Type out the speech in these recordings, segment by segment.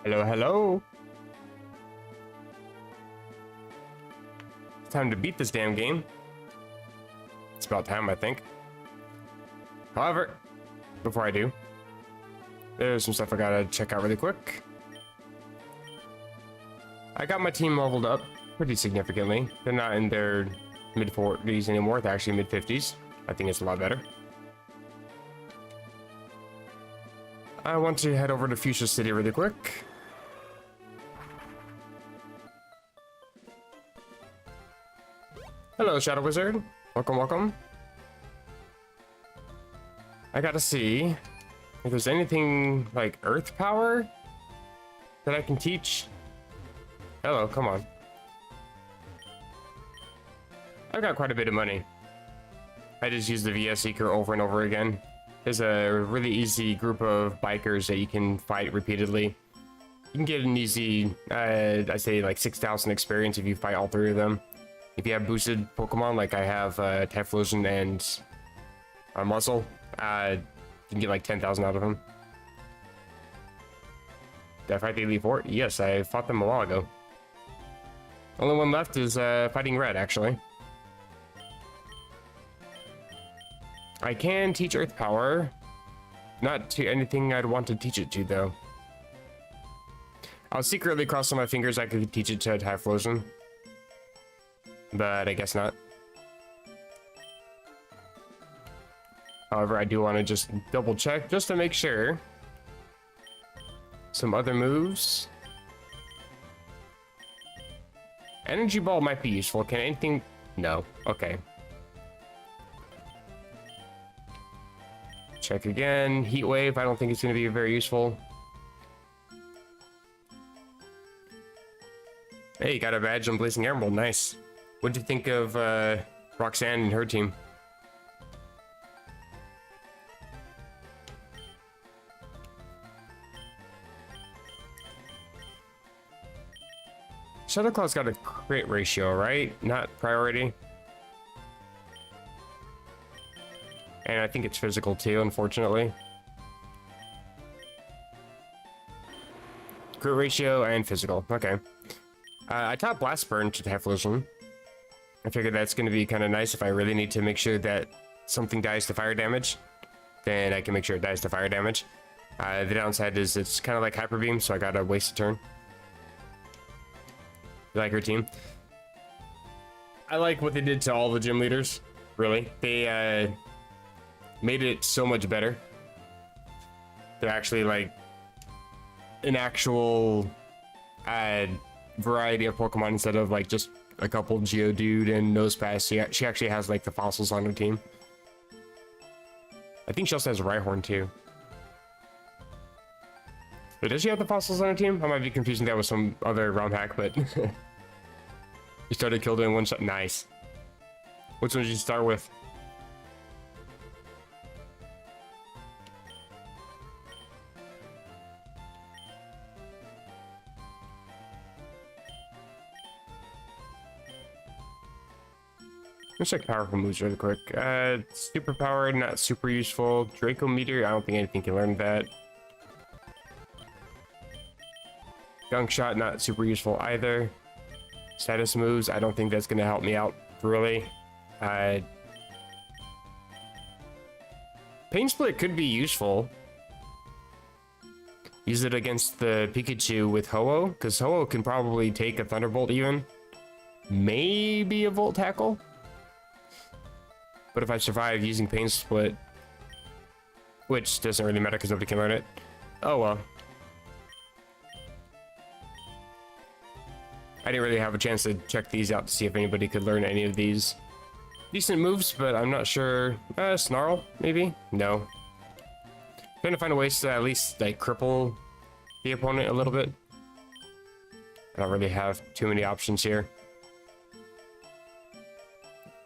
Hello, hello. It's time to beat this damn game. It's about time, I think. However, before I do, there's some stuff I gotta check out really quick. I got my team leveled up pretty significantly. They're not in their mid-40s anymore. They're actually mid-50s. I think it's a lot better. I want to head over to Fuchsia City really quick. Hello, Shadow Wizard. Welcome, welcome. I gotta see if there's anything like Earth Power that I can teach. Hello, come on. I've got quite a bit of money. I just use the VS Seeker over and over again. There's a really easy group of bikers that you can fight repeatedly. You can get an easy, I'd say like 6,000 experience if you fight all three of them. If you have boosted Pokemon, like I have Typhlosion and Muzzle, you can get like 10,000 out of them. Did I fight the Elite Four? Yes, I fought them a while ago. Only one left is fighting Red, actually. I can teach Earth Power. Not to anything I'd want to teach it to, though. I'll secretly cross on my fingers I could teach it to Typhlosion. But I guess not. However, I do want to just double check just to make sure. Some other moves. Energy Ball might be useful. Can anything... No. Okay. Check again. Heat Wave. I don't think it's going to be very useful. Hey, got a badge on Blazing Emerald. Nice. What'd you think of Roxanne and her team? Shadowclaw's got a crit ratio, right? Not priority. And I think it's physical too, unfortunately. Crit ratio and physical. Okay. I taught Blast Burn to Typhlosion. I figured that's going to be kind of nice if I really need to make sure that something dies to fire damage. Then I can make sure it dies to fire damage. The downside is it's kind of like Hyper Beam, so I gotta waste a turn. You like her team? I like what they did to all the gym leaders. Really, they made it so much better. They're actually like an actual variety of Pokemon instead of like just a couple Geodude and Nosepass. She actually has like the fossils on her team. I think she also has a Rhyhorn too. But does she have the fossils on her team? I might be confusing that with some other ROM hack, but you started killed in one shot. Nice. Which one did you start with? Let's check powerful moves really quick. Super powered, not super useful. Draco Meteor, I don't think anything can learn that. Gunk Shot, not super useful either. Status moves, I don't think that's going to help me out, really. Pain Split could be useful. Use it against the Pikachu with Ho-Oh, because Ho-Oh can probably take a Thunderbolt even. Maybe a Volt Tackle. But if I survive using Pain Split, which doesn't really matter because nobody can learn it. Oh well. I didn't really have a chance to check these out to see if anybody could learn any of these. Decent moves, but I'm not sure. Snarl, maybe? No. Trying to find a way to at least like cripple the opponent a little bit. I don't really have too many options here.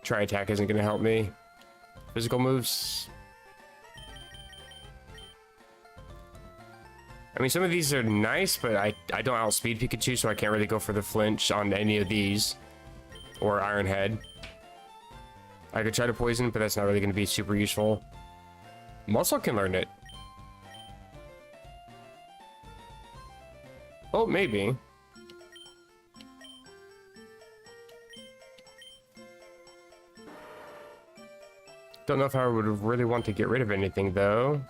Try Attack isn't going to help me. Physical moves. I mean, some of these are nice, but I don't outspeed Pikachu, so I can't really go for the flinch on any of these. Or Iron Head. I could try to poison, but that's not really going to be super useful. Muscle can learn it. Oh, maybe. Don't know if I would really want to get rid of anything, though.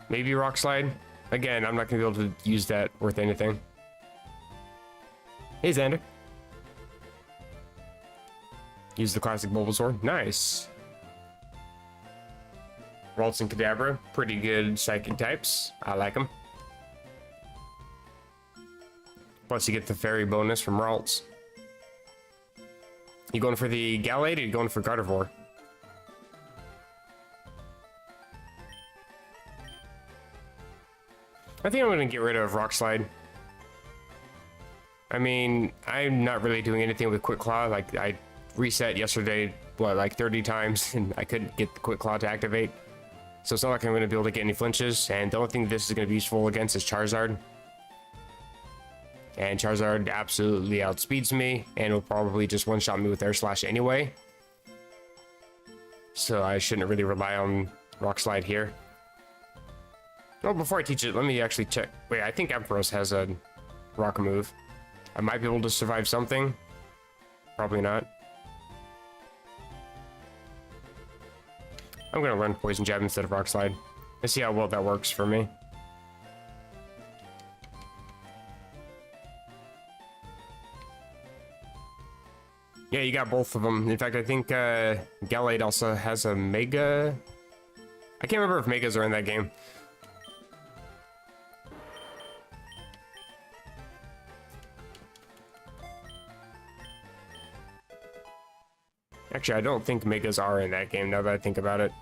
Maybe Rock Slide. Again, I'm not going to be able to use that worth anything. Hey, Xander. Use the classic Bulbasaur. Nice. Ralts and Kadabra. Pretty good psychic types. I like them. Plus, you get the fairy bonus from Ralts. You going for the Gallade or you going for Gardevoir? I think I'm going to get rid of Rock Slide. I mean, I'm not really doing anything with Quick Claw. Like, I reset yesterday, what, like 30 times, and I couldn't get the Quick Claw to activate. So it's not like I'm going to be able to get any flinches, and the only thing this is going to be useful against is Charizard. And Charizard absolutely outspeeds me, and will probably just one-shot me with Air Slash anyway. So I shouldn't really rely on Rock Slide here. Well, before I teach it, let me actually check. Wait, I think Ampharos has a rock move. I might be able to survive something. Probably not. I'm gonna run Poison Jab instead of Rock Slide. Let's see how well that works for me. Yeah, you got both of them. In fact, I think Gallade also has a Mega. I can't remember if Megas are in that game. Actually, I don't think Megas are in that game now that I think about it.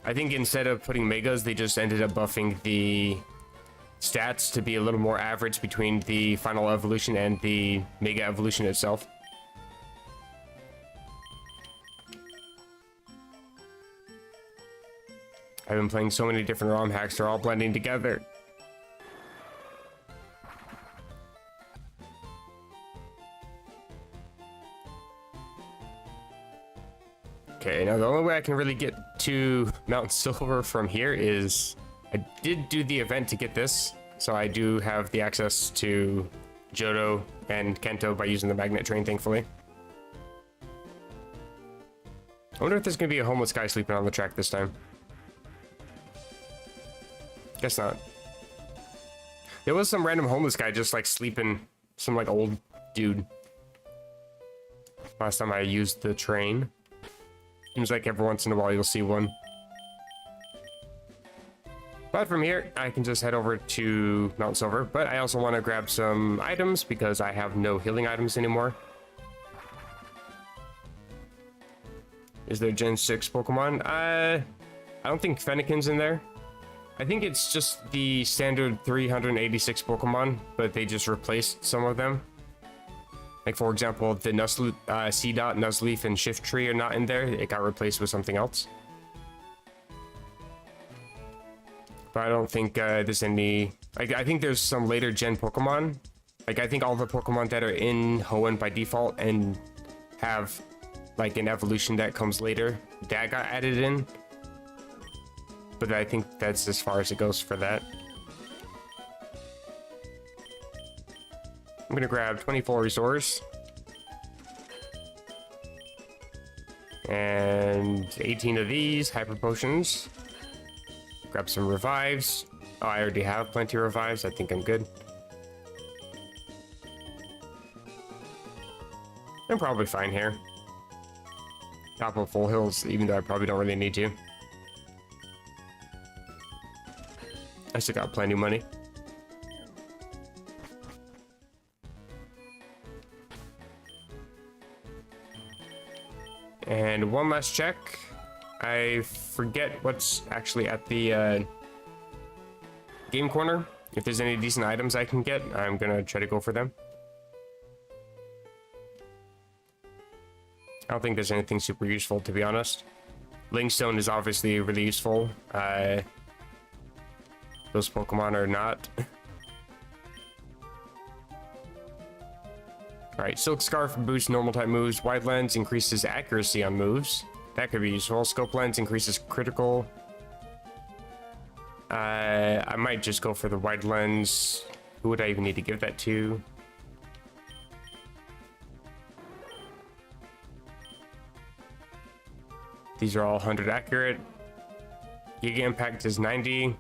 I think instead of putting Megas, they just ended up buffing the stats to be a little more average between the final evolution and the Mega evolution itself. I've been playing so many different ROM hacks, they're all blending together. Okay, now the only way I can really get to Mount Silver from here is... I did do the event to get this, so I do have the access to Johto and Kento by using the magnet train, thankfully. I wonder if there's going to be a homeless guy sleeping on the track this time. Guess not. There was some random homeless guy just like sleeping, some like old dude. Last time I used the train. Seems like every once in a while you'll see one. But from here, I can just head over to Mount Silver. But I also want to grab some items because I have no healing items anymore. Is there Gen 6 Pokemon? I don't think Fennekin's in there. I think it's just the standard 386 Pokemon, but they just replaced some of them. Like, for example, the Seedot, Nuzleaf, and Shiftry are not in there. It got replaced with something else. But I don't think there's any... I think there's some later gen Pokemon. Like, I think all the Pokemon that are in Hoenn by default and have, like, an evolution that comes later, that got added in. But I think that's as far as it goes for that. I'm gonna grab 24 resource. And 18 of these hyper potions. Grab some revives. Oh, I already have plenty of revives. I think I'm good. I'm probably fine here. Top of full hills, even though I probably don't really need to. I still got plenty of money. And one last check. I forget what's actually at the game corner. If there's any decent items I can get, I'm gonna try to go for them. I don't think there's anything super useful, to be honest. Linkstone is obviously really useful. Those Pokemon are not. Alright, Silk Scarf boosts normal type moves. Wide Lens increases accuracy on moves. That could be useful. Scope Lens increases critical. I might just go for the wide lens. Who would I even need to give that to? These are all 100 accurate. Giga Impact is 90.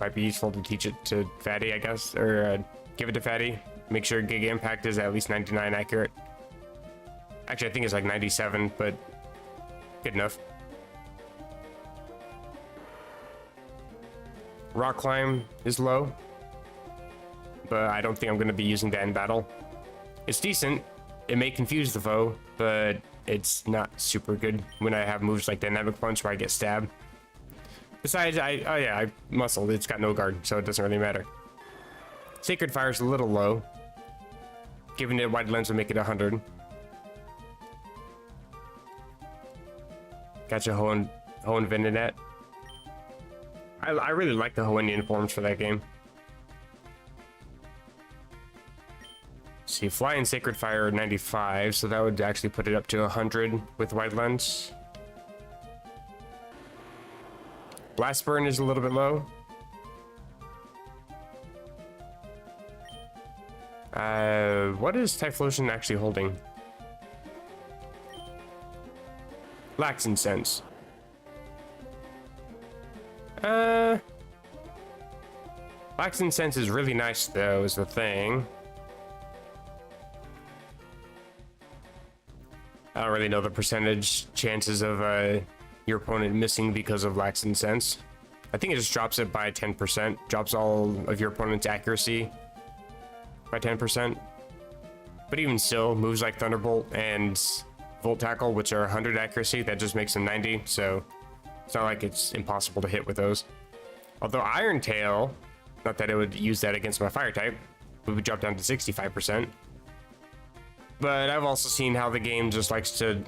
Might be useful to teach it to Fatty, I guess, or give it to Fatty. Make sure Giga Impact is at least 99 accurate. Actually, I think it's like 97, but good enough. Rock Climb is low, but I don't think I'm going to be using that in battle. It's decent. It may confuse the foe, but it's not super good when I have moves like Dynamic Punch where I get stabbed. Besides, I muscled. It's got no guard, so it doesn't really matter. Sacred Fire is a little low. Giving it a wide lens would make it 100. Gotcha, Hoenn Venonat. I really like the Hoennian forms for that game. See, Fly and Sacred Fire are 95, so that would actually put it up to 100 with wide lens. Blast Burn is a little bit low. What is Typhlosion actually holding? Lax Incense. Lax Incense is really nice though, is the thing. I don't really know the percentage chances of your opponent missing because of Lax Incense. I think it just drops it by 10%. Drops all of your opponent's accuracy by 10%. But even still, moves like Thunderbolt and Volt Tackle, which are 100 accuracy, that just makes them 90. So it's not like it's impossible to hit with those. Although Iron Tail, not that it would use that against my fire type, would drop down to 65%. But I've also seen how the game just likes to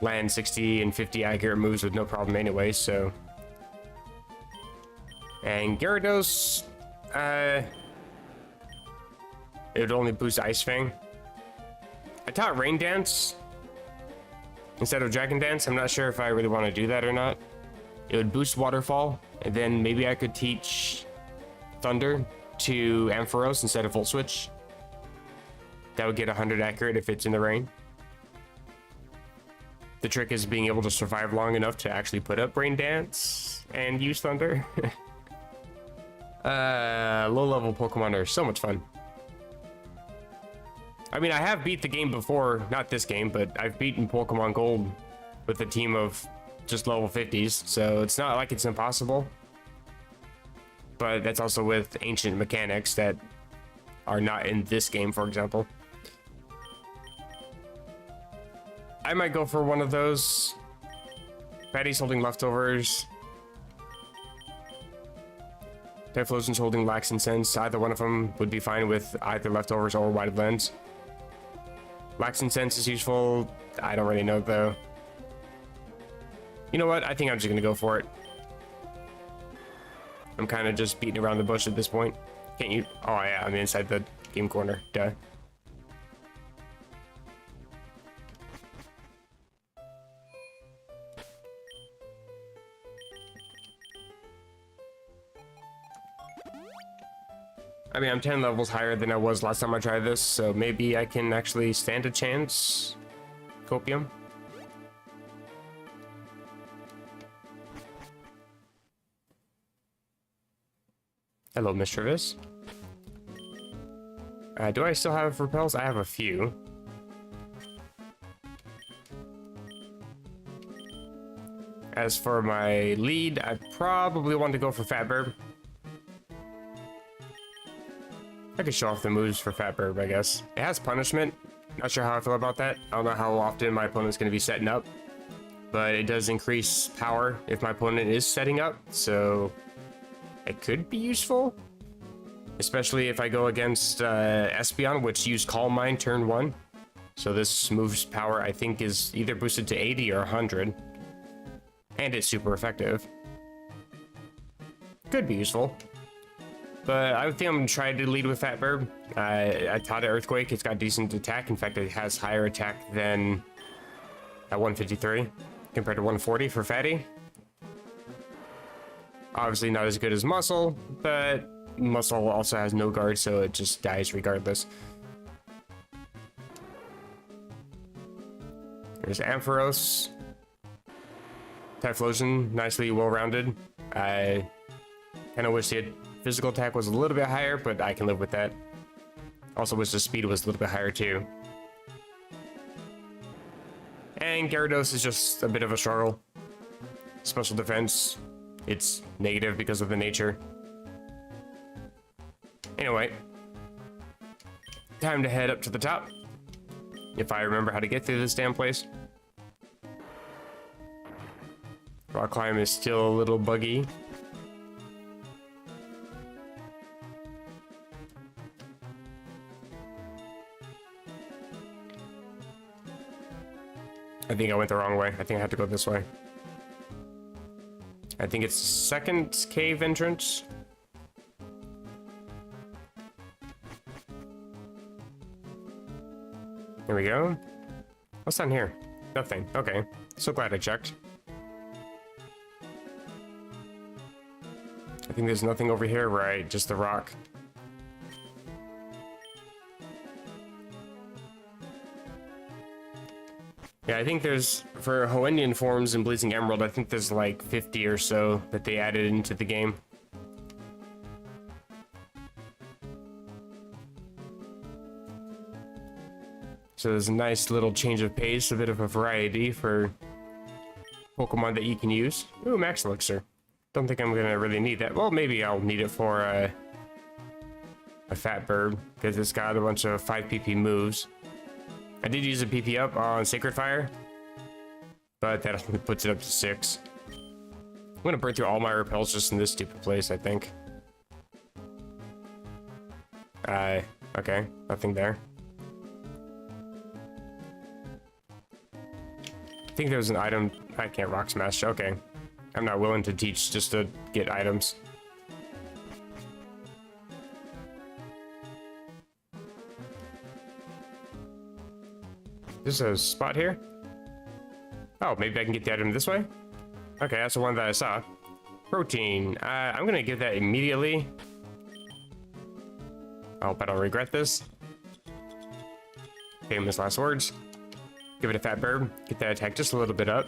land 60 and 50 accurate moves with no problem anyway, so. And Gyarados, it would only boost Ice Fang. I taught Rain Dance instead of Dragon Dance. I'm not sure if I really want to do that or not. It would boost Waterfall, and then maybe I could teach Thunder to Ampharos instead of Volt Switch. That would get 100 accurate if it's in the rain. The trick is being able to survive long enough to actually put up Rain Dance and use Thunder. Low-level Pokemon are so much fun. I mean, I have beat the game before, not this game, but I've beaten Pokemon Gold with a team of just level 50s, so it's not like it's impossible. But that's also with ancient mechanics that are not in this game, for example. I might go for one of those. Fatty's holding Leftovers. Typhlosion's holding Lax Incense. Either one of them would be fine with either Leftovers or Wide Lens. Lax Incense is useful. I don't really know though. You know what? I think I'm just gonna go for it. I'm kind of just beating around the bush at this point. Can't you? Oh yeah, I'm inside the game corner. Duh. I mean, I'm 10 levels higher than I was last time I tried this, so maybe I can actually stand a chance. Copium. Hello, Mischievous. Do I still have repels? I have a few. As for my lead, I probably want to go for Fatburb. I could show off the moves for Fatburb, I guess. It has punishment. Not sure how I feel about that. I don't know how often my opponent's going to be setting up. But it does increase power if my opponent is setting up, so it could be useful. Especially if I go against Espeon, which used Calm Mind turn 1. So this move's power, I think, is either boosted to 80 or 100. And it's super effective. Could be useful. But I think I'm going to try to lead with Fatburb. I taught it Earthquake. It's got decent attack. In fact, it has higher attack than at 153 compared to 140 for Fatty. Obviously not as good as Muscle, but Muscle also has no guard, so it just dies regardless. There's Ampharos. Typhlosion, nicely well-rounded. I kind of wish the physical attack was a little bit higher, but I can live with that. Also wish the speed was a little bit higher too. And Gyarados is just a bit of a struggle. Special defense, it's negative because of the nature. Anyway, time to head up to the top. If I remember how to get through this damn place. Rock climb is still a little buggy. I think I went the wrong way. I think I had to go this way. I think it's second cave entrance. Here we go. What's down here? Nothing. Okay. So glad I checked. I think there's nothing over here, right? Just the rock. Yeah, I think there's, for Hoennian forms in Blazing Emerald, I think there's like 50 or so that they added into the game. So there's a nice little change of pace, a bit of a variety for Pokemon that you can use. Ooh, Max Elixir. Don't think I'm gonna really need that. Well, maybe I'll need it for a Fat Bird, because it's got a bunch of 5 PP moves. I did use a PP up on Sacred Fire, but that only puts it up to 6. I'm gonna burn through all my repels just in this stupid place, I think. Okay, nothing there. I think there's an item. I can't Rock Smash. Okay. I'm not willing to teach just to get items. There's a spot here? Oh, maybe I can get the item this way? Okay, that's the one that I saw. Protein. I'm gonna give that immediately. I hope I don't regret this. Famous last words. Give it a Fat Bird. Get that attack just a little bit up.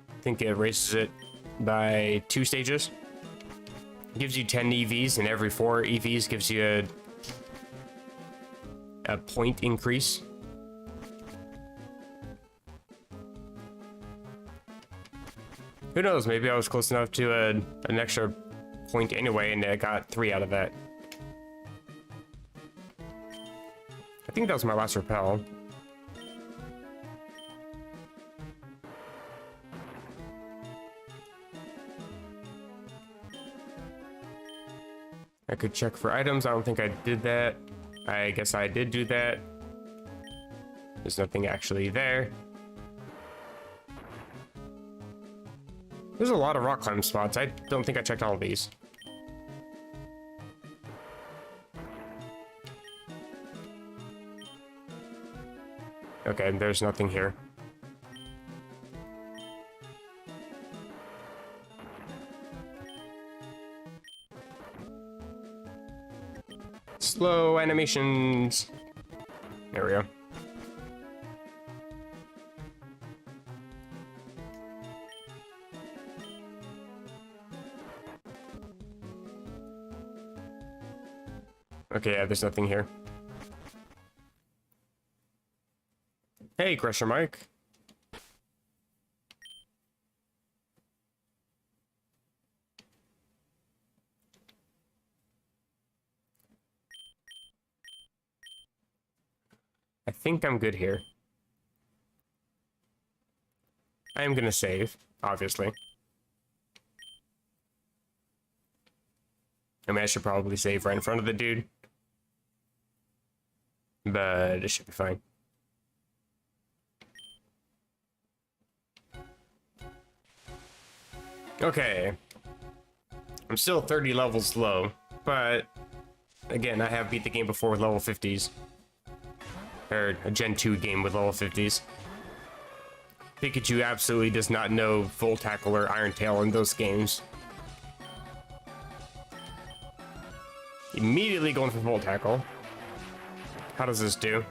I think it raises it by 2 stages. Gives you 10 EVs, and every 4 EVs gives you a point increase. Who knows, maybe I was close enough to an extra point anyway, and I got 3 out of that. I think that was my last repel. I could check for items. I don't think I did that. I guess I did do that. There's nothing actually there. There's a lot of rock climb spots. I don't think I checked all of these. Okay, there's nothing here. Slow animations. There we go. Okay, yeah, there's nothing here. Hey, Crusher Mike. I think I'm good here. I am gonna save, obviously. I mean, I should probably save right in front of the dude. But it should be fine. Okay. I'm still 30 levels low, but again, I have beat the game before with level 50s. Or a Gen 2 game with level 50s. Pikachu absolutely does not know Full Tackle or Iron Tail in those games. Immediately going for Volt Tackle. How does this do?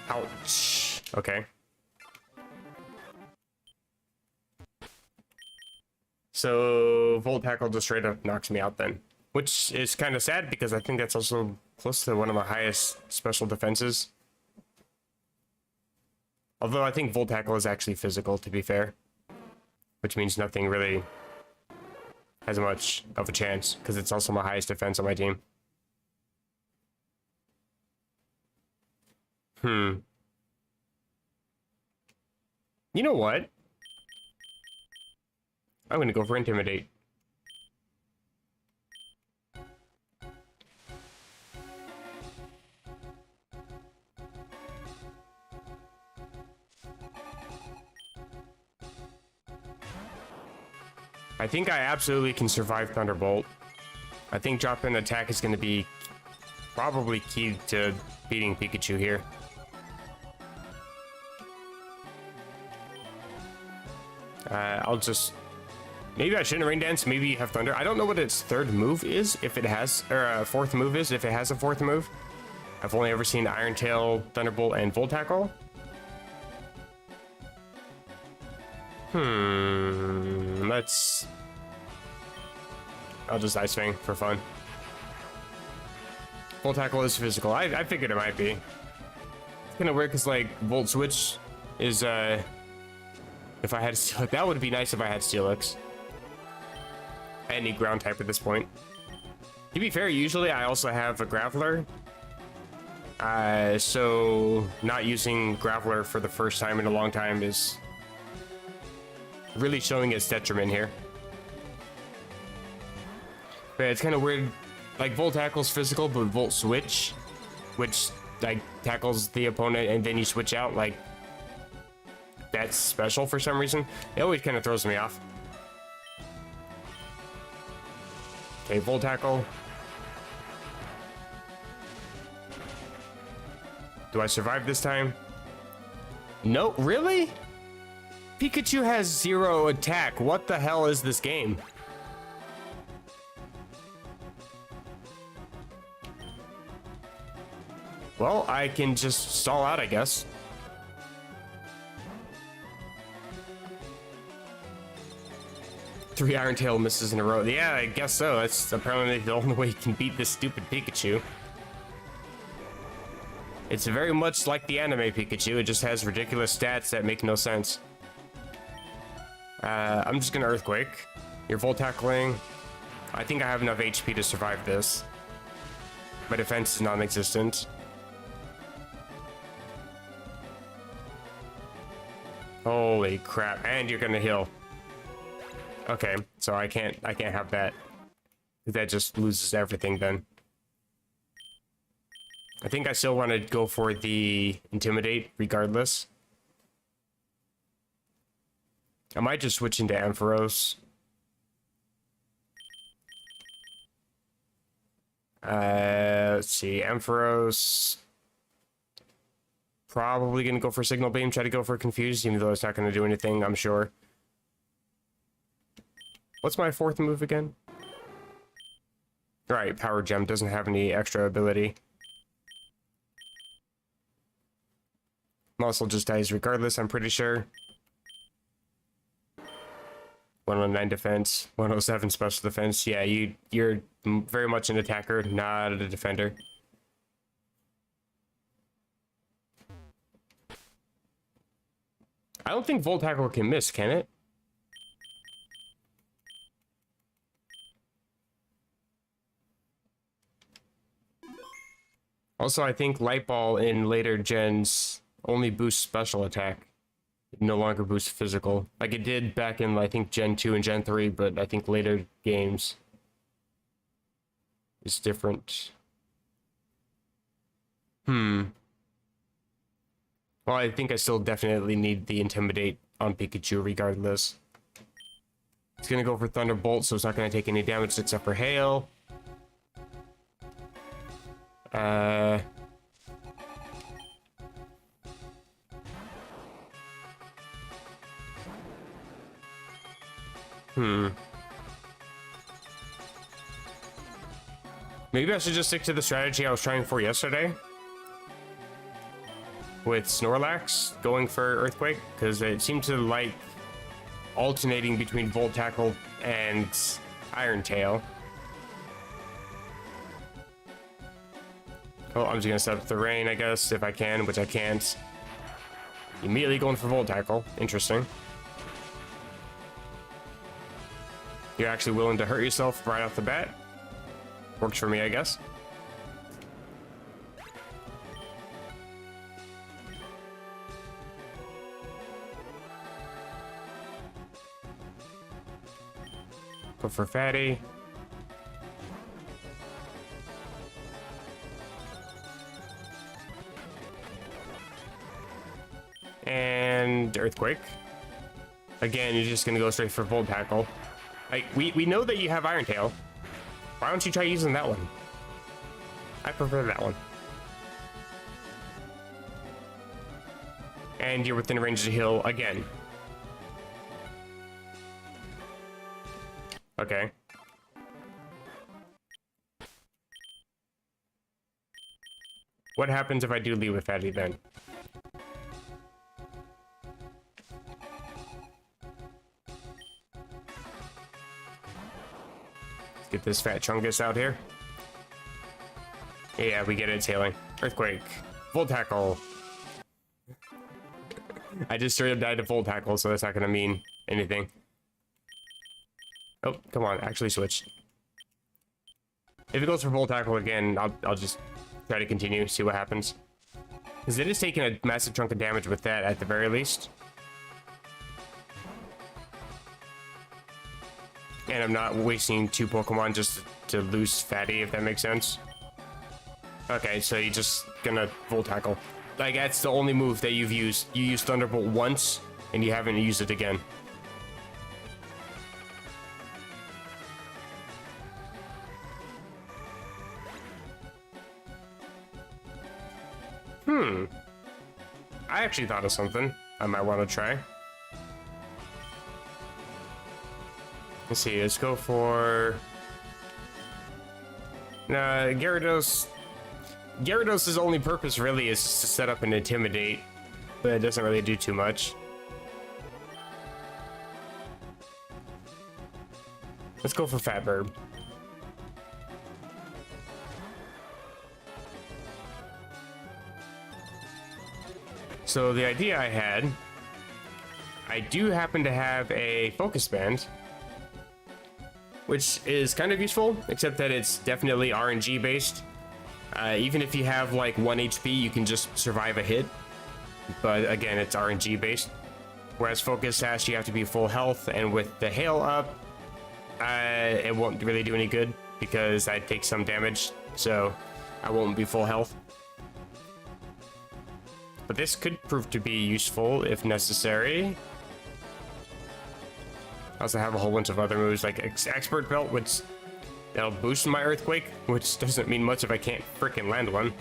Ouch. Okay. So Volt Tackle just straight up knocks me out then. Which is kind of sad because I think that's also close to one of my highest special defenses. Although I think Volt Tackle is actually physical, to be fair. Which means nothing really has much of a chance, because it's also my highest defense on my team. You know what? I'm gonna go for Intimidate. I think I absolutely can survive Thunderbolt. I think dropping attack is going to be probably key to beating Pikachu here. I'll just... Maybe I shouldn't Rain Dance, maybe have Thunder. I don't know what its third move is, if it has... Or fourth move is, if it has a fourth move. I've only ever seen Iron Tail, Thunderbolt, and Volt Tackle. Let's... I'll just Ice Fang for fun. Volt Tackle is physical. I figured it might be. It's kind of weird because, like, Volt Switch is, if I had Steelix, that would be nice if I had Steelix. I need ground type at this point. To be fair, usually I also have a Graveler. So not using Graveler for the first time in a long time is really showing its detriment here. But it's kind of weird. Like, Volt Tackle's physical, but Volt Switch, which, like, tackles the opponent and then you switch out, like, that's special for some reason. It always kind of throws me off. Okay, Volt Tackle. Do I survive this time? No, really? Pikachu has 0 attack. What the hell is this game? Well, I can just stall out, I guess. Three Iron Tail misses in a row. Yeah, I guess so. That's apparently the only way you can beat this stupid Pikachu. It's very much like the anime Pikachu. It just has ridiculous stats that make no sense. I'm just gonna Earthquake. You're Volt Tackling. I think I have enough HP to survive this. My defense is non-existent. Holy crap! And you're gonna heal. Okay, so I can't have that. That just loses everything then. I think I still want to go for the Intimidate regardless. I might just switch into Ampharos. Let's see, Ampharos. Probably gonna go for Signal Beam, try to go for Confused, even though it's not gonna do anything, I'm sure. What's my fourth move again? Right, Power Gem doesn't have any extra ability. Muscle just dies regardless, I'm pretty sure. 119 defense, 107 special defense. Yeah, you're very much an attacker, not a defender. I don't think Volt Tackle can miss, can it? Also, I think Light Ball in later gens only boosts special attack. It no longer boosts physical. Like it did back in, I think, Gen 2 and Gen 3, but I think later games is different. Well, I think I still definitely need the Intimidate on Pikachu regardless. It's gonna go for Thunderbolt, so it's not gonna take any damage except for Hail. Maybe I should just stick to the strategy I was trying for yesterday. With Snorlax going for Earthquake, because it seemed to like alternating between Volt Tackle and Iron Tail. Oh, I'm just gonna set up the rain, I guess, if I can, which I can't. Immediately going for Volt Tackle. Interesting. You're actually willing to hurt yourself right off the bat. Works for me, I guess. Go for Fatty. And Earthquake. Again, you're just gonna go straight for Volt Tackle. Like, we know that you have Iron Tail. Why don't you try using that one? I prefer that one. And you're within range to heal again. Okay. What happens if I do leave with Fatty then? Let's get this fat chungus out here. Yeah, we get it, tailing. Earthquake. Volt Tackle. I just straight up died to Volt Tackle, so that's not gonna mean anything. Oh, come on, actually switch. If it goes for Volt Tackle again, I'll just try to continue, see what happens. Because it is taking a massive chunk of damage with that, at the very least. And I'm not wasting 2 Pokemon just to lose Fatty, if that makes sense. Okay, so you're just gonna Volt Tackle. Like, that's the only move that you've used. You used Thunderbolt once, and you haven't used it again. I actually thought of something I might want to try. Let's see, let's go for... Nah, Gyarados... Gyarados' only purpose really is to set up and intimidate, but it doesn't really do too much. Let's go for Fatburb. So the idea I had, I do happen to have a Focus Band, which is kind of useful, except that it's definitely RNG based. Even if you have like 1 HP, you can just survive a hit. But again, it's RNG based. Whereas Focus Sash, you have to be full health, and with the hail up, it won't really do any good because I take some damage, so I won't be full health. But this could prove to be useful if necessary. I also have a whole bunch of other moves like Expert Belt, which that'll boost my Earthquake, which doesn't mean much if I can't frickin' land one.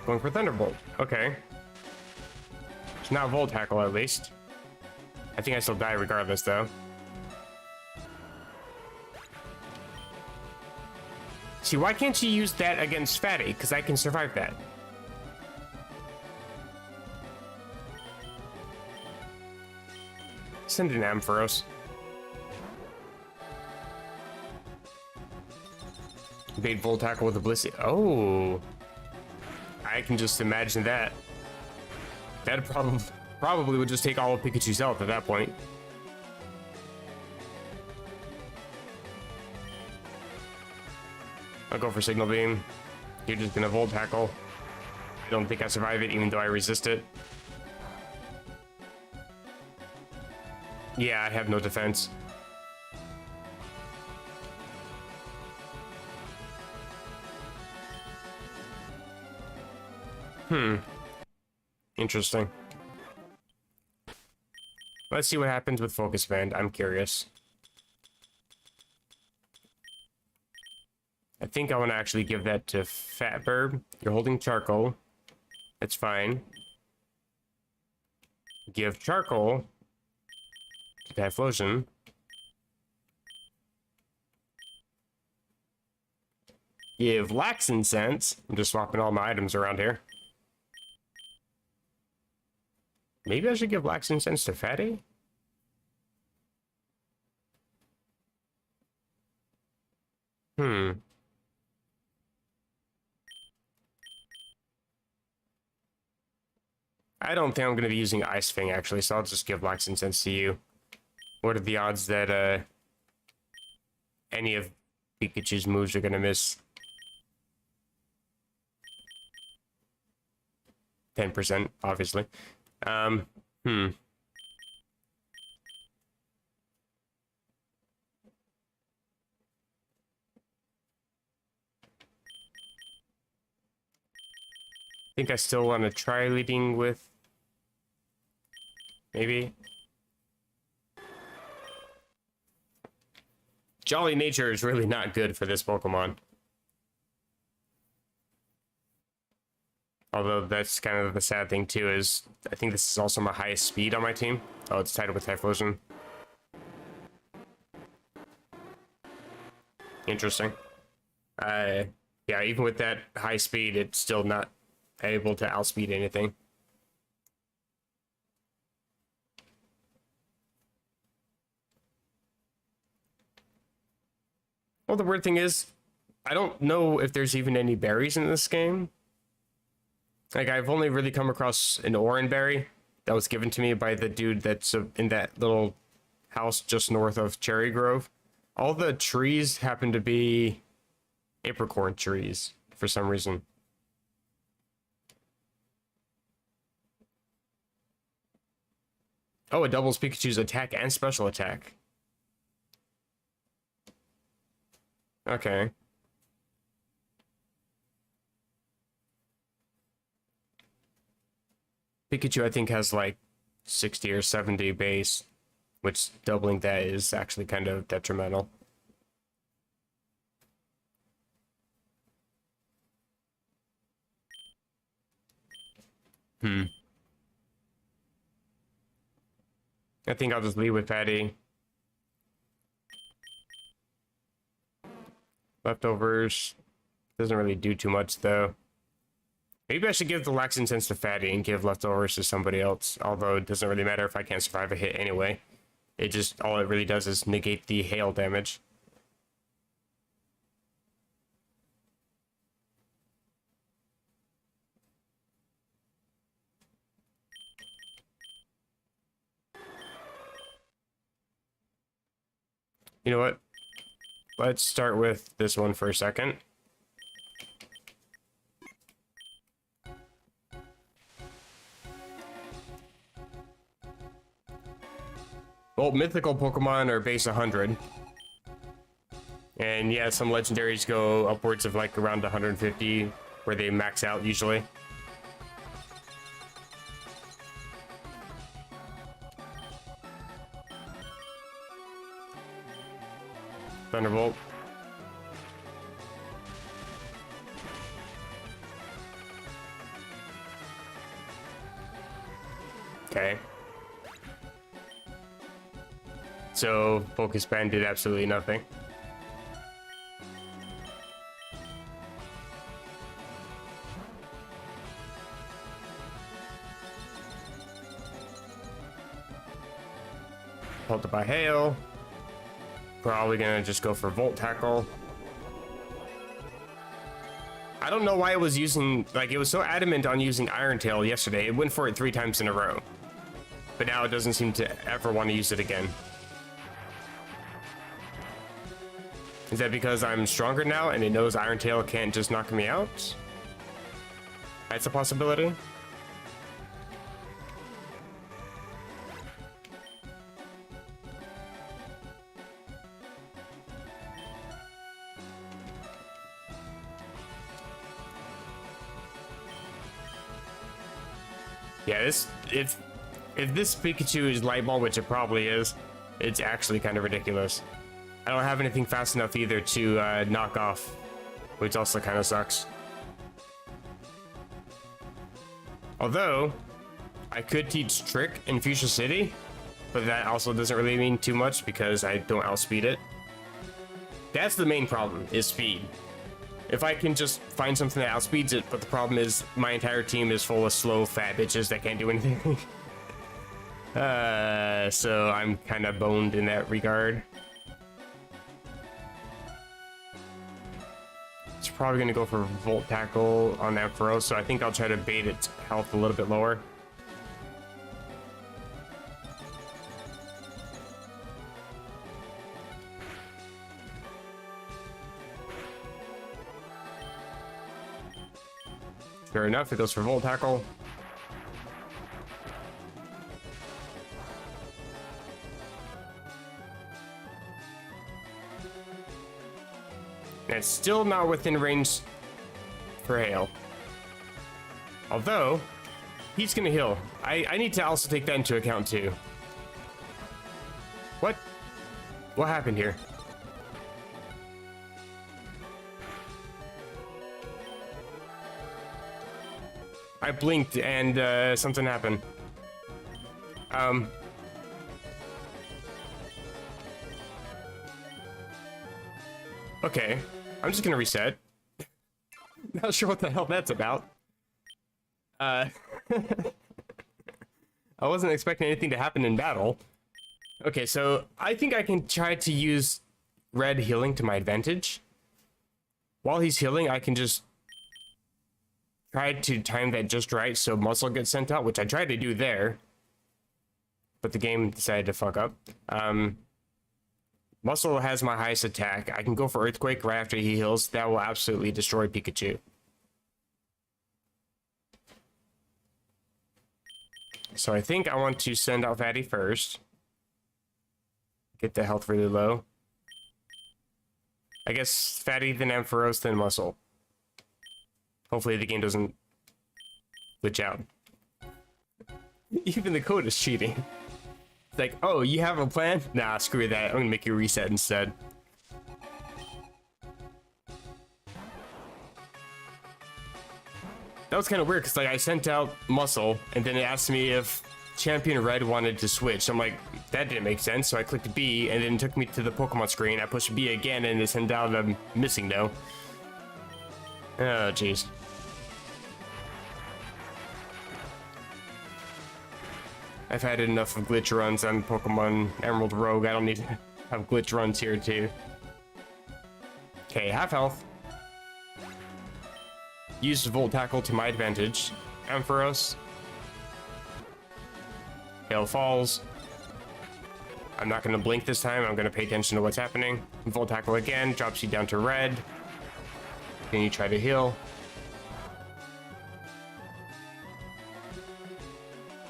Going for Thunderbolt. Okay. It's not Volt Tackle, at least. I think I still die regardless, though. See, why can't you use that against Fatty? Because I can survive that. Send an Ampharos. Bait Volt Tackle with a Blissey. Oh. I can just imagine that. That probably would just take all of Pikachu's health at that point. I'll go for Signal Beam. You're just gonna Volt Tackle. I don't think I survive it, even though I resist it. Yeah, I have no defense. Interesting. Let's see what happens with Focus Band. I'm curious. I think I want to actually give that to Fatburb. You're holding Charcoal. That's fine. Give Charcoal to Typhlosion. Give Lax Incense. I'm just swapping all my items around here. Maybe I should give Lax Incense to Fatty? Hmm. I don't think I'm going to be using Ice Fang, actually, so I'll just give Lax Incense to you. What are the odds that, any of Pikachu's moves are going to miss? 10%, obviously. Hmm. I think I still want to try leading with... Maybe? Jolly Nature is really not good for this Pokemon. Although that's kind of the sad thing too, is I think this is also my highest speed on my team. Oh, it's tied up with Typhlosion. Interesting. Yeah, even with that high speed, it's still not able to outspeed anything. Well, the weird thing is, I don't know if there's even any berries in this game. Like, I've only really come across an Oran berry that was given to me by the dude that's in that little house just north of Cherry Grove. All the trees happen to be apricorn trees for some reason. Oh, it doubles Pikachu's attack and special attack. Okay. Pikachu, I think, has like 60 or 70 base, which doubling that is actually kind of detrimental. I think I'll just leave with Patty. Leftovers. Doesn't really do too much, though. Maybe I should give the Lax Incense to Fatty and give leftovers to somebody else. Although it doesn't really matter if I can't survive a hit anyway. It just, all it really does is negate the hail damage. You know what? Let's start with this one for a second. Well, mythical Pokemon are base 100. And yeah, some legendaries go upwards of like around 150, where they max out usually. Thunderbolt. Okay. So, Focus Band did absolutely nothing. Halted by Hail. Probably gonna just go for Volt Tackle. I don't know why it was using, like, it was so adamant on using Iron Tail yesterday. It went for it 3 times in a row. But now it doesn't seem to ever want to use it again. Is that because I'm stronger now and it knows Iron Tail can't just knock me out? That's a possibility. Yeah, if this Pikachu is Light Ball, which it probably is, it's actually kind of ridiculous. I don't have anything fast enough either to knock off, which also kind of sucks. Although, I could teach Trick in Fuchsia City, but that also doesn't really mean too much because I don't outspeed it. That's the main problem, is speed. If I can just find something that outspeeds it, but the problem is my entire team is full of slow, fat bitches that can't do anything. So I'm kind of boned in that regard. It's probably going to go for Volt Tackle on Ampharos, so I think I'll try to bait its health a little bit lower. Fair enough, it goes for Volt Tackle. And it's still not within range for Hail. Although, he's gonna heal. I need to also take that into account too. What? What happened here? I blinked and something happened. Okay, I'm just gonna reset. Not sure what the hell that's about. I wasn't expecting anything to happen in battle. Okay, so I think I can try to use red healing to my advantage. While he's healing, I can just try to time that just right so muscle gets sent out, which I tried to do there, but the game decided to fuck up. Muscle has my highest attack. I can go for Earthquake right after he heals. That will absolutely destroy Pikachu. So I think I want to send out Fatty first. Get the health really low. I guess Fatty, then Ampharos, then Muscle. Hopefully the game doesn't glitch out. Even the code is cheating. It's like, oh, you have a plan? Nah, screw that. I'm gonna make you reset instead. That was kind of weird because like I sent out Muscle and then it asked me if Champion Red wanted to switch. I'm like, that didn't make sense. So I clicked B and then it took me to the Pokemon screen. I pushed B again and it sent out a missing no. Oh, jeez. I've had enough of glitch runs on Pokemon Emerald Rogue. I don't need to have glitch runs here too. Okay, half health. Use Volt Tackle to my advantage. Ampharos. Hail falls. I'm not going to blink this time. I'm going to pay attention to what's happening. Volt Tackle again. Drops you down to red. Then you try to heal.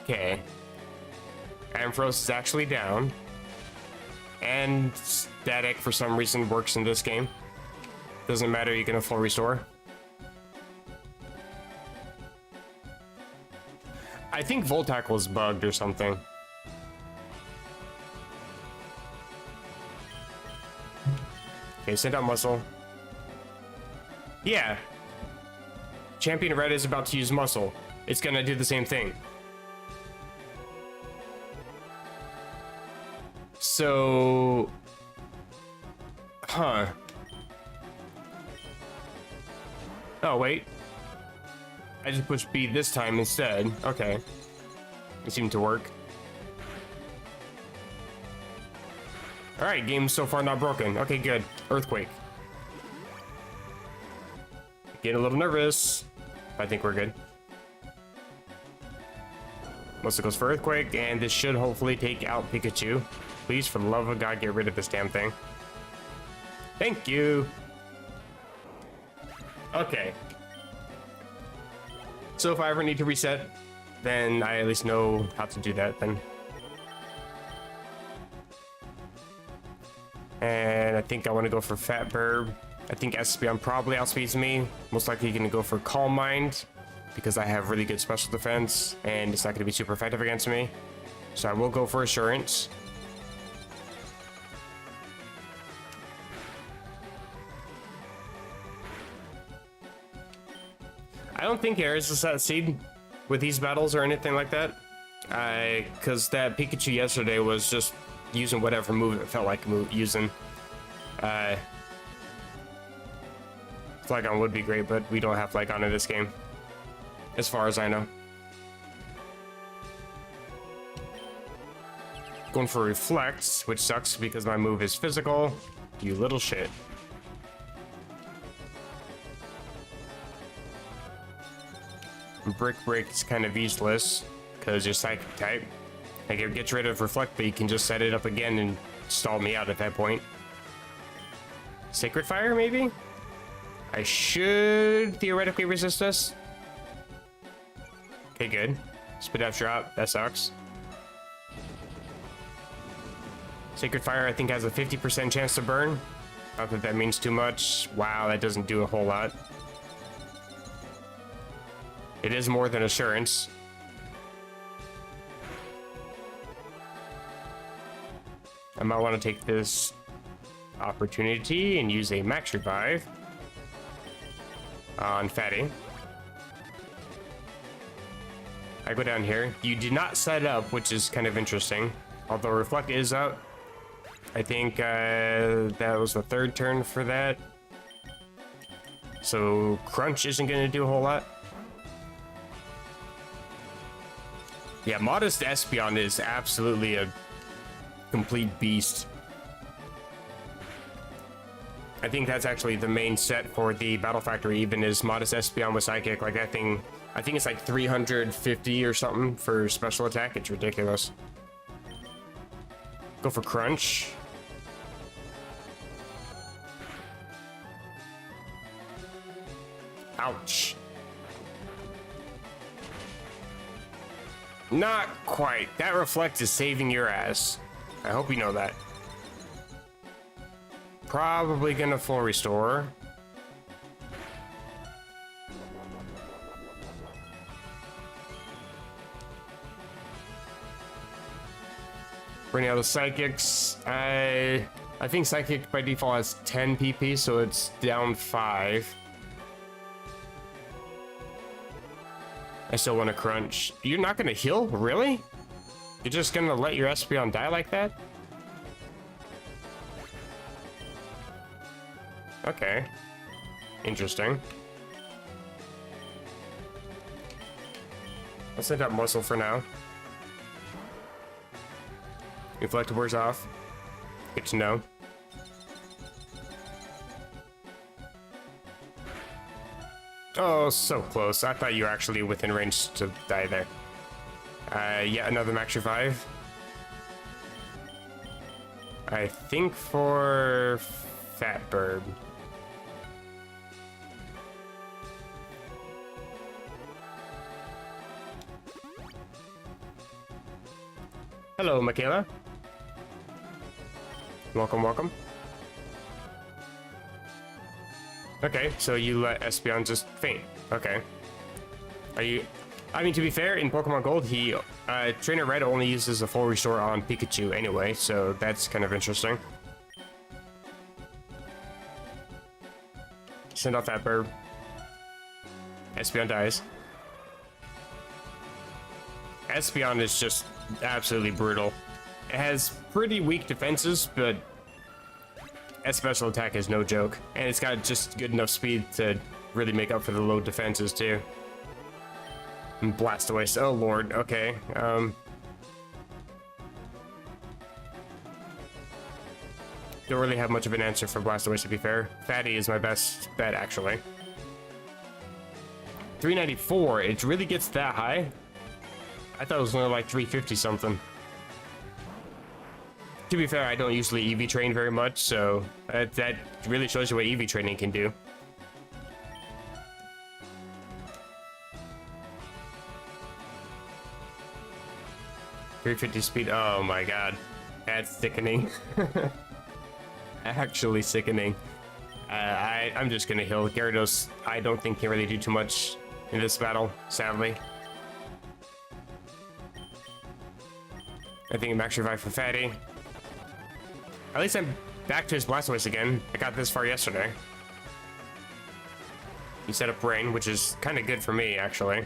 Okay. Ampharos is actually down. And Static, for some reason, works in this game. Doesn't matter, you can a full restore. I think Volt Tackle is bugged or something. Okay, send out Muscle. Yeah. Champion Red is about to use Muscle. It's gonna do the same thing. So... Huh. Oh, wait. I just pushed B this time instead. Okay. It seemed to work. Alright, game so far not broken. Okay, good. Earthquake. Getting a little nervous. I think we're good. Mostly goes for Earthquake, and this should hopefully take out Pikachu. Please, for the love of God, get rid of this damn thing. Thank you. Okay. So if I ever need to reset, then I at least know how to do that then. And I think I want to go for Fat Burb. I think Espeon probably outspeeds me. Most likely going to go for Calm Mind because I have really good special defense and it's not going to be super effective against me. So I will go for Assurance. I don't think Ares is that seed with these battles or anything like that. Because that Pikachu yesterday was just using whatever move it felt like using. Flygon would be great, but we don't have Flygon in this game, as far as I know. Going for Reflect, which sucks because my move is physical. You little shit. Brick Break is kind of useless because you're Psychic type. Like, it gets rid of Reflect, but you can just set it up again and stall me out at that point. Sacred Fire, maybe? I should theoretically resist this. Okay, good. Spit out drop, that sucks. Sacred Fire, I think, has a 50% chance to burn. Not that that means too much. Wow, that doesn't do a whole lot. It is more than Assurance. I might want to take this opportunity and use a Max Revive on Fatty. I go down here. You did not set it up, which is kind of interesting. Although Reflect is up. I think that was the third turn for that. So Crunch isn't going to do a whole lot. Yeah, Modest Espeon is absolutely a complete beast. I think that's actually the main set for the Battle Factory, even is Modest Espeon with Psychic. Like, that thing, I think it's like 350 or something for special attack. It's ridiculous. Go for Crunch. Ouch. Not quite. That Reflect is saving your ass. I hope you know that. Probably gonna full restore. Bring out the Psychics. I think Psychic by default has 10 PP, so it's down 5. I still want to Crunch. You're not gonna heal? Really? You're just gonna let your Espeon die like that? Okay. Interesting. I'll send out Muscle for now. Reflect wears off. Good to know. Oh, so close. I thought you were actually within range to die there. Yeah, another Max Revive. I think for Fat Bird. Hello, Michaela. Welcome, welcome. Okay, so you let Espeon just faint. Okay. Are you... I mean, to be fair, in Pokemon Gold, he... Trainer Red only uses a full restore on Pikachu anyway, so that's kind of interesting. Send off that bird. Espeon dies. Espeon is just absolutely brutal. It has pretty weak defenses, but its special attack is no joke. And it's got just good enough speed to really make up for the low defenses too. And Blast Away. Oh lord, okay. Don't really have much of an answer for Blast Away, to be fair. Fatty is my best bet, actually. 394, it really gets that high? I thought it was only like 350 something. To be fair, I don't usually EV train very much, so that really shows you what EV training can do. .350 speed, oh my god. That's sickening. Actually sickening. I'm just gonna heal. Gyarados, I don't think can really do too much in this battle, sadly. I think Max Revive for Fatty. At least I'm back to his Blastoise again. I got this far yesterday. He set up Rain, which is kind of good for me, actually.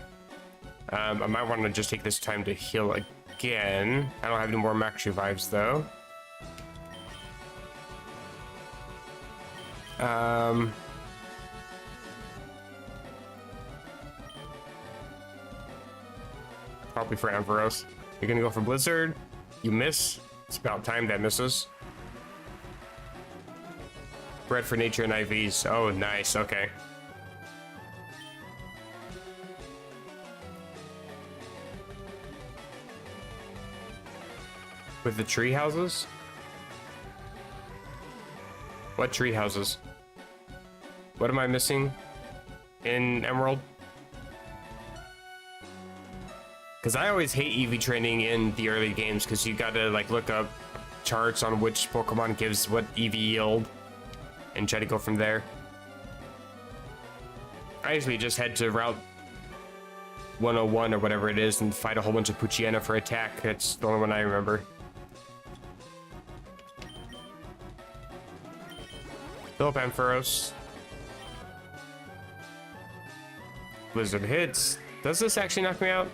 I might want to just take this time to heal again. I don't have any more Max Revives, though. Probably for Ampharos. You're gonna go for Blizzard. You miss. It's about time that misses. Bread for nature and IVs. Oh, nice. Okay. With the tree houses? What tree houses? What am I missing in Emerald? Because I always hate EV training in the early games because you gotta like look up charts on which Pokemon gives what EV yield and try to go from there. I usually just head to Route 101 or whatever it is and fight a whole bunch of Poochyena for attack. That's the only one I remember. Philip Ampharos. Blizzard hits. Does this actually knock me out?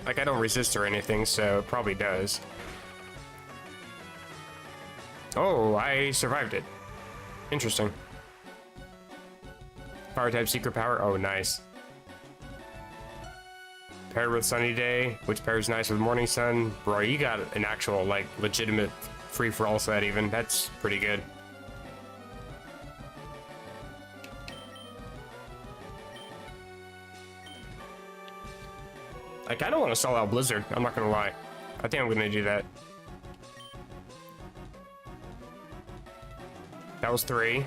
Like, I don't resist or anything, so it probably does. Oh, I survived it. Interesting. Power type secret power. Oh, nice. Paired with Sunny Day, which pairs nice with Morning Sun. Bro, you got an actual, like, legitimate free-for-all set even. That's pretty good. Like, I don't want to sell out Blizzard. I'm not going to lie. I think I'm going to do that. That was 3.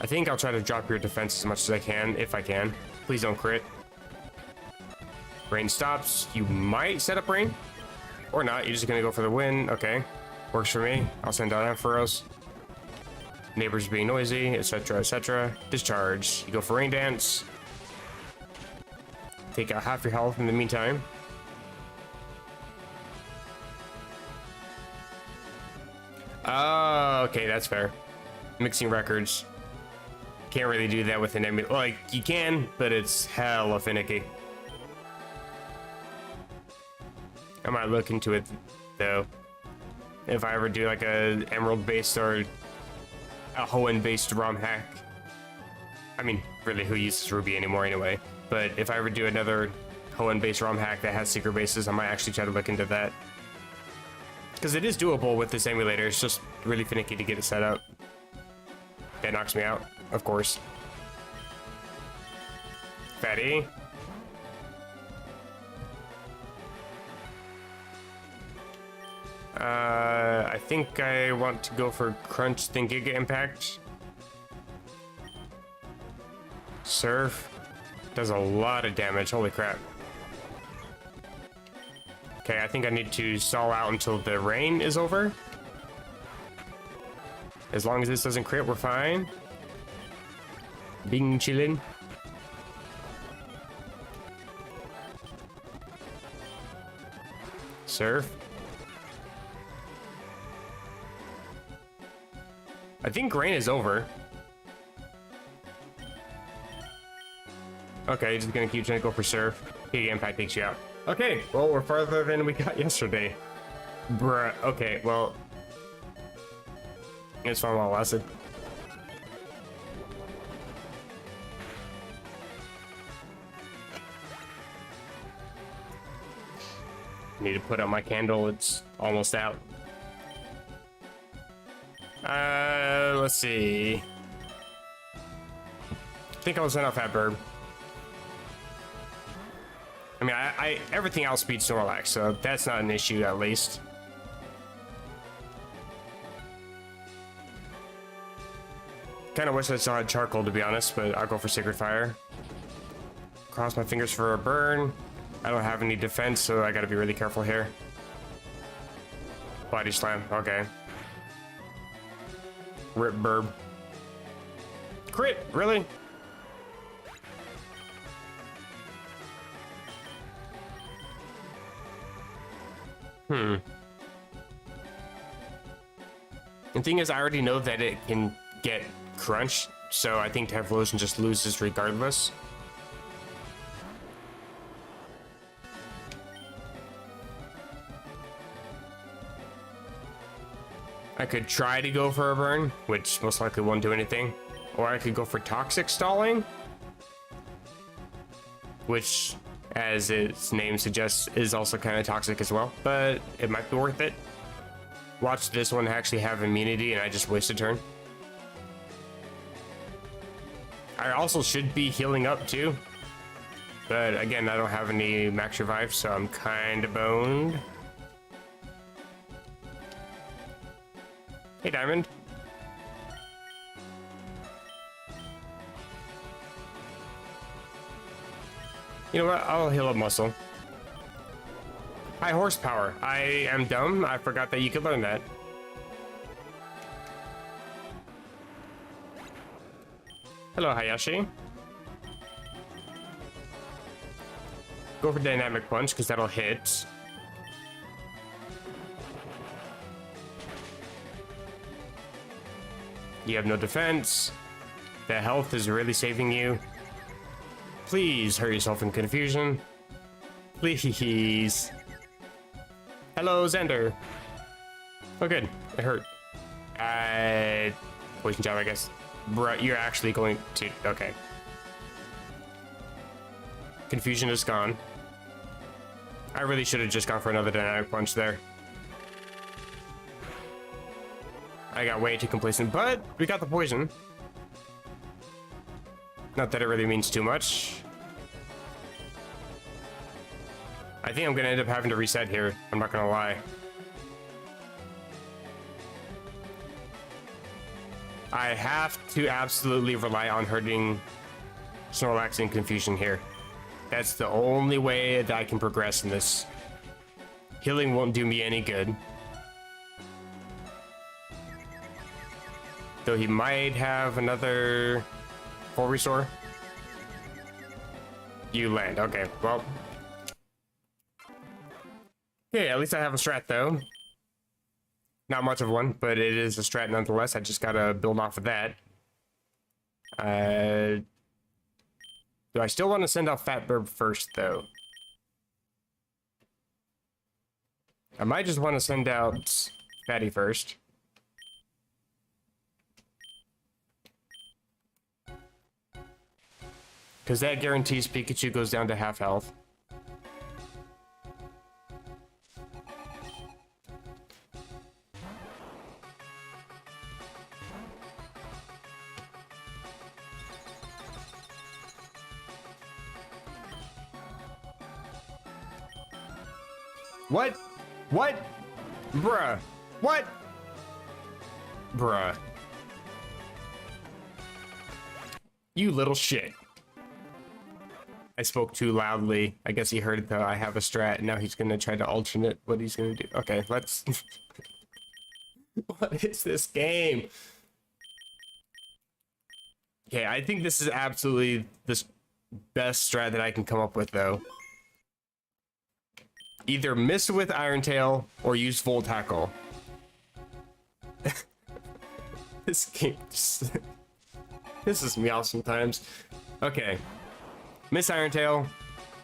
I think I'll try to drop your defense as much as I can, if I can. Please don't crit. Rain stops. You might set up rain. Or not. You're just going to go for the win. Okay. Works for me. I'll send out Ampharos. Neighbors being noisy, etc., etc. Discharge. You go for Rain Dance. Take out half your health in the meantime. Oh, okay, that's fair. Mixing records. Can't really do that with an emulator. Like, you can, but it's hella finicky. I might look into it, though. If I ever do, like, a Emerald-based or a Hoenn-based ROM hack. I mean, really, who uses Ruby anymore anyway? But if I ever do another Hoenn-based ROM hack that has secret bases, I might actually try to look into that. Because it is doable with this emulator, it's just really finicky to get it set up. That knocks me out, of course. Fatty. I think I want to go for Crunch, then Giga Impact. Surf. Does a lot of damage, holy crap. Okay, I think I need to stall out until the rain is over. As long as this doesn't crit, we're fine. Being chillin'. Surf. I think rain is over. Okay, just gonna keep trying to go for surf. Big impact takes you out. Okay, well, we're farther than we got yesterday. Bruh, okay, well. It's fun while it lasted. Need to put out my candle, it's almost out. Let's see. I think I'll send off that bird. I mean, I everything else beats Snorlax, so that's not an issue at least. Kind of wish I still had charcoal, to be honest, but I'll go for Sacred Fire. Cross my fingers for a burn. I don't have any defense, so I gotta be really careful here. Body Slam, okay. Rip Burb. Crit, really? The thing is, I already know that it can get crunched, so I think Typhlosion just loses regardless. I could try to go for a burn, which most likely won't do anything. Or I could go for Toxic Stalling. which, as its name suggests, is also kind of toxic as well, but it might be worth it. Watch this one actually have immunity, and I just wasted a turn. I also should be healing up too, but again, I don't have any max revive, so I'm kind of boned. Hey, Diamond. You know what? I'll heal up muscle. High horsepower. I am dumb. I forgot that you could learn that. Hello, Hayashi. Go for dynamic punch, because that'll hit. You have no defense. The health is really saving you. Please hurt yourself in confusion. Please. Hello, Xander. Oh, good. It hurt. Poison jab, I guess. Bruh, you're actually going to... Okay. Confusion is gone. I really should have just gone for another dynamic punch there. I got way too complacent, but we got the poison. Not that it really means too much. I think I'm gonna end up having to reset here. I'm not gonna lie. I have to absolutely rely on hurting Snorlax and Confusion here. That's the only way that I can progress in this. Healing won't do me any good. Though he might have another full restore. You land. Okay, well. Okay, at least I have a strat though. Not much of one, but it is a strat nonetheless. I just gotta build off of that. Do I still want to send out Fat Burb first though? I might just want to send out Fatty first. Because that guarantees Pikachu goes down to half health. What? What? Bruh. What? Bruh. You little shit. I spoke too loudly. I guess he heard that I have a strat, and now he's gonna try to alternate what he's gonna do. Okay, let's... What is this game? Okay, I think this is absolutely the best strat that I can come up with, though. Either miss with Iron Tail or use Full Tackle. This game just pisses me off sometimes. Okay. Miss Iron Tail.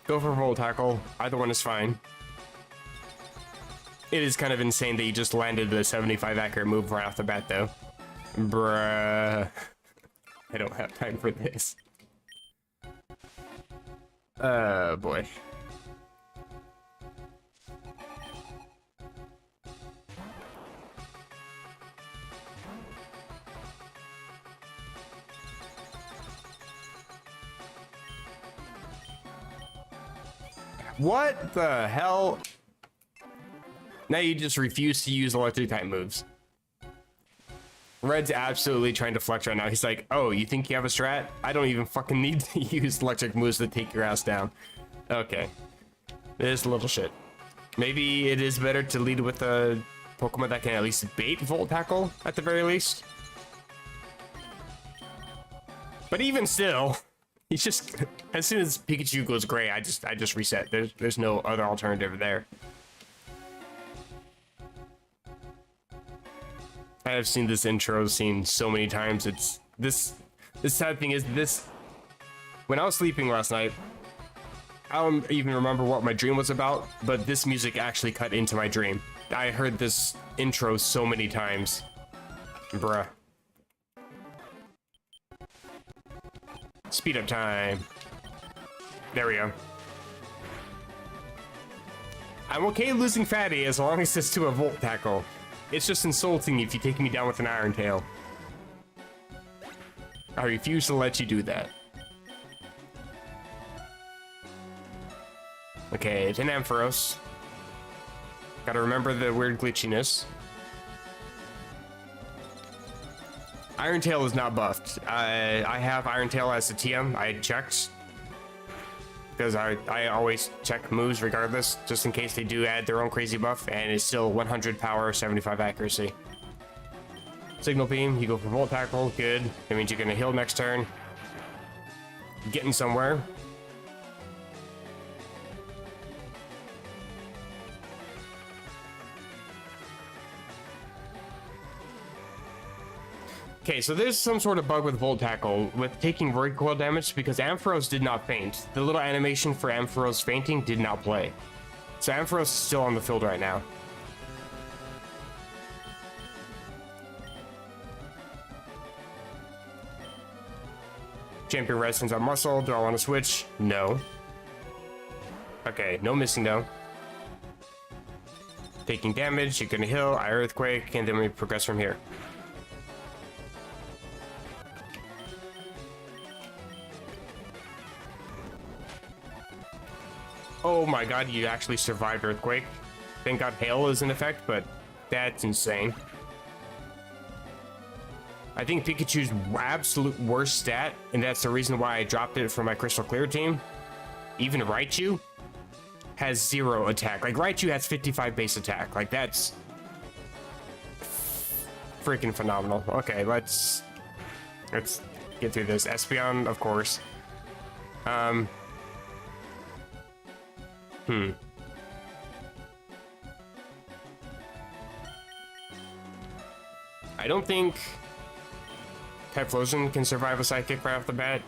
Go for Full Tackle. Either one is fine. It is kind of insane that you just landed the 75 accurate move right off the bat, though. Bruh. I don't have time for this. Boy. What the hell? Now you just refuse to use electric type moves. Red's absolutely trying to flex right now. He's like, oh, you think you have a strat? I don't even fucking need to use electric moves to take your ass down. Okay. This little shit. Maybe it is better to lead with a Pokemon that can at least bait Volt Tackle at the very least. But even still, he's just, as soon as Pikachu goes gray, I just reset. There's no other alternative there. I have seen this intro scene so many times. It's this sad thing is this, when I was sleeping last night, I don't even remember what my dream was about, but this music actually cut into my dream. I heard this intro so many times. Bruh. Speed up time. There we go. I'm okay losing Fatty as long as it's to a Volt Tackle. It's just insulting if you take me down with an Iron Tail. I refuse to let you do that. Okay, it's an Ampharos. Gotta remember the weird glitchiness. Iron Tail is not buffed. I have Iron Tail as a TM. I checked. Because I always check moves regardless, just in case they do add their own crazy buff, and it's still 100 power, 75 accuracy. Signal Beam, you go for Volt Tackle, good. That means you're gonna heal next turn. Getting somewhere. Okay, so there's some sort of bug with Volt Tackle with taking recoil damage because Ampharos did not faint. The little animation for Ampharos fainting did not play. So Ampharos is still on the field right now. Champion Resistance on Muscle. Do I want to switch? No. Okay, no missing though. Taking damage, you're gonna heal, I Earthquake, and then we progress from here. Oh my god, you actually survived Earthquake. Thank god Hail is in effect, but that's insane. I think Pikachu's absolute worst stat, and that's the reason why I dropped it for my Crystal Clear team, even Raichu, has 0 attack. Like, Raichu has 55 base attack. Like, that's freaking phenomenal. Okay, let's get through this. Espeon, of course. I don't think Typhlosion can survive a Psychic right off the bat.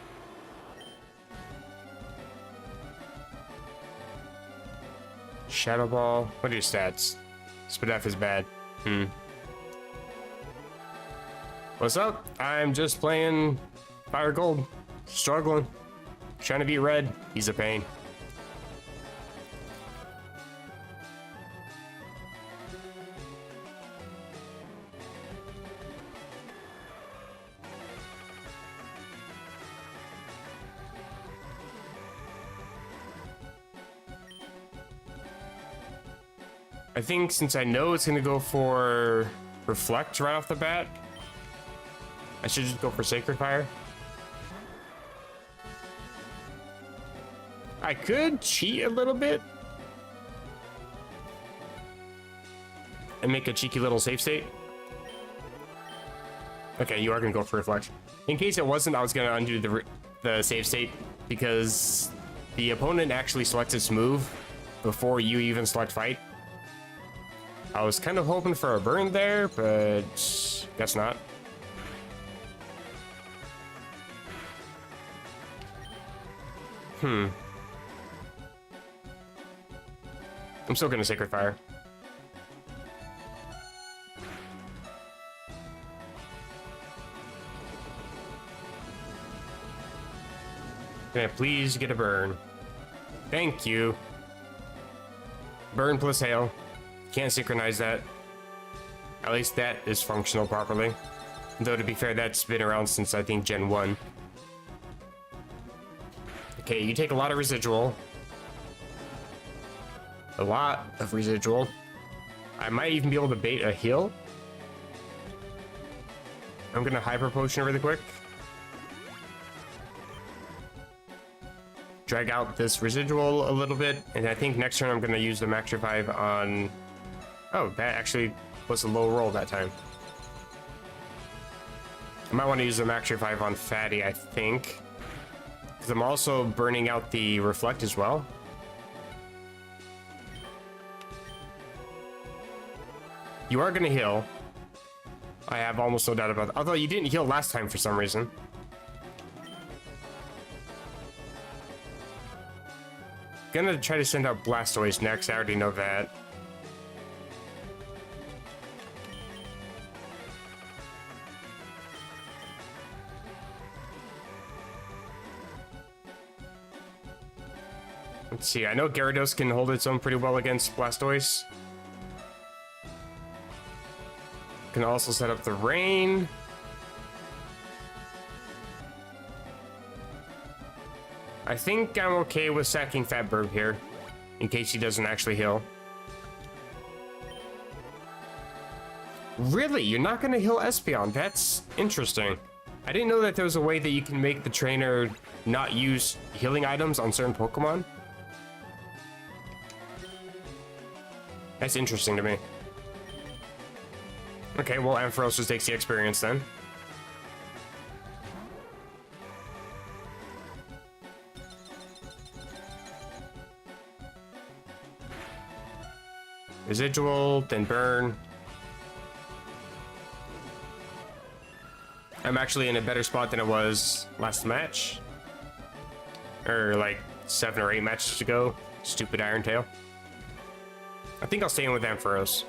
Shadow Ball. What are your stats? Spadef is bad. What's up? I'm just playing Fire Gold. Struggling. Trying to beat Red. He's a pain. I think since I know it's gonna go for Reflect right off the bat, I should just go for Sacred Fire. I could cheat a little bit and make a cheeky little save state. Okay, you are gonna go for Reflect. In case it wasn't, I was gonna undo the save state because the opponent actually selects its move before you even select Fight. I was kind of hoping for a burn there, but guess not. I'm still gonna Sacred Fire. Can I please get a burn? Thank you. Burn plus Hail. Can't synchronize that. At least that is functional properly. Though to be fair, that's been around since I think Gen 1. Okay, you take a lot of residual. A lot of residual. I might even be able to bait a heal. I'm gonna Hyper Potion really quick. Drag out this residual a little bit, and I think next turn I'm gonna use the Max Revive on... Oh, that actually was a low roll that time. I might want to use the Max Revive on Fatty, I think. Because I'm also burning out the Reflect as well. You are going to heal. I have almost no doubt about that. Although you didn't heal last time for some reason. Gonna try to send out Blastoise next. I already know that. Let's see, I know Gyarados can hold its own pretty well against Blastoise. Can also set up the rain. I think I'm okay with sacking Fatberg here, in case he doesn't actually heal. Really? You're not gonna heal Espeon? That's interesting. I didn't know that there was a way that you can make the trainer not use healing items on certain Pokemon. That's interesting to me. Okay, well, Ampharos just takes the experience then. Residual, then burn. I'm actually in a better spot than I was last match. Or like 7 or 8 matches ago. Stupid Iron Tail. I think I'll stay in with Ampharos.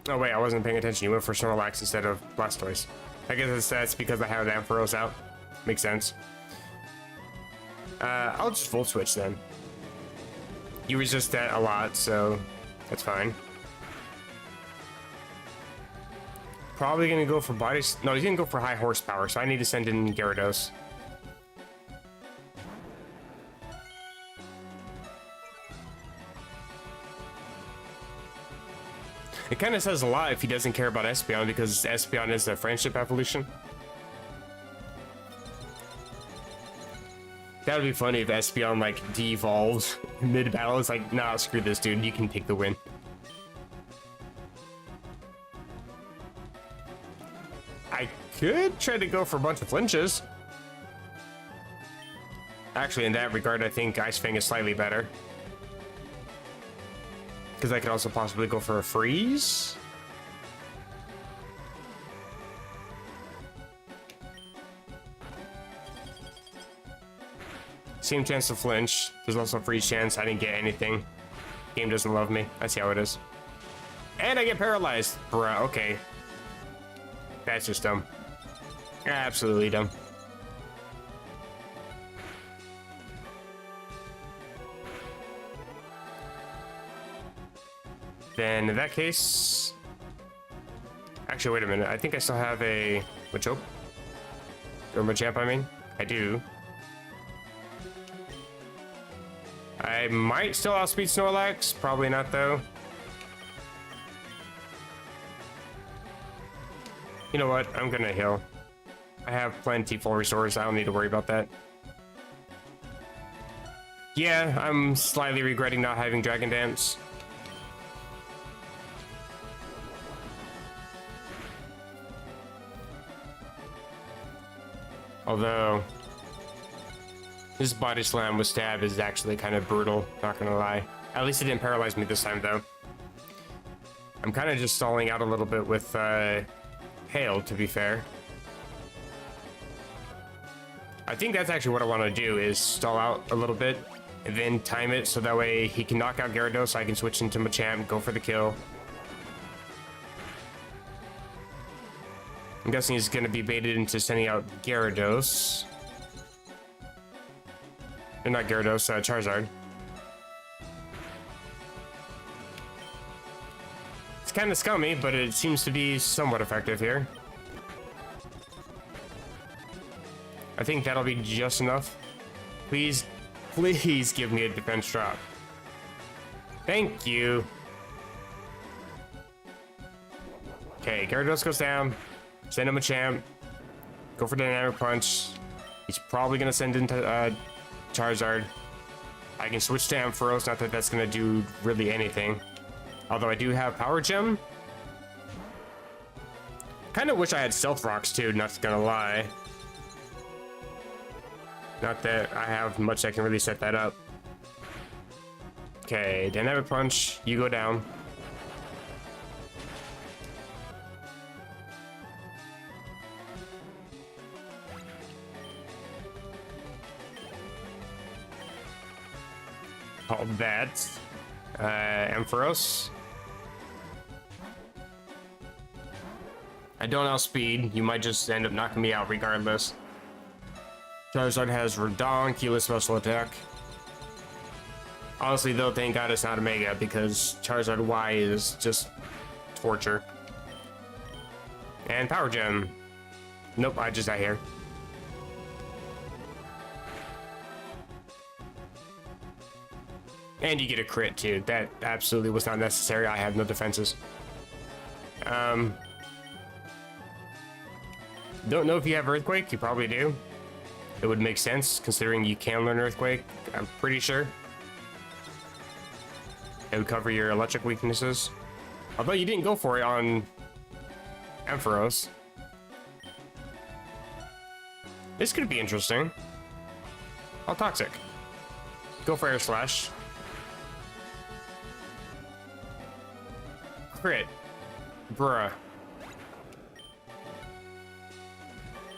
Oh wait, I wasn't paying attention. You went for Snorlax instead of Blastoise. I guess that's because I have Ampharos out. Makes sense. I'll just Volt Switch then. You resist that a lot, so that's fine. Probably gonna go for body... No, he's gonna go for high horsepower, so I need to send in Gyarados. It kind of says a lot if he doesn't care about Espeon, because Espeon is a friendship evolution. That would be funny if Espeon, like, de-evolved mid-battle. It's like, nah, screw this, dude. You can take the win. I could try to go for a bunch of flinches. Actually, in that regard, I think Ice Fang is slightly better. Because I could also possibly go for a freeze. Same chance to flinch. There's also a freeze chance. I didn't get anything. Game doesn't love me. I see how it is. And I get paralyzed. Bruh, okay. That's just dumb. Absolutely dumb. Then in that case... Actually, wait a minute. I think I still have a... Machoke? Or Machamp, I mean. I do. I might still outspeed Snorlax. Probably not, though. You know what? I'm gonna heal. I have plenty full restores. I don't need to worry about that. Yeah, I'm slightly regretting not having Dragon Dance. Although, this body slam with stab is actually kind of brutal, not gonna lie. At least it didn't paralyze me this time, though. I'm kind of just stalling out a little bit with Hail, to be fair. I think that's actually what I want to do, is stall out a little bit, and then time it so that way he can knock out Gyarados, so I can switch into Machamp, go for the kill. I'm guessing he's going to be baited into sending out Gyarados. Or not Gyarados, Charizard. It's kind of scummy, but it seems to be somewhat effective here. I think that'll be just enough. Please, please give me a defense drop. Thank you. Okay, Gyarados goes down. Send him a champ. Go for Dynamic Punch. He's probably going to send into Charizard. I can switch to Ampharos, not that that's going to do really anything. Although I do have Power Gem. Kind of wish I had Stealth Rocks too, not going to lie. Not that I have much that can really set that up. Okay, Dynamic Punch. You go down. All that. Ampharos. I don't outspeed. You might just end up knocking me out regardless. Charizard has redonkulous special attack. Honestly, though, thank God it's not a Mega, because Charizard Y is just torture. And Power Gem. Nope, I just died here. And you get a crit, too. That absolutely was not necessary. I have no defenses. Don't know if you have Earthquake. You probably do. It would make sense, considering you can learn Earthquake. I'm pretty sure. It would cover your electric weaknesses. Although you didn't go for it on Ampharos. This could be interesting. Oh, Toxic. Go for Air Slash. Crit. Bruh.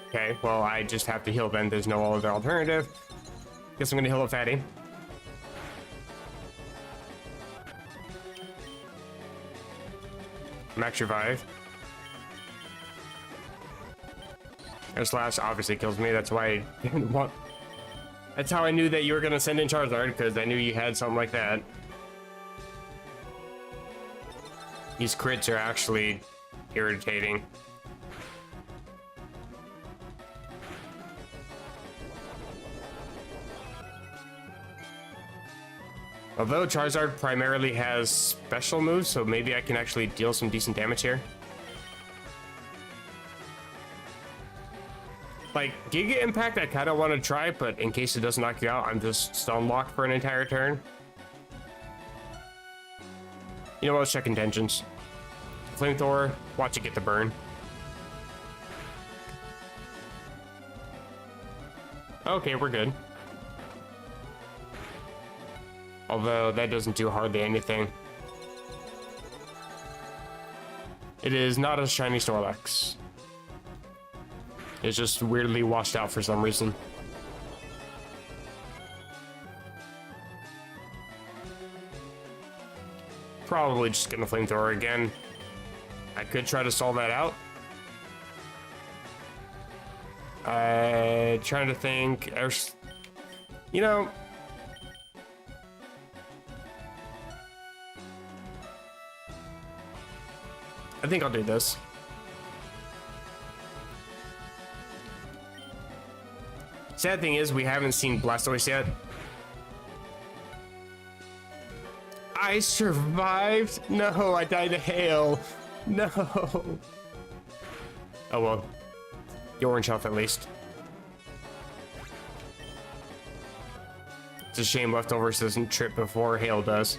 Okay, well, I just have to heal then. There's no other alternative. Guess I'm gonna heal a Fatty. Max Revive. Air Slash obviously kills me. That's why I didn't want... That's how I knew that you were gonna send in Charizard, because I knew you had something like that. These crits are actually irritating. Although Charizard primarily has special moves, so maybe I can actually deal some decent damage here. Like, Giga Impact I kind of want to try, but in case it doesn't knock you out, I'm just stun locked for an entire turn. You know what, let's check intentions. Flamethrower, watch it get the burn. Okay, we're good. Although that doesn't do hardly anything. It is not a shiny Snorlax. It's just weirdly washed out for some reason. Probably just gonna Flamethrower again. I could try to solve that out. Trying to think. You know. I think I'll do this. Sad thing is, we haven't seen Blastoise yet. I survived? No, I died to hail. No. Oh well. The orange health at least. It's a shame Leftovers doesn't trip before hail does.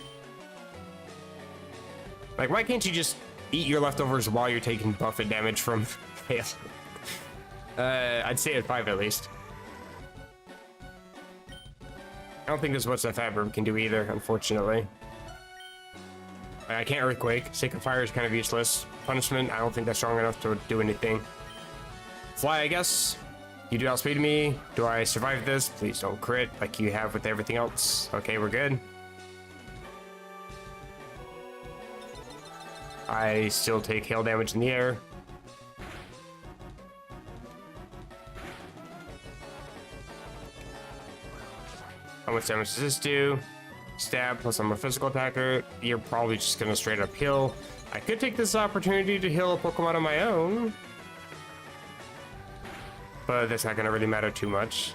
Like, why can't you just eat your leftovers while you're taking buffet damage from hail? I'd say at 5 at least. I don't think there's much that Fabrum can do either, unfortunately. I can't Earthquake. Sacred Fire is kind of useless. Punishment, I don't think that's strong enough to do anything. Fly, I guess. You do outspeed me. Do I survive this? Please don't crit like you have with everything else. Okay, we're good. I still take hail damage in the air. How much damage does this do? Stab, plus I'm a physical attacker. You're probably just gonna straight up heal. I could take this opportunity to heal a Pokemon on my own, but that's not gonna really matter too much.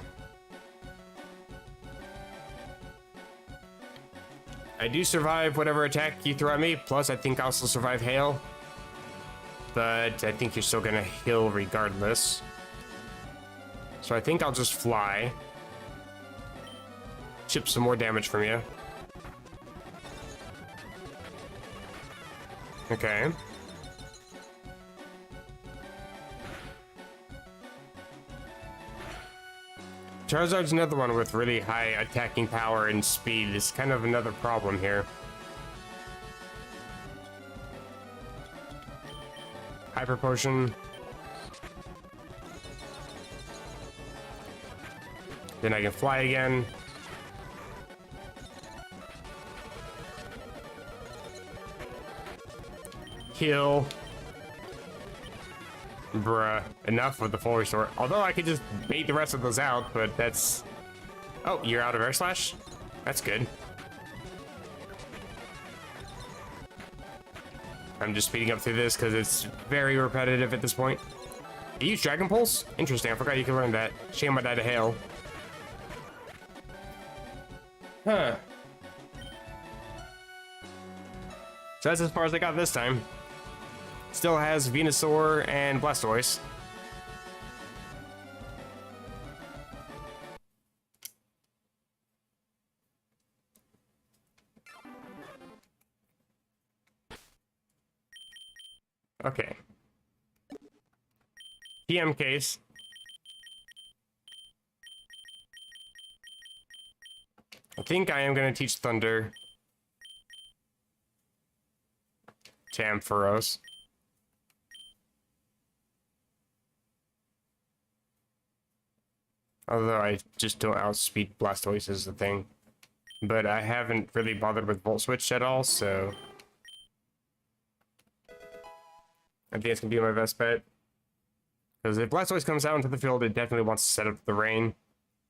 I do survive whatever attack you throw at me, plus I think I also survive hail, but I think you're still gonna heal regardless. So I think I'll just fly. Chip some more damage from you. Okay. Charizard's another one with really high attacking power and speed. It's kind of another problem here. Hyper Potion. Then I can fly again. Heal. Bruh, enough with the full restore. Although I could just bait the rest of those out, but that's... Oh, you're out of air slash? That's good. I'm just speeding up through this because it's very repetitive at this point. You use Dragon Pulse? Interesting, I forgot you could learn that. Shame I died to hail. Huh. So that's as far as I got this time. Still has Venusaur and Blastoise. Okay. PM case. I think I am going to teach Thunder to Ampharos. Although I just don't outspeed Blastoise is the thing. But I haven't really bothered with Volt Switch at all, so... I think it's going to be my best bet. Because if Blastoise comes out into the field, it definitely wants to set up the rain.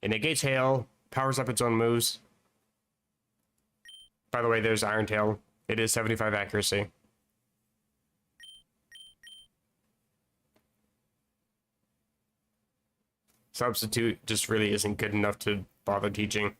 It negates Hail, powers up its own moves. By the way, there's Iron Tail. It is 75 accuracy. Substitute just really isn't good enough to bother teaching.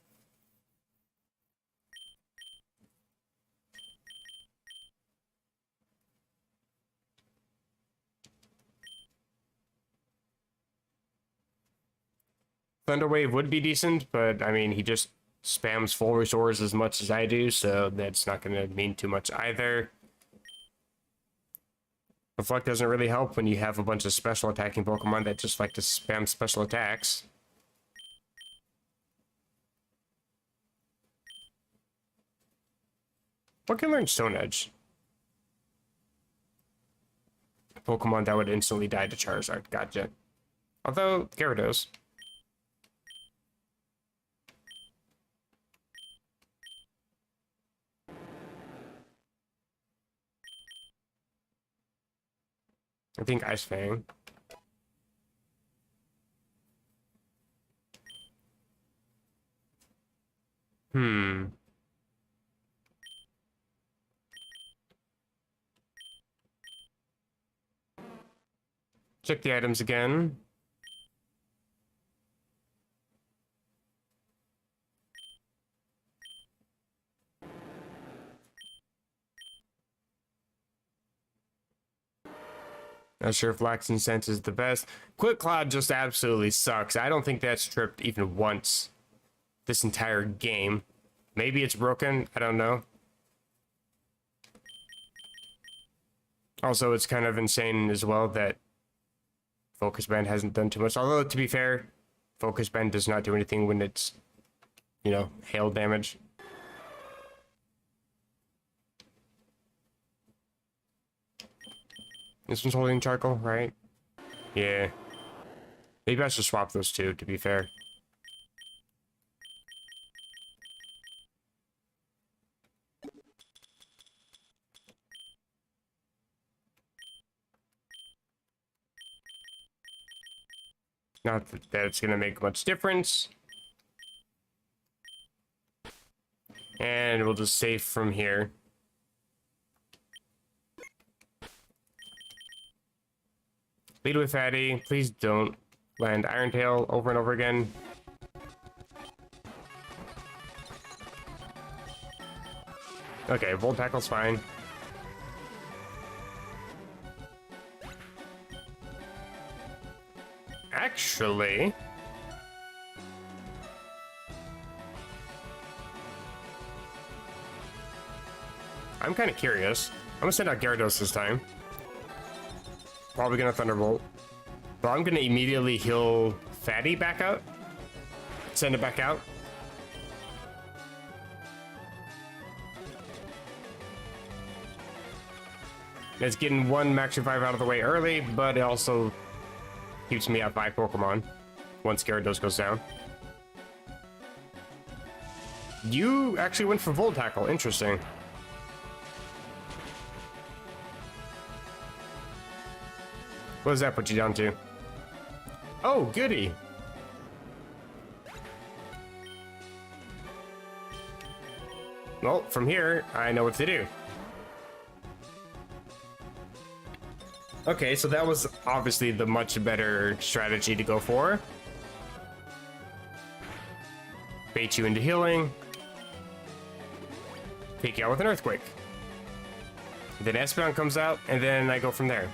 Thunder Wave would be decent, but I mean, he just spams full restores as much as I do, so that's not going to mean too much either. Reflect doesn't really help when you have a bunch of special attacking Pokemon that just like to spam special attacks. What can learn Stone Edge? Pokemon that would instantly die to Charizard. Gotcha. Although, Gyarados. I think Ice Fang. Check the items again. Not sure if Laxing Sense is the best. Quick Cloud just absolutely sucks. I don't think that's tripped even once this entire game. Maybe it's broken. I don't know. Also, it's kind of insane as well that Focus Band hasn't done too much. Although, to be fair, Focus Band does not do anything when it's, you know, hail damage. This one's holding charcoal, right? Yeah. Maybe I should swap those two, to be fair. Not that it's going to make much difference. And we'll just save from here. Lead with Fatty. Please don't land Iron Tail over and over again. Okay, Volt Tackle's fine. Actually... I'm kind of curious. I'm gonna send out Gyarados this time. Probably gonna Thunderbolt. But I'm gonna immediately heal Fatty back out. Send it back out. It's getting one Max Revive out of the way early, but it also keeps me at 5 Pokemon once Gyarados goes down. You actually went for Volt Tackle. Interesting. What does that put you down to? Oh, goody. Well, from here, I know what to do. Okay, so that was obviously the much better strategy to go for. Bait you into healing. Take you out with an earthquake. Then Espeon comes out, and then I go from there.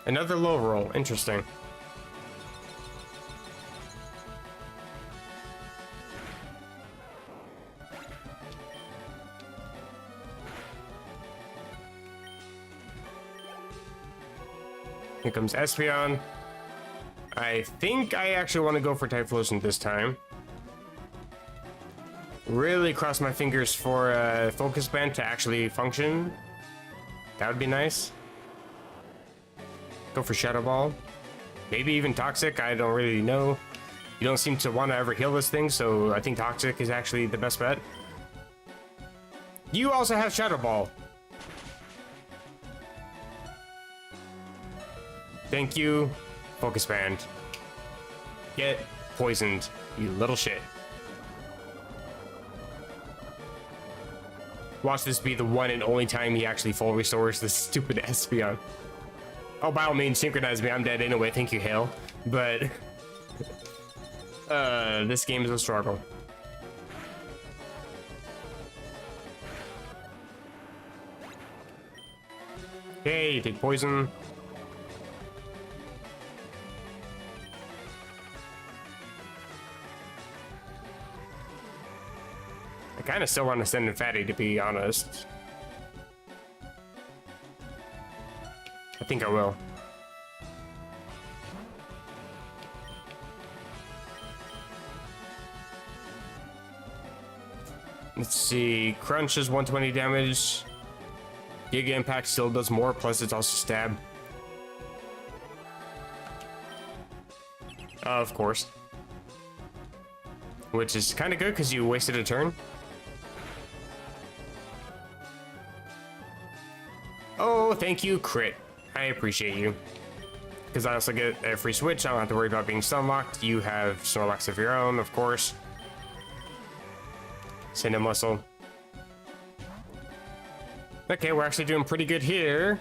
Another low roll. Interesting. Here comes Espeon. I think I actually want to go for Typhlosion this time. Really cross my fingers for a Focus Band to actually function. That would be nice. Go for Shadow Ball. Maybe even Toxic, I don't really know. You don't seem to want to ever heal this thing, so I think Toxic is actually the best bet. You also have Shadow Ball. Thank you, Focus Band. Get poisoned, you little shit. Watch this be the one and only time he actually full restores this stupid Espeon. Oh, by all means, synchronize me. I'm dead anyway. Thank you, Hale. But this game is a struggle. Okay, take poison. I kind of still want to send in Fatty, to be honest. I think I will. Let's see. Crunch is 120 damage. Giga Impact still does more, plus it's also stab. Of course. Which is kind of good because you wasted a turn. Oh, thank you, crit. I appreciate you. Because I also get a free switch. I don't have to worry about being stun locked. You have Snorlax of your own, of course. Send a muscle. Okay, we're actually doing pretty good here.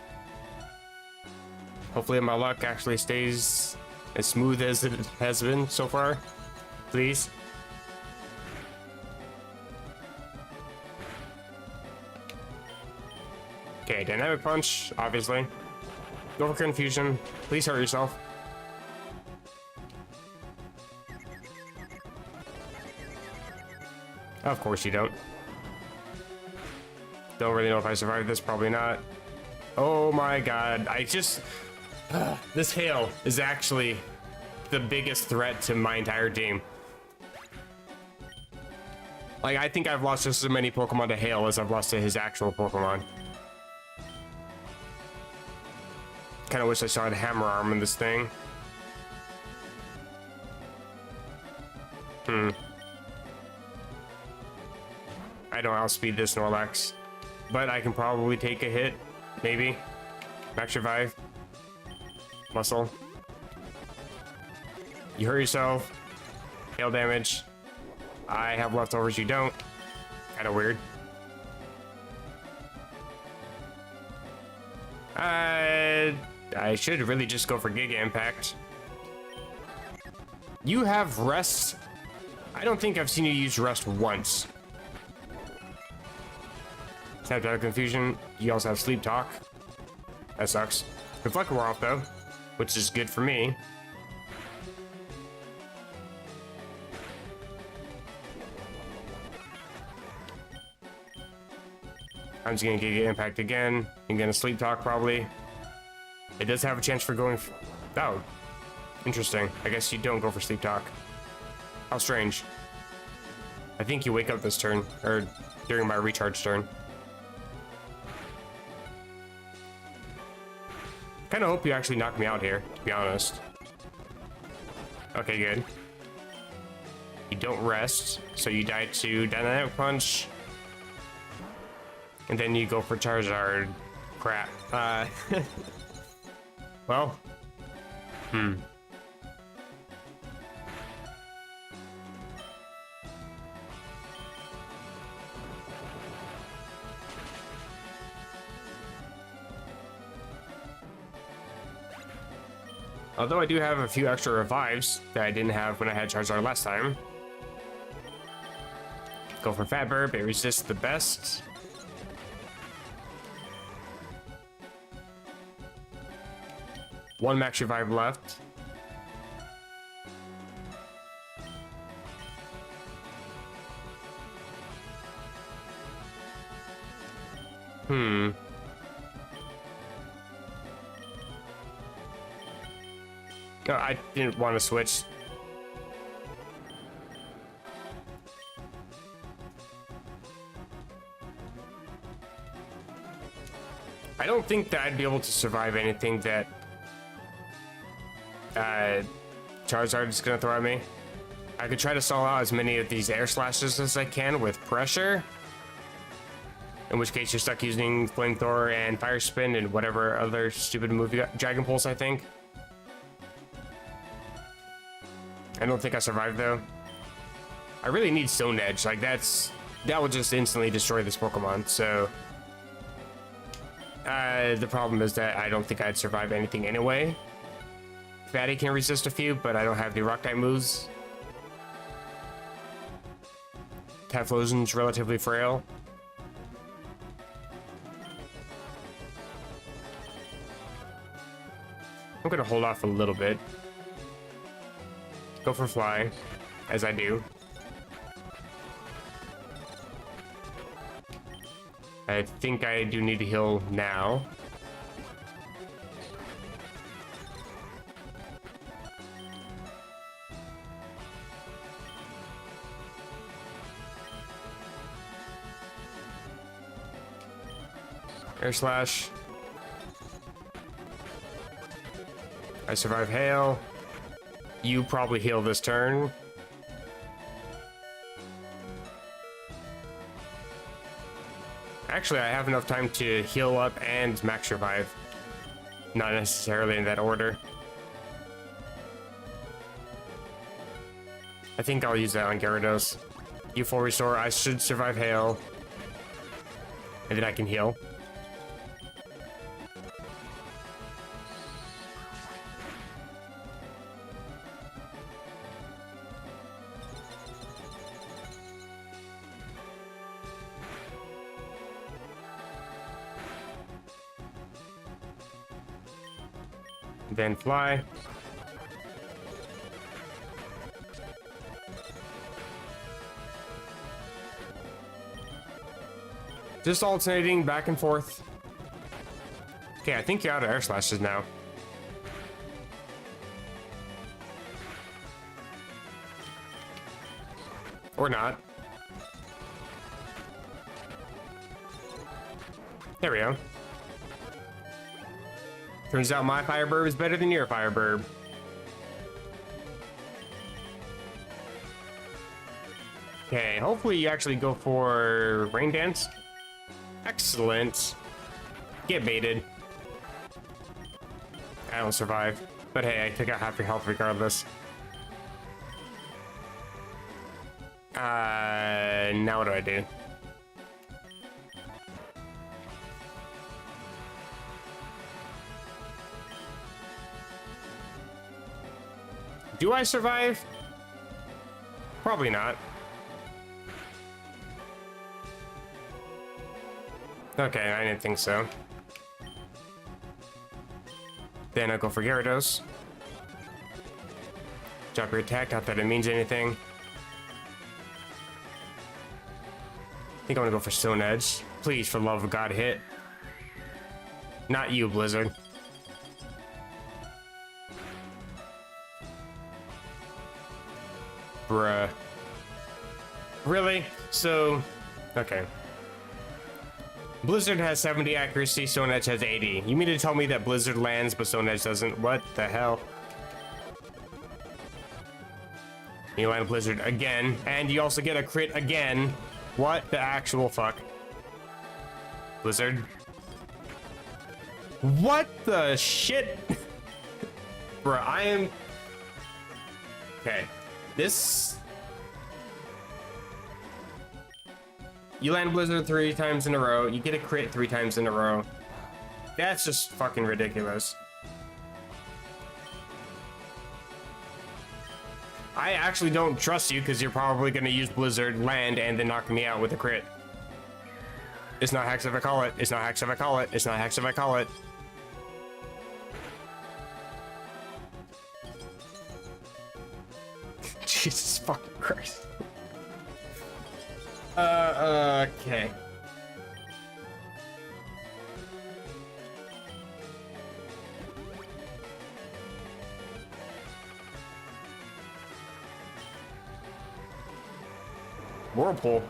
Hopefully my luck actually stays as smooth as it has been so far. Please. Okay, Dynamic Punch, obviously. Go for Confusion. Please hurt yourself. Of course you don't. Don't really know if I survived this, probably not. Oh my god, I just... this hail is actually the biggest threat to my entire team. Like, I think I've lost just as many Pokemon to hail as I've lost to his actual Pokemon. Kind of wish I saw a Hammer Arm in this thing. I don't outspeed this Snorlax, but I can probably take a hit, maybe. Max Revive. Muscle. You hurt yourself. Hail damage. I have leftovers, you don't. Kind of weird. I should really just go for Giga Impact. You have Rest. I don't think I've seen you use Rest once. Snap out of Confusion. You also have Sleep Talk. That sucks. Reflect War off though, which is good for me. I'm just gonna Giga Impact again. I'm gonna Sleep Talk probably. It does have a chance for going. Oh, interesting. I guess you don't go for Sleep Talk. How strange. I think you wake up this turn, or during my recharge turn. Kind of hope you actually knock me out here, to be honest. Okay, good. You You don't rest, so you die to Dynamic Punch. And then you go for Charizard. Crap. Well. Although I do have a few extra revives that I didn't have when I had Charizard last time. Go for Fat Burp, it resists the best. One max revive left. No, I didn't want to switch. I don't think that I'd be able to survive anything that Charizard is gonna throw at me. I could try to stall out as many of these air slashes as I can with pressure. In which case you're stuck using Flamethrower and Fire Spin and whatever other stupid move you got. Dragon Pulse, I think. I don't think I survived though. I really need Stone Edge. Like that will just instantly destroy this Pokemon. So the problem is that I don't think I'd survive anything anyway. Fatty can resist a few, but I don't have the Rock type moves. Typhlosion's relatively frail. I'm gonna hold off a little bit. Go for Fly, as I do. I think I do need to heal now. Air Slash. I survive Hail. You probably heal this turn. Actually, I have enough time to heal up and max revive. Not necessarily in that order. I think I'll use that on Gyarados. You full restore, I should survive Hail. And then I can heal. Then Fly. Just alternating back and forth. Okay, I think you're out of Air Slashes now. Or not. There we go. Turns out my Firebird is better than your Firebird. Okay, hopefully you actually go for Rain Dance. Excellent. Get baited. I don't survive. But hey, I took out half your health regardless. Now what do I do? Do I survive? Probably not. Okay, I didn't think so. Then I'll go for Gyarados. Drop your attack, not that it means anything. I think I'm gonna go for Stone Edge. Please, for the love of God, hit. Not you, Blizzard. Bruh. Really? So, okay. Blizzard has 70 accuracy, Stone Edge has 80. You mean to tell me that Blizzard lands, but Stone Edge doesn't? What the hell? You land a blizzard again, and you also get a crit again. What the actual fuck? Blizzard. What the shit? Bruh, I am... Okay. This... You land Blizzard 3 times in a row. You get a crit 3 times in a row. That's just fucking ridiculous. I actually don't trust you because you're probably going to use Blizzard, land, and then knock me out with a crit. It's not hacks if I call it. It's not hacks if I call it. It's not hacks if I call it. Jesus fucking Christ. Okay. Whirlpool.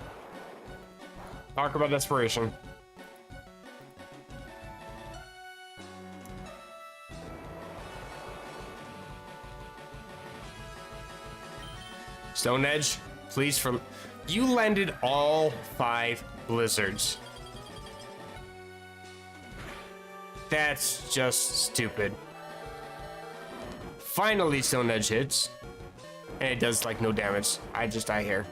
Talk about desperation. Stone Edge, please for... You landed all 5 blizzards. That's just stupid. Finally, Stone Edge hits. And it does, like, no damage. I just die here.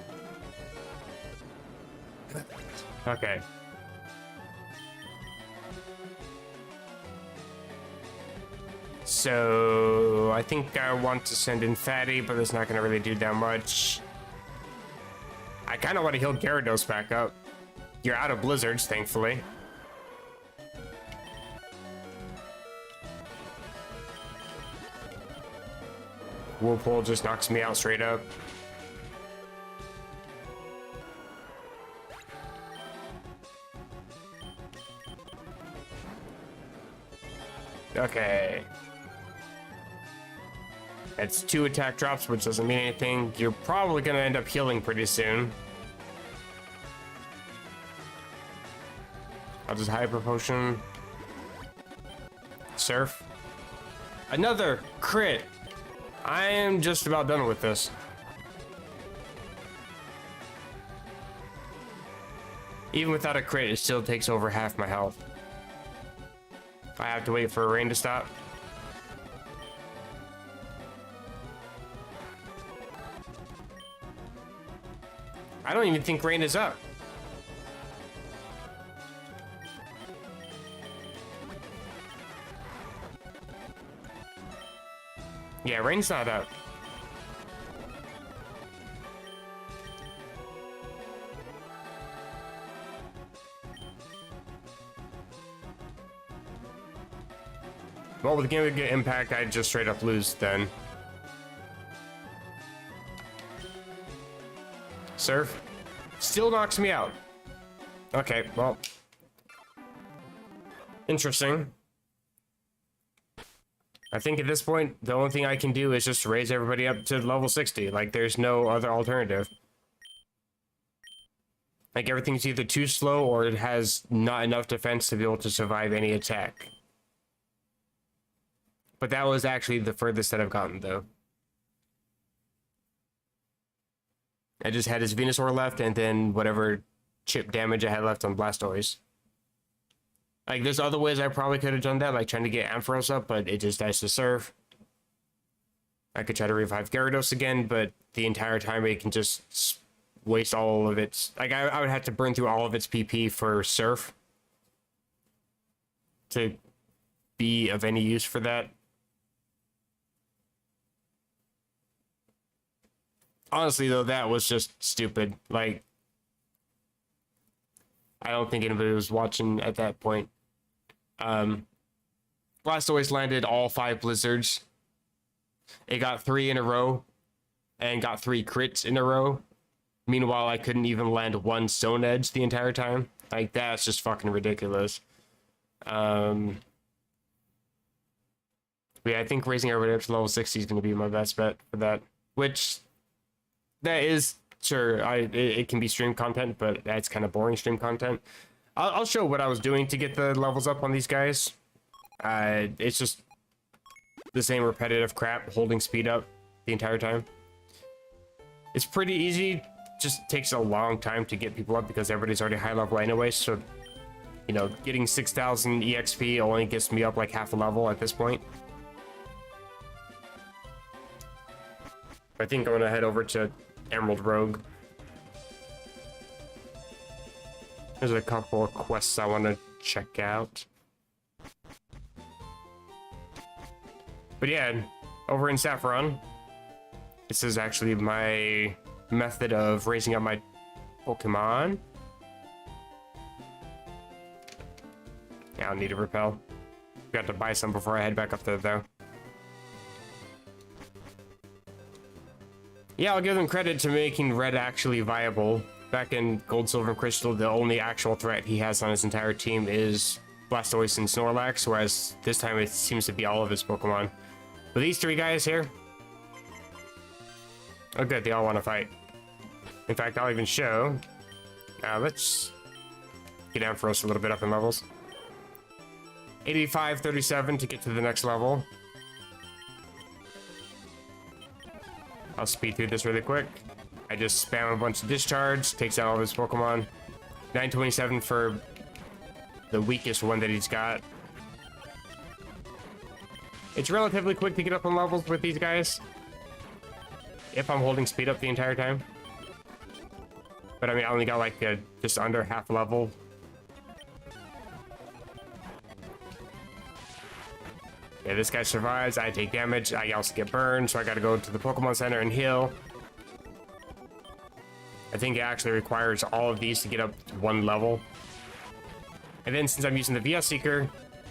Okay. So I think I want to send in Fatty, but it's not going to really do that much. I kind of want to heal Gyarados back up. You're out of blizzards, thankfully. Whirlpool just knocks me out straight up. Okay. It's 2 attack drops, which doesn't mean anything. You're probably gonna end up healing pretty soon. I'll just Hyper Potion. Surf. Another crit. I am just about done with this. Even without a crit, it still takes over half my health. I have to wait for a rain to stop. I don't even think rain is up. Yeah, rain's not up. Well, with Game of Impact, I just straight up lose then. Surf still knocks me out. Okay, well, interesting. I think at this point, the only thing I can do is just raise everybody up to level 60. Like, there's no other alternative. Like, everything's either too slow or it has not enough defense to be able to survive any attack. But that was actually the furthest that I've gotten, though. I just had his Venusaur left, and then whatever chip damage I had left on Blastoise. Like, there's other ways I probably could have done that, like trying to get Ampharos up, but it just dies to Surf. I could try to revive Gyarados again, but the entire time it can just waste all of its... Like, I would have to burn through all of its PP for Surf to be of any use for that. Honestly, though, that was just stupid. Like, I don't think anybody was watching at that point. Blastoise landed all 5 blizzards. It got 3 in a row and got 3 crits in a row. Meanwhile, I couldn't even land 1 Stone Edge the entire time. Like, that's just fucking ridiculous. Yeah, I think raising everybody up to level 60 is going to be my best bet for that. Which... That is, sure, it can be stream content, but that's kind of boring stream content. I'll show what I was doing to get the levels up on these guys. It's just the same repetitive crap, holding speed up the entire time. It's pretty easy, just takes a long time to get people up because everybody's already high level anyway, so, you know, getting 6,000 EXP only gets me up like half a level at this point. I think I'm gonna head over to Emerald Rogue. There's a couple of quests I want to check out. But yeah, over in Saffron, this is actually my method of raising up my Pokemon. Yeah, I'll need to repel. Got to buy some before I head back up there, though. Yeah, I'll give them credit to making Red actually viable. Back in Gold, Silver, and Crystal, the only actual threat he has on his entire team is Blastoise and Snorlax, whereas this time it seems to be all of his Pokemon. But these three guys here, oh good, they all want to fight. In fact, I'll even show. Let's get Ampharos a little bit up in levels. 85-37 to get to the next level. I'll speed through this really quick. I just spam a bunch of discharge, takes out all of his Pokemon. 927 for the weakest one that he's got. It's relatively quick to get up on levels with these guys, if I'm holding speed up the entire time. But I mean, I only got like just under half level. Yeah, this guy survives, I take damage, I also get burned, so I gotta go to the Pokemon Center and heal. I think it actually requires all of these to get up to one level. And then since I'm using the VS Seeker,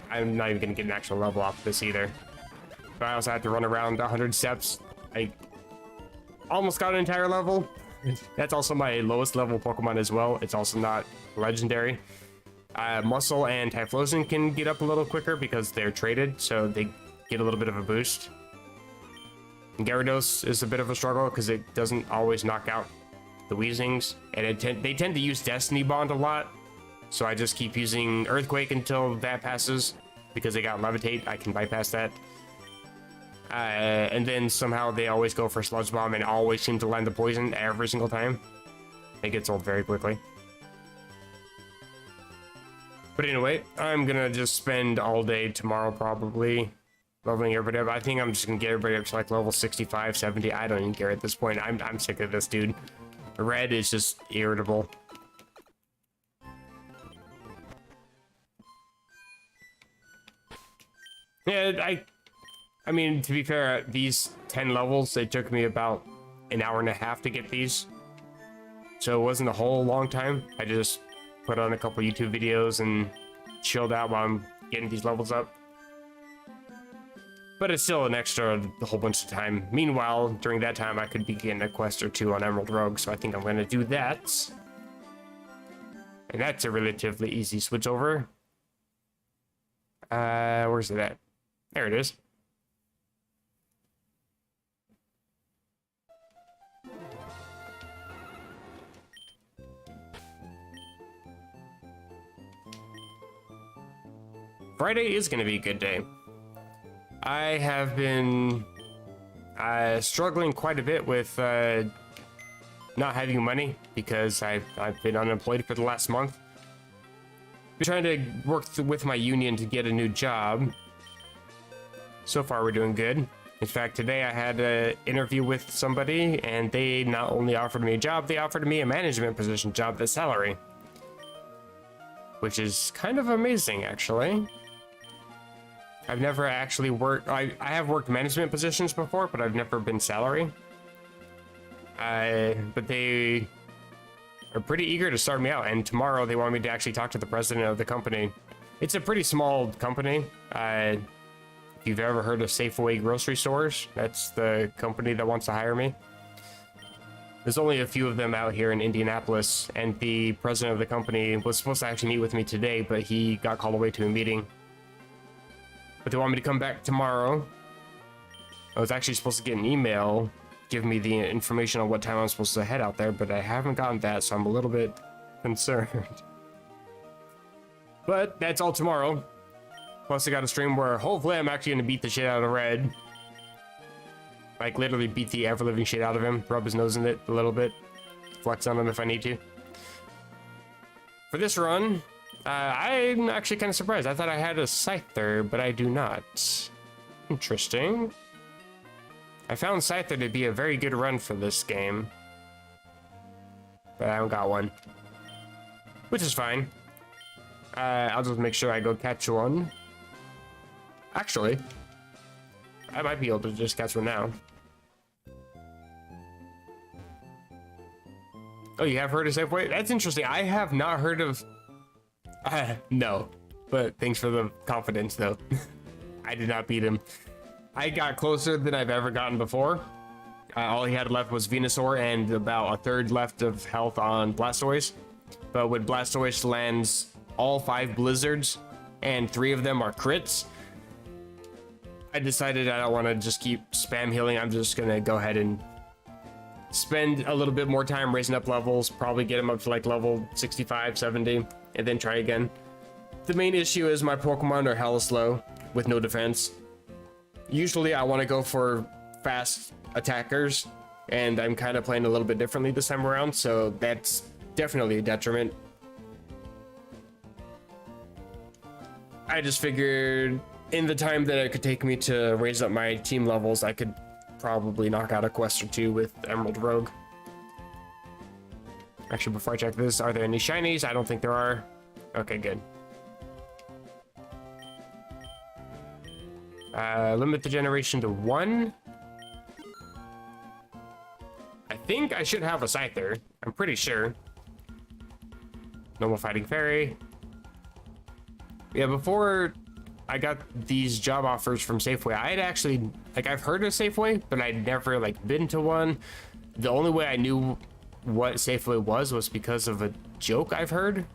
I'm not even gonna get an actual level off of this either. But I also have to run around 100 steps. I almost got an entire level. That's also my lowest level Pokemon as well. It's also not legendary. Muscle and Typhlosion can get up a little quicker because they're traded, so they get a little bit of a boost. And Gyarados is a bit of a struggle because it doesn't always knock out the Weezings, and they tend to use Destiny Bond a lot, so I just keep using Earthquake until that passes. Because they got Levitate, I can bypass that. And then somehow they always go for Sludge Bomb and always seem to land the poison every single time. It gets old very quickly. But anyway, I'm gonna just spend all day tomorrow probably leveling everybody up. I think I'm just gonna get everybody up to like level 65, 70. I don't even care at this point. I'm sick of this dude. Red is just irritable. Yeah, I mean, to be fair, these 10 levels, it took me about an hour and a half to get these. So it wasn't a whole long time. I just put on a couple YouTube videos and chilled out while I'm getting these levels up. But it's still an extra whole bunch of time. Meanwhile, during that time, I could be getting a quest or two on Emerald Rogue, so I think I'm going to do that. And that's a relatively easy switch over. Where's it at? There it is. Friday is going to be a good day. I have been struggling quite a bit with not having money because I've been unemployed for the last month. Been trying to work with my union to get a new job. So far, we're doing good. In fact, today I had an interview with somebody, and they not only offered me a job, they offered me a management position job with salary. Which is kind of amazing, actually. I've never actually worked... I have worked management positions before, but I've never been salary. But they are pretty eager to start me out, and tomorrow they want me to actually talk to the president of the company. It's a pretty small company. If you've ever heard of Safeway grocery stores, that's the company that wants to hire me. There's only a few of them out here in Indianapolis, and the president of the company was supposed to actually meet with me today, but he got called away to a meeting. But they want me to come back tomorrow. I was actually supposed to get an email giving me the information on what time I'm supposed to head out there, but I haven't gotten that, so I'm a little bit concerned. But that's all tomorrow. Plus I got a stream where hopefully I'm actually going to beat the shit out of Red. Like, literally beat the ever-living shit out of him, rub his nose in it a little bit, flex on him if I need to. For this run, I'm actually kind of surprised. I thought I had a Scyther, but I do not. Interesting. I found Scyther to be a very good run for this game, but I don't got one, which is fine. I'll just make sure I go catch one. Actually, I might be able to just catch one now. Oh, you have heard of Safeway? That's interesting. I have not heard of... no, but thanks for the confidence, though. I did not beat him. I got closer than I've ever gotten before. All he had left was Venusaur and about a third left of health on Blastoise. But when Blastoise lands all 5 blizzards and 3 of them are crits, I decided I don't want to just keep spam healing. I'm just going to go ahead and spend a little bit more time raising up levels, probably get him up to like level 65, 70, and then try again. The main issue is my Pokemon are hella slow with no defense. Usually I want to go for fast attackers, and I'm kind of playing a little bit differently this time around, so that's definitely a detriment. I just figured in the time that it could take me to raise up my team levels, I could probably knock out a quest or 2 with Emerald Rogue. Actually, before I check this, are there any shinies? I don't think there are. Okay, good. Limit the generation to 1. I think I should have a Scyther. I'm pretty sure. Normal Fighting Fairy. Yeah, before I got these job offers from Safeway, I had actually, like, I've heard of Safeway, but I'd never, like, been to one. The only way I knew what Safeway was because of a joke I've heard,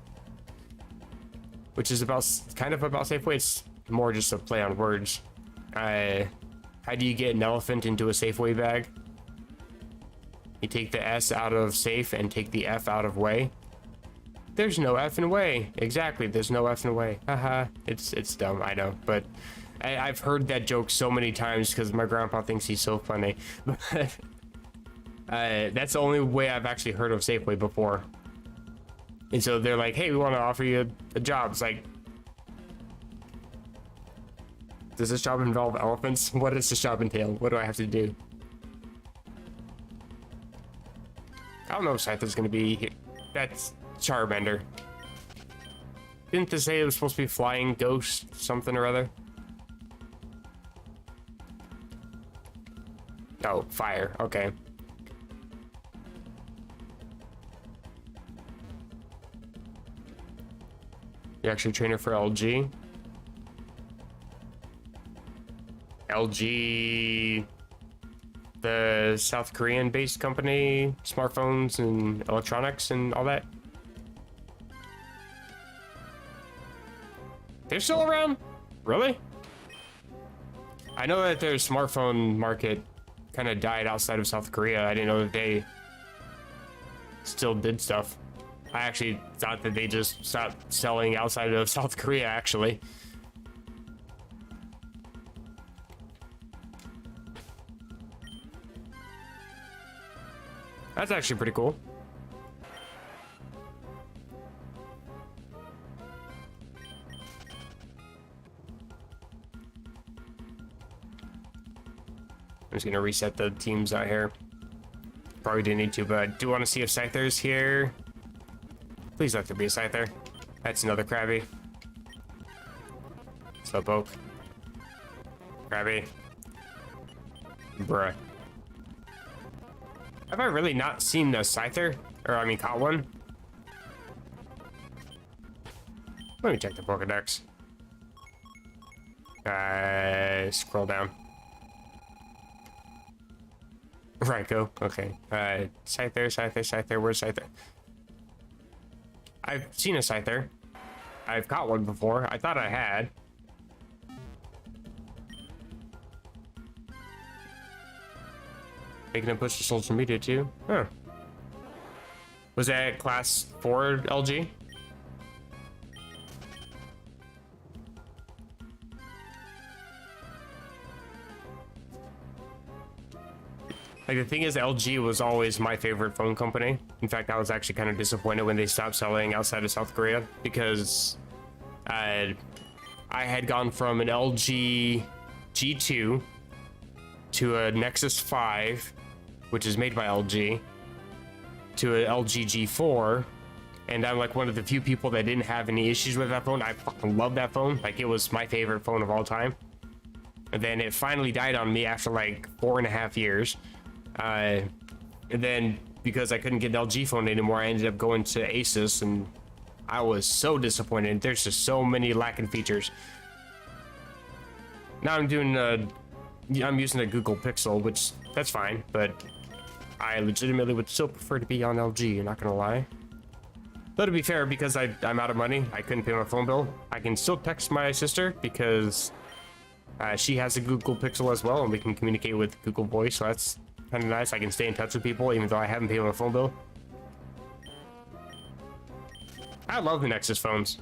which is about, kind of about Safeway. It's more just a play on words. How do you get an elephant into a Safeway bag? You take the S out of safe and take the F out of way. There's no effing way. Exactly, there's no effing way. Haha, it's dumb, I know, but I've heard that joke so many times because my grandpa thinks he's so funny. But that's the only way I've actually heard of Safeway before. And so they're like, hey, we want to offer you a job. It's like, does this job involve elephants? What does this job entail? What do I have to do? I don't know if Scyther's gonna be here. That's Charmander. Didn't they say it was supposed to be flying ghost something or other? Oh, fire. Okay. You're actually a trainer for LG? LG, the South Korean based company, smartphones and electronics and all that. They're still around? Really? I know that their smartphone market kind of died outside of South Korea. I didn't know that they still did stuff. I actually thought that they just stopped selling outside of South Korea, actually. That's actually pretty cool. I'm just gonna reset the teams out here. Probably didn't need to, but I do want to see if Scyther's here. Please let there be a Scyther. That's another Krabby. Slowpoke. Krabby. Bruh. Have I really not seen a Scyther? Or, I mean, caught one? Let me check the Pokedex. Scroll down. Raikou, okay. Scyther, where's Scyther? I've seen a Scyther. I've caught one before. I thought I had. Making a push to social media too? Huh. Was that class 4 LG? Like, the thing is, LG was always my favorite phone company. In fact, I was actually kind of disappointed when they stopped selling outside of South Korea, because I had gone from an LG G2 to a Nexus 5, which is made by LG, to an LG G4, and I'm like one of the few people that didn't have any issues with that phone. I fucking love that phone. Like, it was my favorite phone of all time. And then it finally died on me after like 4.5 years. And then because I couldn't get an LG phone anymore, I ended up going to Asus, and I was so disappointed. There's just so many lacking features. Now I'm doing I'm using a Google Pixel, which that's fine, but I legitimately would still prefer to be on LG, I'm not gonna lie. Though, to be fair, because I'm out of money, I couldn't pay my phone bill, I can still text my sister because she has a Google Pixel as well, and we can communicate with Google Voice, so that's kind of nice. I can stay in touch with people even though I haven't paid my phone bill. I love the Nexus phones.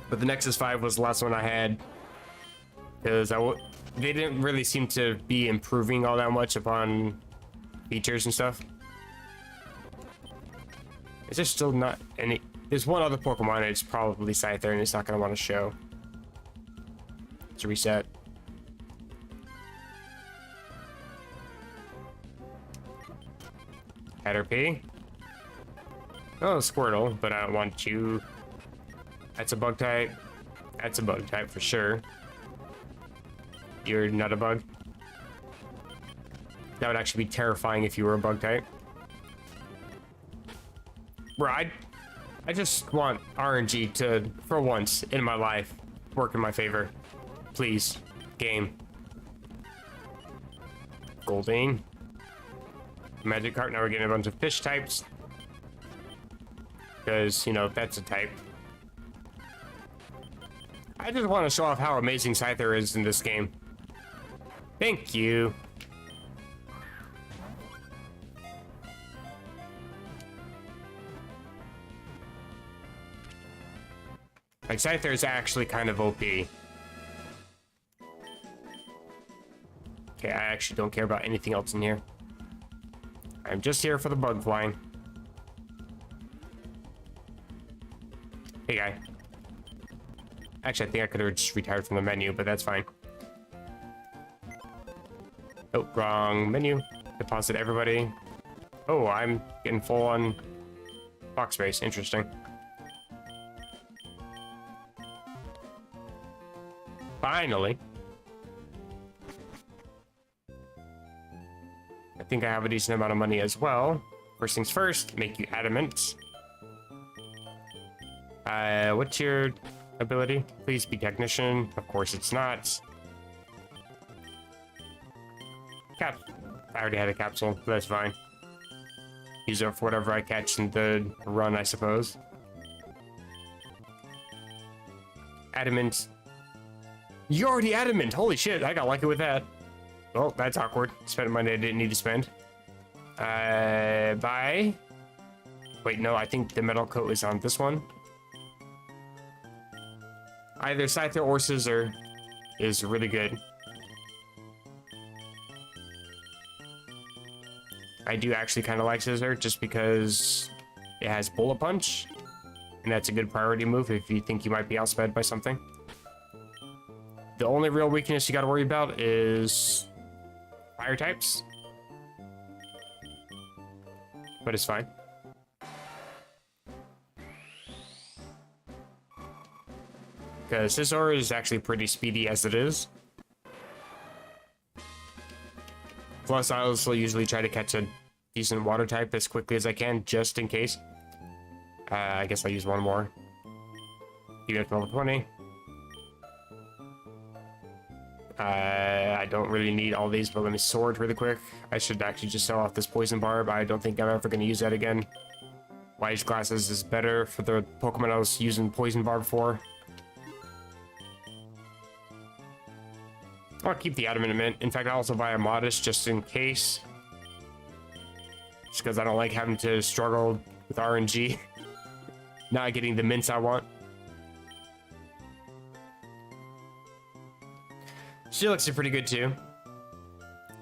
But the Nexus 5 was the last one I had, because they didn't really seem to be improving all that much upon features and stuff. Is there still not any? There's one other Pokemon, and it's probably Scyther, and it's not going to want to show. Let's reset. Caterpie. Oh, Squirtle, but I don't want you. That's a bug type. That's a bug type for sure. You're not a bug. That would actually be terrifying if you were a bug type. Bro, I just want RNG to, for once in my life, work in my favor. Please, game. Golding. Magikarp, now we're getting a bunch of fish types. Because, you know, that's a type. I just want to show off how amazing Scyther is in this game. Thank you. Like, Scyther is actually kind of OP. Okay, I actually don't care about anything else in here. I'm just here for the bug flying. Hey, guy. Actually, I think I could have just retired from the menu, but that's fine. Oh, wrong menu. Deposit everybody. Oh, I'm getting full on box space. Interesting. Finally. I think I have a decent amount of money as well. First things first, make you adamant. What's your ability? Please be technician. Of course it's not. Cap. I already had a capsule, but that's fine. Use it for whatever I catch in the run, I suppose. Adamant. You're already adamant. Holy shit, I got lucky with that. Well, that's awkward. Spent money I didn't need to spend. Bye. Wait, no, I think the metal coat is on this one. Either Scyther or Scissor is really good. I do actually kind of like Scissor just because it has Bullet Punch, and that's a good priority move if you think you might be outsped by something. The only real weakness you got to worry about is fire types, but it's fine. Because Scizor is actually pretty speedy as it is. Plus, I also usually try to catch a decent water type as quickly as I can, just in case. I guess I'll use one more. Even at level 20. I don't really need all these, but let me sword really quick. I should actually just sell off this poison barb. I don't think I'm ever going to use that again. Wise glasses is better for the Pokemon I was using poison barb for. I'll keep the adamant. In fact, I'll also buy a modest just in case. Just because I don't like having to struggle with RNG. Not getting the mints I want. She looks pretty good too.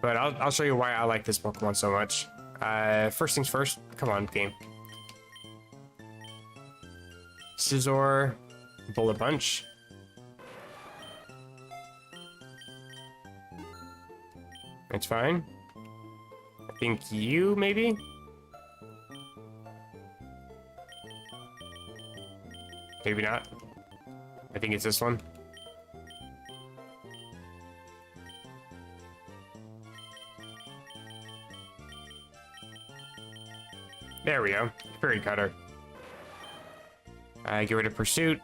But I'll show you why I like this Pokemon so much. First things first. Come on, game. Scizor, Bullet Punch. It's fine. I think you, maybe? Maybe not. I think it's this one. There we go. Fairy Cutter. Get rid of Pursuit.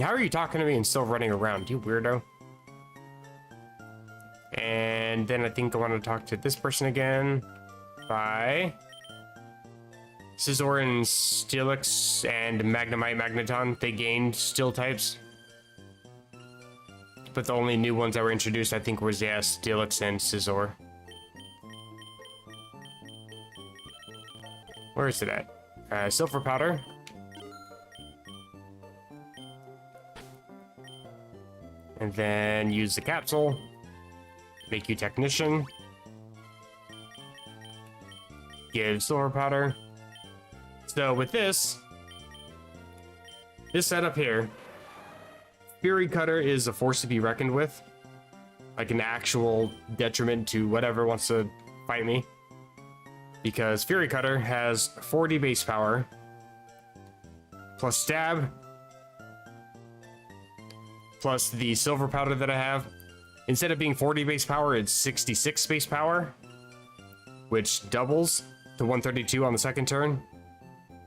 How are you talking to me and still running around, you weirdo? And then I think I want to talk to this person again. Bye. Scizor and Steelix and Magnemite, Magneton, they gained Steel types. But the only new ones that were introduced, I think, was, yeah, Steelix and Scizor. Where is it at? Silver Powder. And then use the capsule. Make you Technician. Give Silver Powder. So with this setup here, Fury Cutter is a force to be reckoned with. Like an actual detriment to whatever wants to fight me. Because Fury Cutter has 40 base power, plus stab, plus the Silver Powder that I have. Instead of being 40 base power, it's 66 base power, which doubles to 132 on the second turn,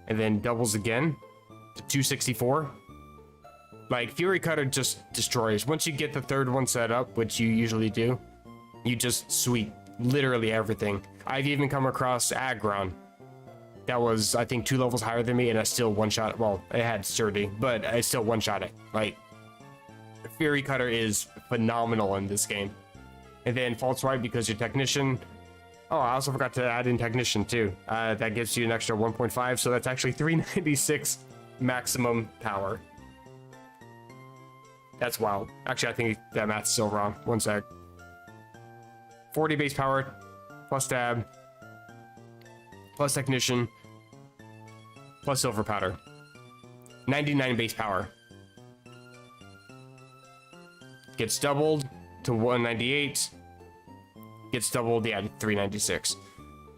and then doubles again to 264. Like, Fury Cutter just destroys. Once you get the third one set up, which you usually do, you just sweep literally everything. I've even come across Aggron. That was, I think, 2 levels higher than me, and I still one-shot. Well, it had Sturdy, but I still one-shot it. Like, Fury Cutter is phenomenal in this game. And then False Swipe because you're Technician. Oh, I also forgot to add in Technician too. That gives you an extra 1.5, so that's actually 396 maximum power. That's wild. Actually, I think that math's still wrong. One sec. 40 base power, plus stab, plus Technician, plus Silver Powder. 99 base power. Gets doubled to 198. Gets doubled, yeah, to 396.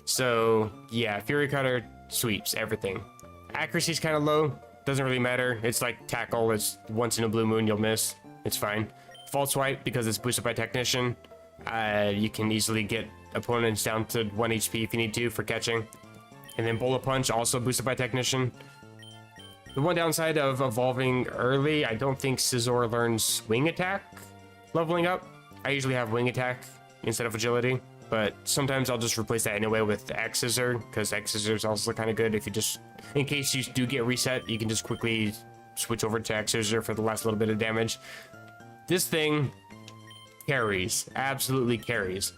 So, yeah, Fury Cutter sweeps everything. Accuracy's kind of low. Doesn't really matter. It's like Tackle. It's once in a blue moon you'll miss. It's fine. False Swipe, because it's boosted by Technician. You can easily get opponents down to 1 HP if you need to for catching. And then Bullet Punch, also boosted by Technician. The one downside of evolving early, I don't think Scizor learns Wing Attack leveling up. I usually have Wing Attack instead of Agility, but sometimes I'll just replace that anyway with X Scissor, because X Scissor is also kind of good. If you just, in case you do get reset, you can just quickly switch over to X Scissor for the last little bit of damage. This thing carries, absolutely carries.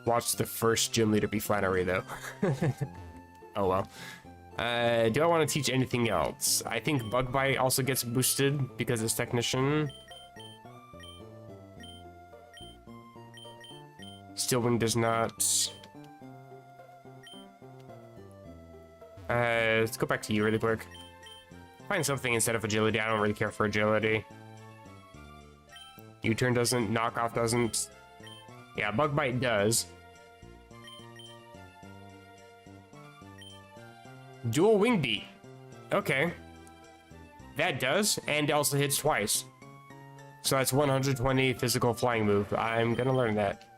Watch the first gym leader be Flannery though. Oh well. Do I want to teach anything else? I think Bug Bite also gets boosted because it's Technician. Steel Wing does not. Let's go back to you really quick. Find something instead of Agility. I don't really care for Agility. U-turn doesn't. Knockoff doesn't. Yeah, Bug Bite does. Dual Wing Beat. Okay. That does, and also hits twice. So that's 120 physical flying move. I'm gonna learn that.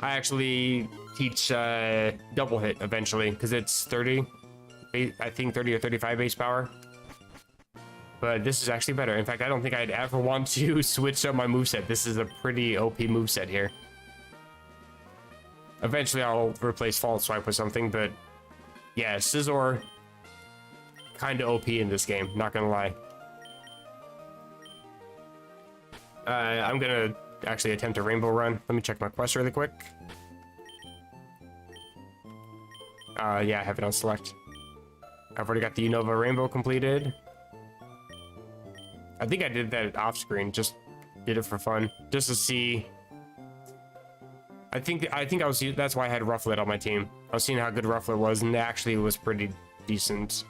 I actually teach double hit eventually, because it's 30. I think 30 or 35 base power. But this is actually better. In fact, I don't think I'd ever want to switch up my moveset. This is a pretty OP moveset here. Eventually, I'll replace False Swipe with something, but yeah, Scizor kind of OP in this game, not gonna lie. I'm gonna actually attempt a Rainbow Run. Let me check my quest really quick. Yeah, I have it on select. I've already got the Unova Rainbow completed. I think I did that off screen, just did it for fun, just to see. I think I was, that's why I had Rufflet on my team. I was seeing how good Rufflet was, and actually it was pretty decent.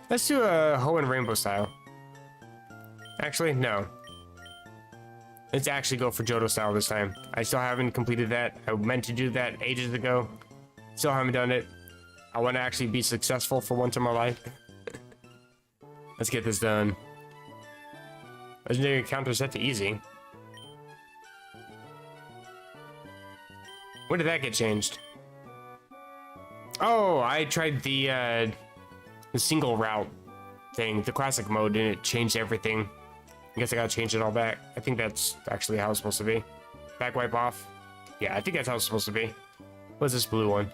Let's do a Ho and Rainbow style. Actually, no. Let's actually go for Johto style this time. I still haven't completed that. I meant to do that ages ago. Still haven't done it. I want to actually be successful for once in my life. Let's get this done. Legendary encounter set to easy. When did that get changed? Oh, I tried the single route thing, the classic mode, and it changed everything. I guess I gotta change it all back. I think that's actually how it's supposed to be. Back wipe off. Yeah, I think that's how it's supposed to be. What's this blue one?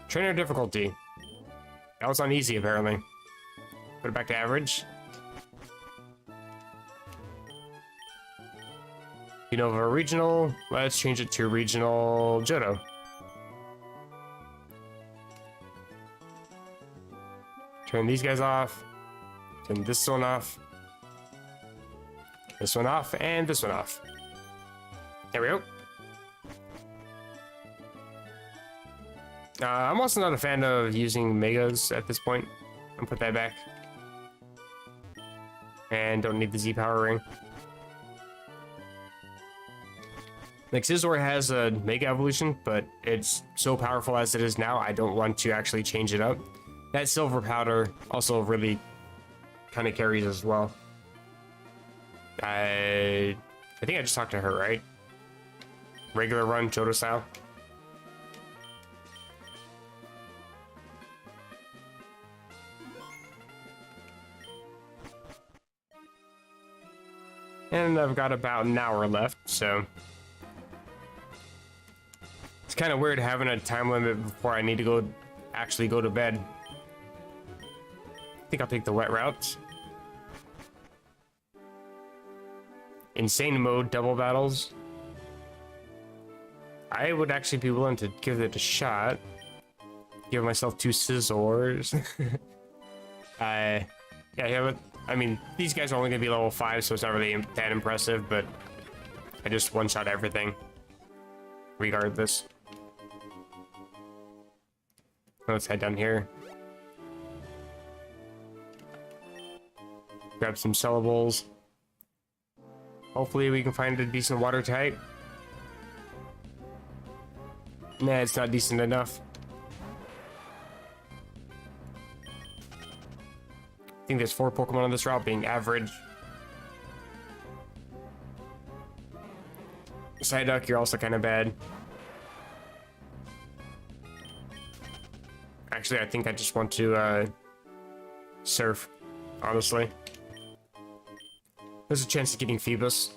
Trainer difficulty. That was on easy, apparently. Put it back to average. Unova regional. Let's change it to regional Johto. Turn these guys off. Turn this one off. This one off, and this one off. There we go. I'm also not a fan of using Megas at this point. I'll put that back. And don't need the Z power ring. Like, Scizor has a Mega Evolution, but it's so powerful as it is now, I don't want to actually change it up. That Silver Powder also really kind of carries as well. I think I just talked to her, right? Regular run, Johto style. And I've got about an hour left, so it's kind of weird having a time limit before I need to actually go to bed. I think I'll take the wet route. Insane mode, double battles. I would actually be willing to give it a shot. Give myself 2 Scizors. Yeah, but I mean, these guys are only gonna be level 5, so it's not really that impressive, but I just one-shot everything. Regardless. Let's head down here. Grab some sellables. Hopefully we can find a decent water type. Nah, it's not decent enough. I think there's 4 Pokemon on this route, being average. Psyduck, you're also kind of bad. Actually, I think I just want to surf, honestly. There's a chance of getting Phoebus.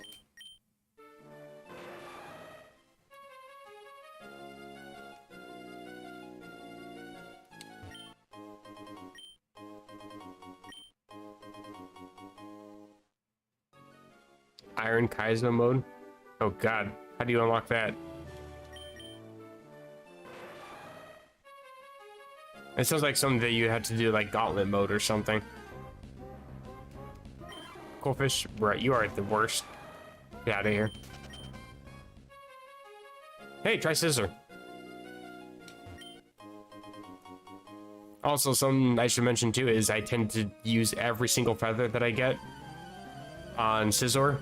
Iron Kaizo mode? Oh god, how do you unlock that? It sounds like something that you had to do like gauntlet mode or something. Coolfish, right, you are the worst. Get out of here. Hey, try Scizor. Also, something I should mention too is I tend to use every single feather that I get on Scizor,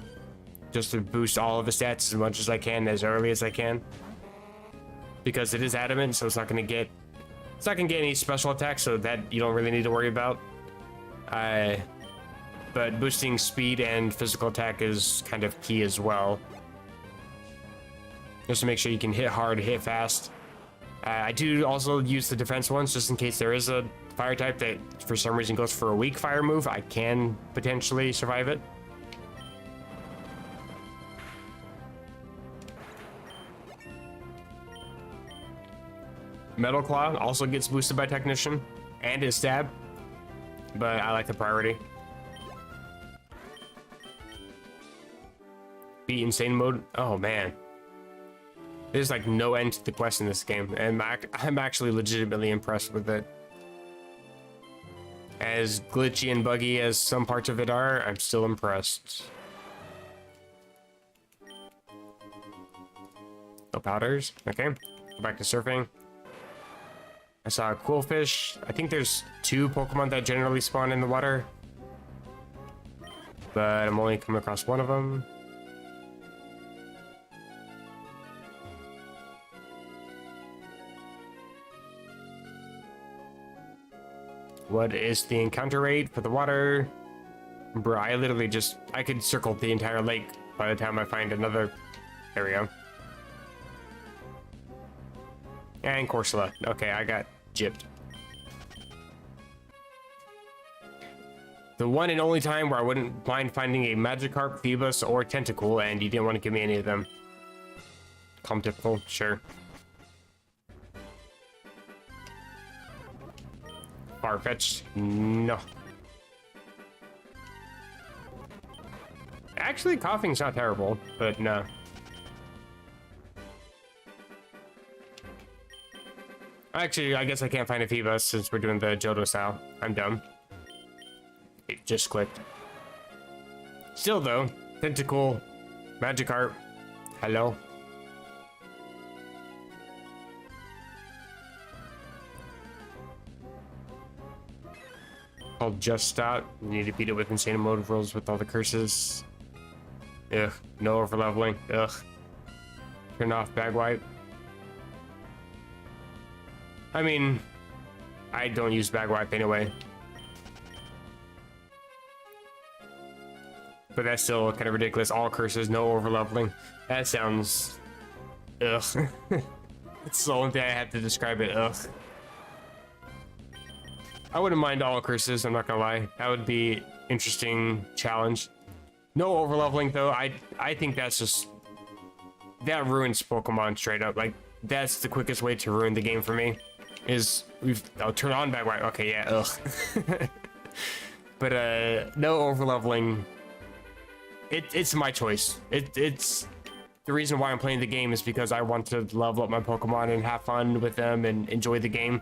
just to boost all of the stats as much as I can, as early as I can. Because it is adamant, so it's not gonna get any special attacks, so that you don't really need to worry about. But boosting speed and physical attack is kind of key as well. Just to make sure you can hit hard, hit fast. I do also use the defense ones just in case there is a fire type that for some reason goes for a weak fire move. I can potentially survive it. Metal Claw also gets boosted by Technician and his stab. but I like the priority. Beat insane mode. Oh man, there's like no end to the quest in this game, and I'm actually legitimately impressed with it. As glitchy and buggy as some parts of it are, I'm still impressed. No powders. Okay, go back to surfing. I saw a cool fish. I think there's 2 Pokemon that generally spawn in the water, but I'm only coming across one of them. What is the encounter rate for the water? Bro, I literally I could circle the entire lake by the time I find another. There we go. And Corsola. Okay, I got gypped. The one and only time where I wouldn't mind finding a Magikarp, Phoebus, or Tentacool, and you didn't want to give me any of them. Calm typical, sure. Farfetch'd, no. Actually, coughing's not terrible, but no. Actually, I guess I can't find a Phoebus since we're doing the Johto style. I'm dumb. It just clicked. Still though, Tentacool, Magikarp, hello. Called Just Stop. You need to beat it with insane mode rules with all the curses. Ugh, no overleveling. Ugh. Turn off bag wipe. I mean, I don't use bag wipe anyway. But that's still kind of ridiculous. All curses, no overleveling. That sounds... ugh. That's the only thing I have to describe it. Ugh. I wouldn't mind all curses, I'm not gonna lie. That would be interesting challenge. No overleveling though. I think that's just... that ruins Pokemon straight up. Like, that's the quickest way to ruin the game for me. Is I'll turn on bag wipe. Okay, yeah, ugh. But no overleveling. It's my choice. It's the reason why I'm playing the game is because I want to level up my Pokemon and have fun with them and enjoy the game.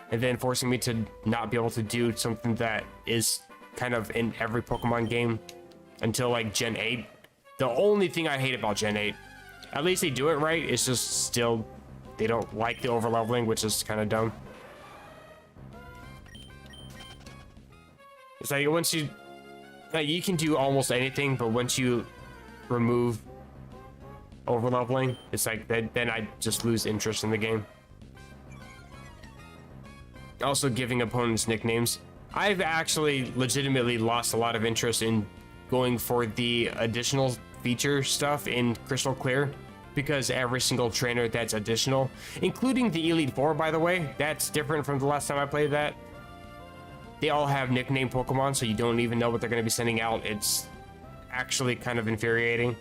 And then forcing me to not be able to do something that is kind of in every Pokemon game until like Gen 8. The only thing I hate about Gen 8, at least they do it right, it's just still, they don't like the overleveling, which is kind of dumb. It's like once you, like, you can do almost anything, but once you remove overleveling, it's like then I just lose interest in the game. Also giving opponents nicknames. I've actually legitimately lost a lot of interest in going for the additional feature stuff in Crystal Clear because every single trainer that's additional, including the Elite Four, by the way, that's different from the last time I played that. They all have nickname Pokemon, so you don't even know what they're going to be sending out. It's actually kind of infuriating.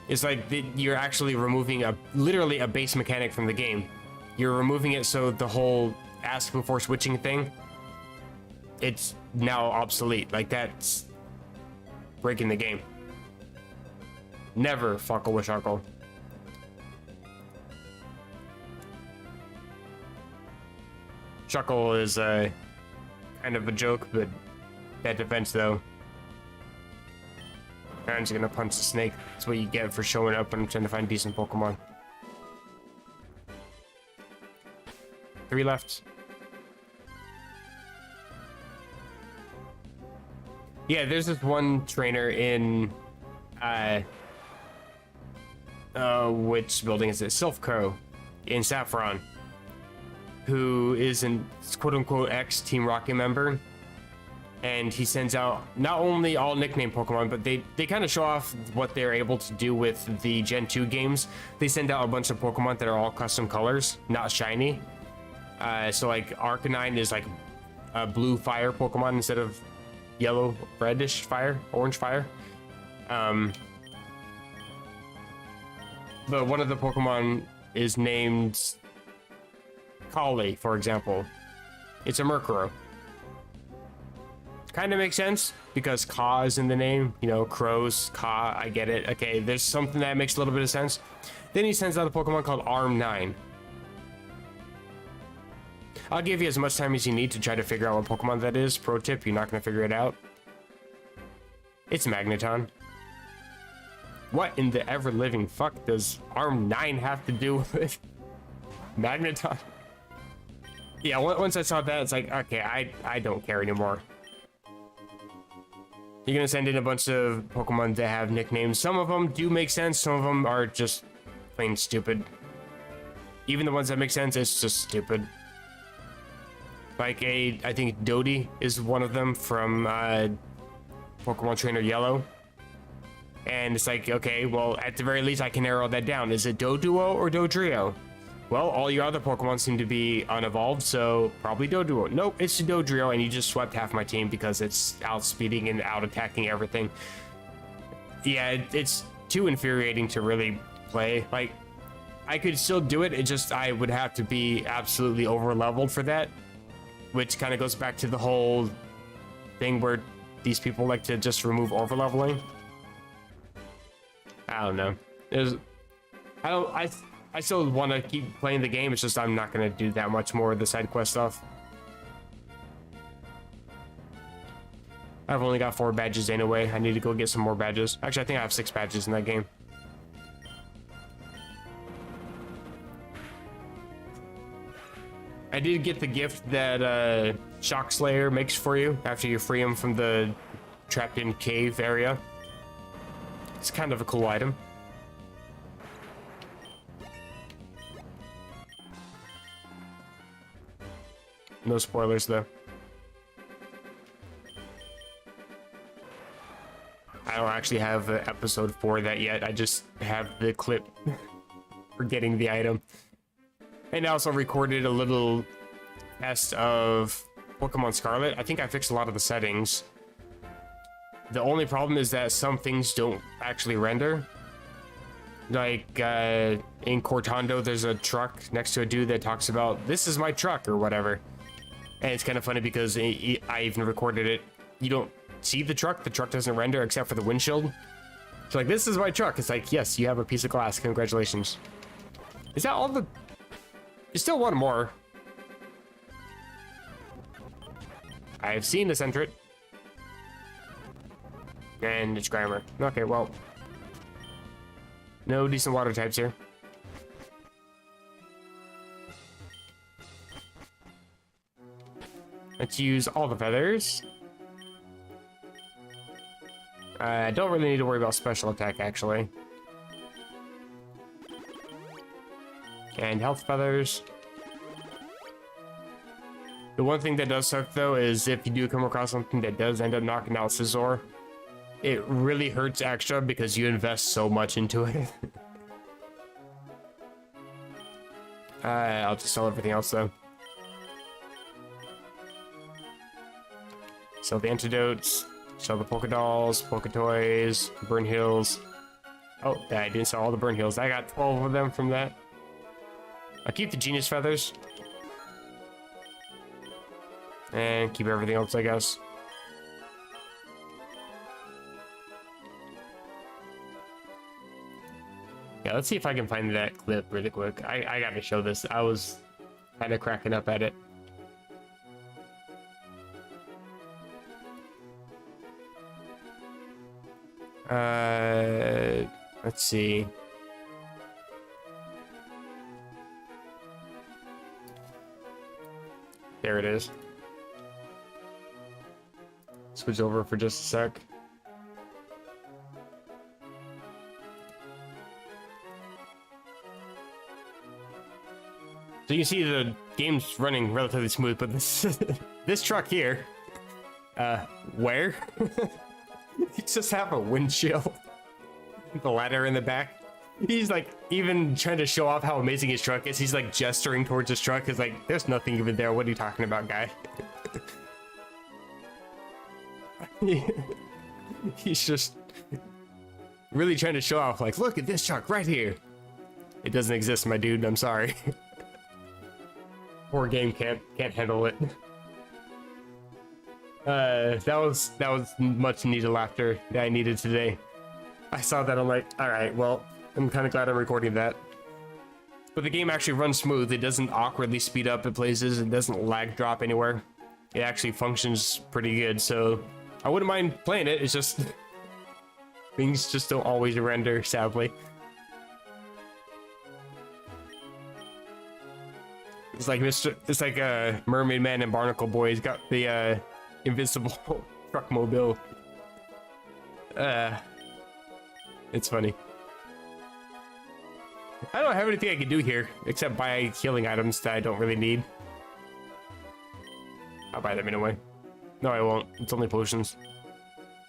It's like you're actually removing literally a base mechanic from the game. You're removing it so the whole ask before switching thing, it's now obsolete. Like, that's breaking the game. Never fuckle with Shuckle. Shuckle is kind of a joke, but bad defense though. I'm just gonna punch the snake. That's what you get for showing up when I'm trying to find decent Pokemon. 3 left. Yeah, there's this one trainer in which building is it? Silphco in Saffron, who is an quote-unquote ex-Team Rocket member, and he sends out not only all nickname Pokemon, but they kind of show off what they're able to do with the Gen 2 games. They send out a bunch of Pokemon that are all custom colors, not shiny. So like Arcanine is like a blue fire Pokemon instead of yellow reddish fire, orange fire. But one of the Pokemon is named Kali, for example. It's a Murkrow. kind of makes sense because Ka is in the name. You know, crows, Ka, I get it. Okay, there's something that makes a little bit of sense. Then he sends out a Pokemon called Arm 9. I'll give you as much time as you need to try to figure out what Pokemon that is. Pro tip, you're not going to figure it out. It's Magneton. What in the ever-living fuck does Arm 9 have to do with Magneton? Yeah, once I saw that, it's like, okay, I don't care anymore. You're gonna send in a bunch of Pokemon that have nicknames. Some of them do make sense, some of them are just plain stupid. Even the ones that make sense, it's just stupid. Like I think Dodie is one of them from Pokemon Trainer Yellow. And it's like, okay, well, at the very least, I can narrow that down. Is it Doduo or Dodrio? Well, all your other Pokemon seem to be unevolved, so probably Doduo. Nope, it's Dodrio, and you just swept half my team because it's outspeeding and out-attacking everything. Yeah, it's too infuriating to really play. Like, I could still do it, I would have to be absolutely over-leveled for that. Which kind of goes back to the whole thing where these people like to just remove over-leveling. I don't know. I still want to keep playing the game. It's just I'm not going to do that much more of the side quest stuff. I've only got 4 badges anyway. I need to go get some more badges. Actually, I think I have 6 badges in that game. I did get the gift that Shock Slayer makes for you after you free him from the trapped-in cave area. It's kind of a cool item. No spoilers, though. I don't actually have an episode for that yet. I just have the clip for getting the item. And I also recorded a little test of Pokemon Scarlet. I think I fixed a lot of the settings. The only problem is that some things don't actually render. Like, in Cortando, there's a truck next to a dude that talks about, "This is my truck," or whatever. And it's kind of funny because I even recorded it. You don't see the truck doesn't render except for the windshield. It's like, "This is my truck." It's like, yes, you have a piece of glass, congratulations. Is that all the... There's still one more. I've seen this entrant. And it's Grimer. Okay, well. No decent water types here. Let's use all the feathers. I don't really need to worry about special attack, actually. And health feathers. The one thing that does suck, though, is if you do come across something that does end up knocking out Scizor, it really hurts extra because you invest so much into it. I'll just sell everything else, though. Sell the antidotes, sell the Poké Dolls, Poké Toys, Burn Heals. Oh, I didn't sell all the Burn Heals. I got 12 of them from that. I'll keep the Genius Feathers. And keep everything else, I guess. Yeah, let's see if I can find that clip really quick. I gotta show this. I was kind of cracking up at it. Let's see. There it is. Switch over for just a sec. So you see the game's running relatively smooth, but this truck here, where? You just have a windshield, the ladder in the back. He's like even trying to show off how amazing his truck is. He's like gesturing towards his truck. It's like, there's nothing even there. What are you talking about, guy? He's just really trying to show off, like, look at this truck right here. It doesn't exist, my dude. I'm sorry. Poor game can't handle it. That was much needed laughter that I needed today. I saw that, I'm like, all right, well, I'm kind of glad I'm recording that. But the game actually runs smooth. It doesn't awkwardly speed up at places. It doesn't lag drop anywhere. It actually functions pretty good, so I wouldn't mind playing it. It's just things just don't always render, sadly. It's like Mermaid Man and Barnacle Boy. He's got the invincible truck mobile. It's funny. I don't have anything I can do here except buy healing items that I don't really need. I'll buy them anyway. No, I won't. It's only potions.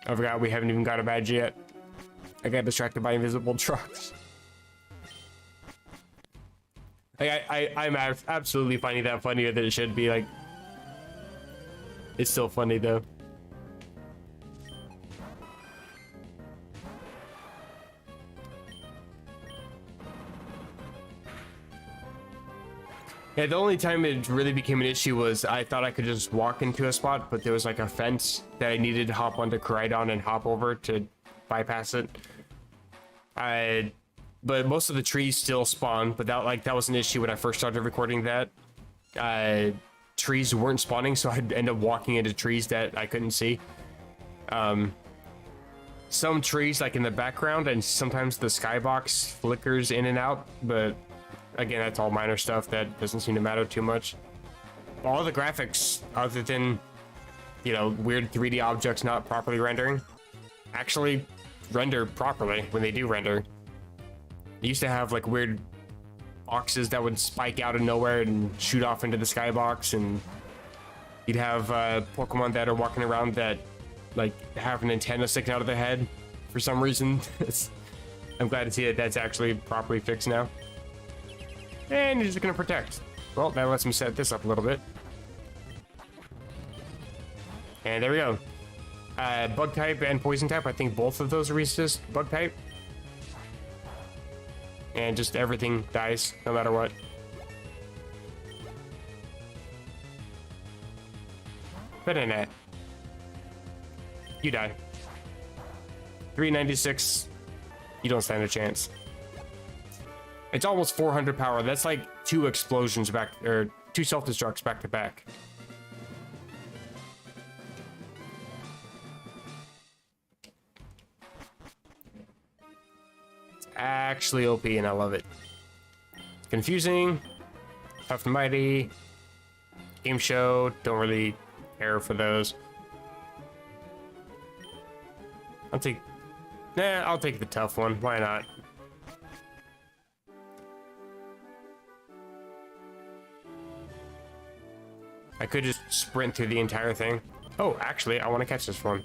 I forgot we haven't even got a badge yet. I got distracted by invisible trucks. Like, I'm absolutely finding that funnier than it should be. Like, it's still funny though. Yeah, the only time it really became an issue was I thought I could just walk into a spot, but there was like a fence that I needed to hop onto Koraidon and hop over to bypass it. But most of the trees still spawn, but that was an issue when I first started recording that. Trees weren't spawning, so I'd end up walking into trees that I couldn't see. Some trees like in the background, and sometimes the skybox flickers in and out, but again, that's all minor stuff that doesn't seem to matter too much. All the graphics, other than, you know, weird 3D objects not properly rendering, actually render properly when they do render. They used to have like weird boxes that would spike out of nowhere and shoot off into the skybox, and you'd have Pokemon that are walking around that like have an antenna sticking out of their head for some reason. I'm glad to see that that's actually properly fixed now. And you're just gonna protect. Well, that lets me set this up a little bit. And there we go. Bug type and poison type, I think both of those resist bug type. And just everything dies, no matter what. Banana. You die. 396. You don't stand a chance. It's almost 400 power. That's like 2 explosions back, or 2 self-destructs back to back. It's actually OP, and I love it. It's confusing, tough and mighty, game show. Don't really care for those. I'll take the tough one. Why not? I could just sprint through the entire thing. Oh, actually, I want to catch this one.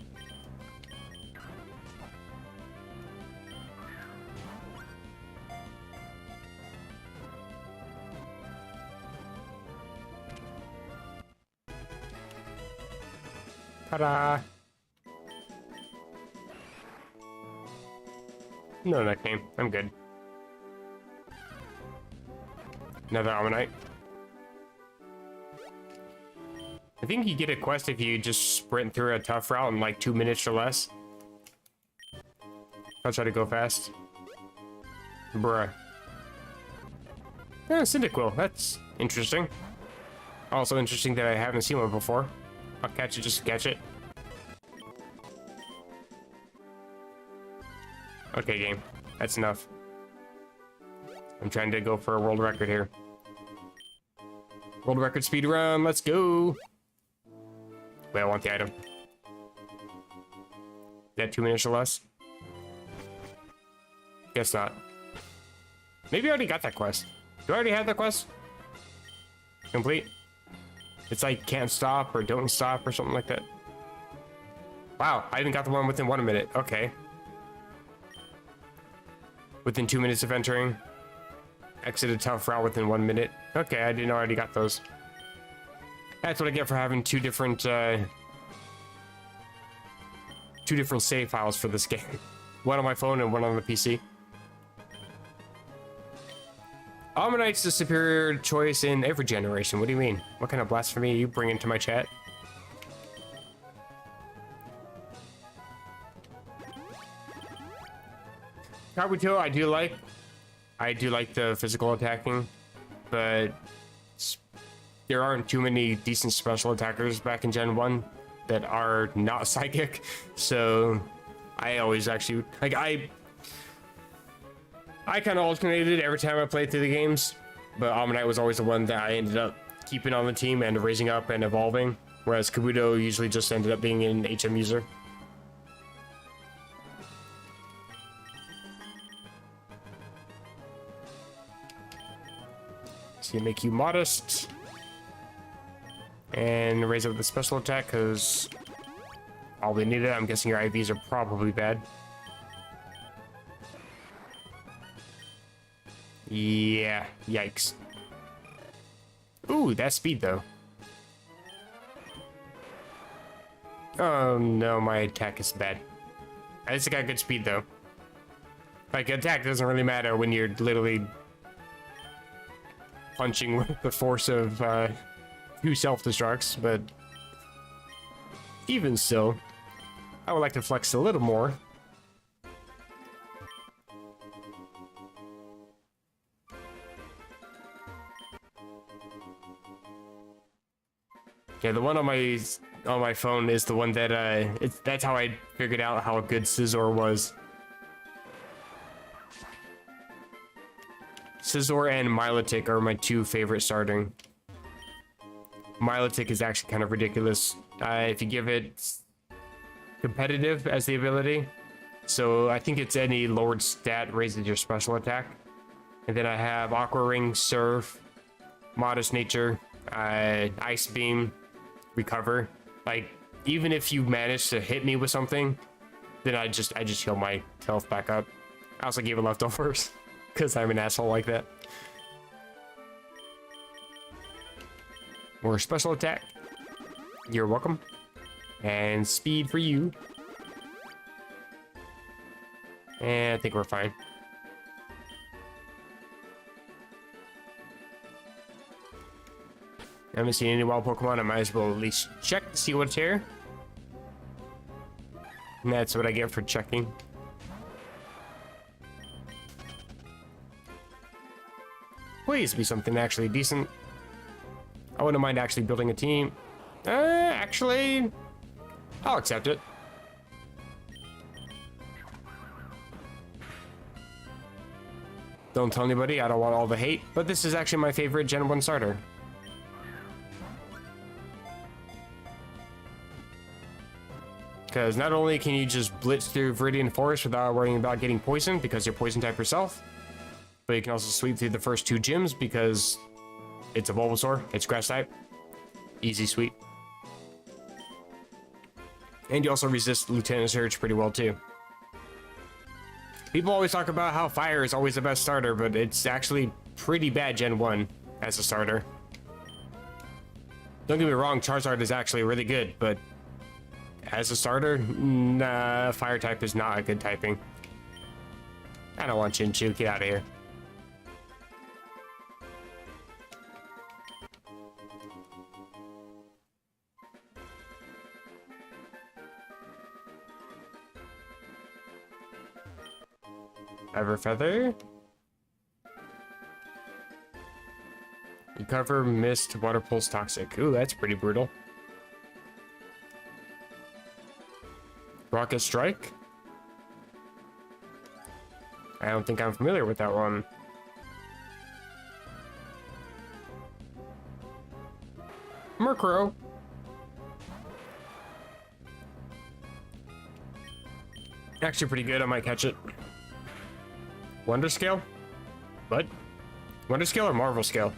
Ta-da! No nickname. I'm good. Another Ammonite. I think you get a quest if you just sprint through a tough route in like 2 minutes or less. I'll try to go fast. Bruh. Yeah, Cyndaquil. That's interesting. Also interesting that I haven't seen one before. I'll catch it just to catch it. Okay, game. That's enough. I'm trying to go for a world record here. World record speed run. Let's go. Wait, I want the item. Is that 2 minutes or less? Guess not. Maybe I already got that quest. Do I already have that quest? Complete? It's like can't stop or don't stop or something like that. Wow, I even got the one within 1 minute. Okay. Within 2 minutes of entering. Exit a tough route within 1 minute. Okay, I didn't know I already got those. That's what I get for having two different save files for this game. One on my phone and one on the PC. Ammonite's the superior choice in every generation. What do you mean? What kind of blasphemy are you bringing to my chat? Kabuto, I do like the physical attacking, but there aren't too many decent special attackers back in Gen 1 that are not psychic. So I always actually like I kind of alternated every time I played through the games, but Ammonite was always the one that I ended up keeping on the team and raising up and evolving, whereas Kabuto usually just ended up being an HM user. So you make you modest and raise up the special attack because probably need it. I'm guessing your IVs are probably bad. Yeah, yikes. Ooh, that's speed though. Oh no, my attack is bad. I just got good speed though. Like, attack doesn't really matter when you're literally punching with the force of two self-destructs, but even still, I would like to flex a little more. Yeah, the one on my phone is the one that that's how I figured out how good Scizor was. Scizor and Milotic are my two favorite starting. Milotic is actually kind of ridiculous if you give it competitive as the ability. So I think it's any lowered stat raises your special attack. And then I have Aqua Ring, Surf, Modest Nature, Ice Beam, Recover. Like, even if you manage to hit me with something, then I just heal my health back up. I also gave it leftovers because I'm an asshole like that. More special attack. You're welcome. And speed for you. And I think we're fine. I haven't seen any wild Pokemon. I might as well at least check to see what's here. And that's what I get for checking. Please be something actually decent. I wouldn't mind actually building a team. Actually, I'll accept it. Don't tell anybody, I don't want all the hate, but this is actually my favorite Gen 1 starter. Because not only can you just blitz through Viridian Forest without worrying about getting poisoned because you're poison type yourself, but you can also sweep through the first two gyms because it's a Bulbasaur, it's grass type. Easy sweep. And you also resist Lieutenant Surge pretty well too. People always talk about how fire is always the best starter, but it's actually pretty bad Gen 1 as a starter. Don't get me wrong, Charizard is actually really good, but as a starter, nah, fire type is not a good typing. I don't want Chinchu, get out of here. Everfeather. Recover, Mist, Water Pulse, Toxic. Ooh, that's pretty brutal. Rocket Strike. I don't think I'm familiar with that one. Murkrow. Actually pretty good, I might catch it. Wonder Scale? What? Wonder Scale or Marvel Scale?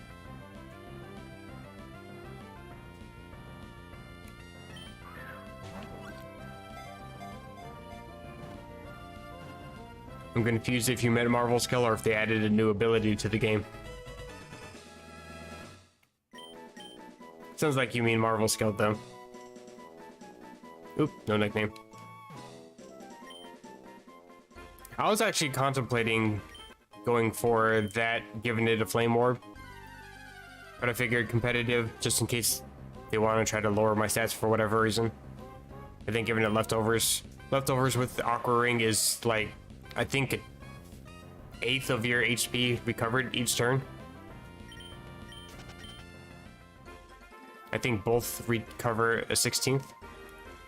I'm confused if you meant Marvel Scale or if they added a new ability to the game. Sounds like you mean Marvel Scale though. Oop, no nickname. I was actually contemplating going for that, giving it a Flame Orb. But I figured competitive, just in case they want to try to lower my stats for whatever reason. I think giving it leftovers. Leftovers with the Aqua Ring is like, I think 1/8 of your HP recovered each turn. I think both recover a 16th.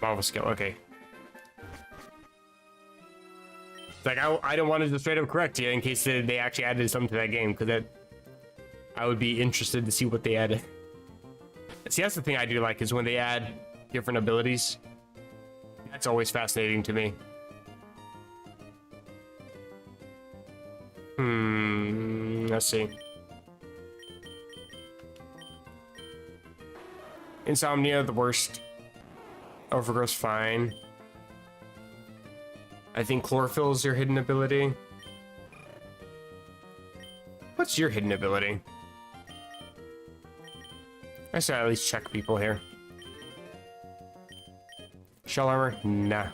Marvel skill, okay. Like, I don't want to just straight up correct you in case they actually added something to that game, because I would be interested to see what they added. See, that's the thing I do like, is when they add different abilities. That's always fascinating to me. Let's see. Insomnia, the worst. Overgrowth's fine. I think Chlorophyll is your hidden ability. What's your hidden ability? I should at least check people here. Shell armor? Nah.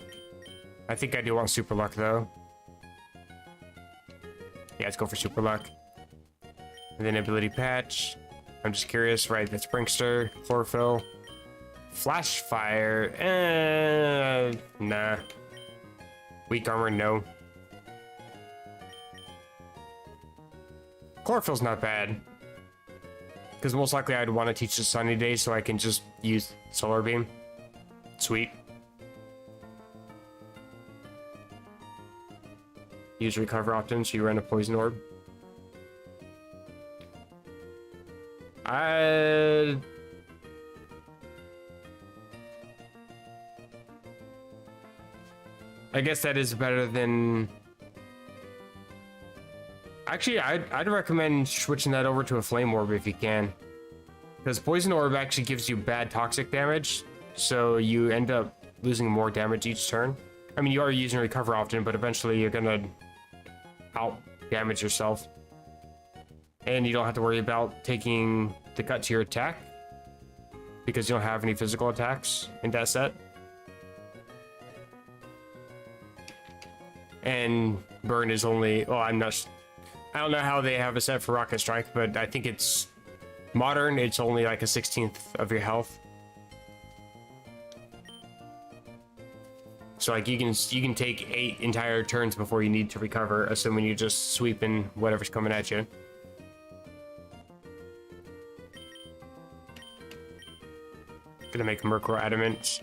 I think I do want super luck though. Yeah, let's go for super luck. And then ability patch. I'm just curious, right? That's Brinkster, Chlorophyll, Flash Fire. Nah. Weak armor, no. Chlorophyll's not bad. Because most likely I'd want to teach the Sunny Day so I can just use Solar Beam. Sweet. Use Recover often so you run a Poison Orb. I guess that is better than... Actually, I'd recommend switching that over to a Flame Orb if you can. Because Poison Orb actually gives you bad toxic damage, so you end up losing more damage each turn. I mean, you are using Recover often, but eventually you're gonna out-damage yourself. And you don't have to worry about taking the cut to your attack, because you don't have any physical attacks in that set. And burn is only, well, I don't know how they have a set for Rocket Strike, but I think it's modern. It's only like a 16th of your health. So like you can take 8 entire turns before you need to recover, assuming you're just sweeping whatever's coming at you. Gonna make Mercro Adamant.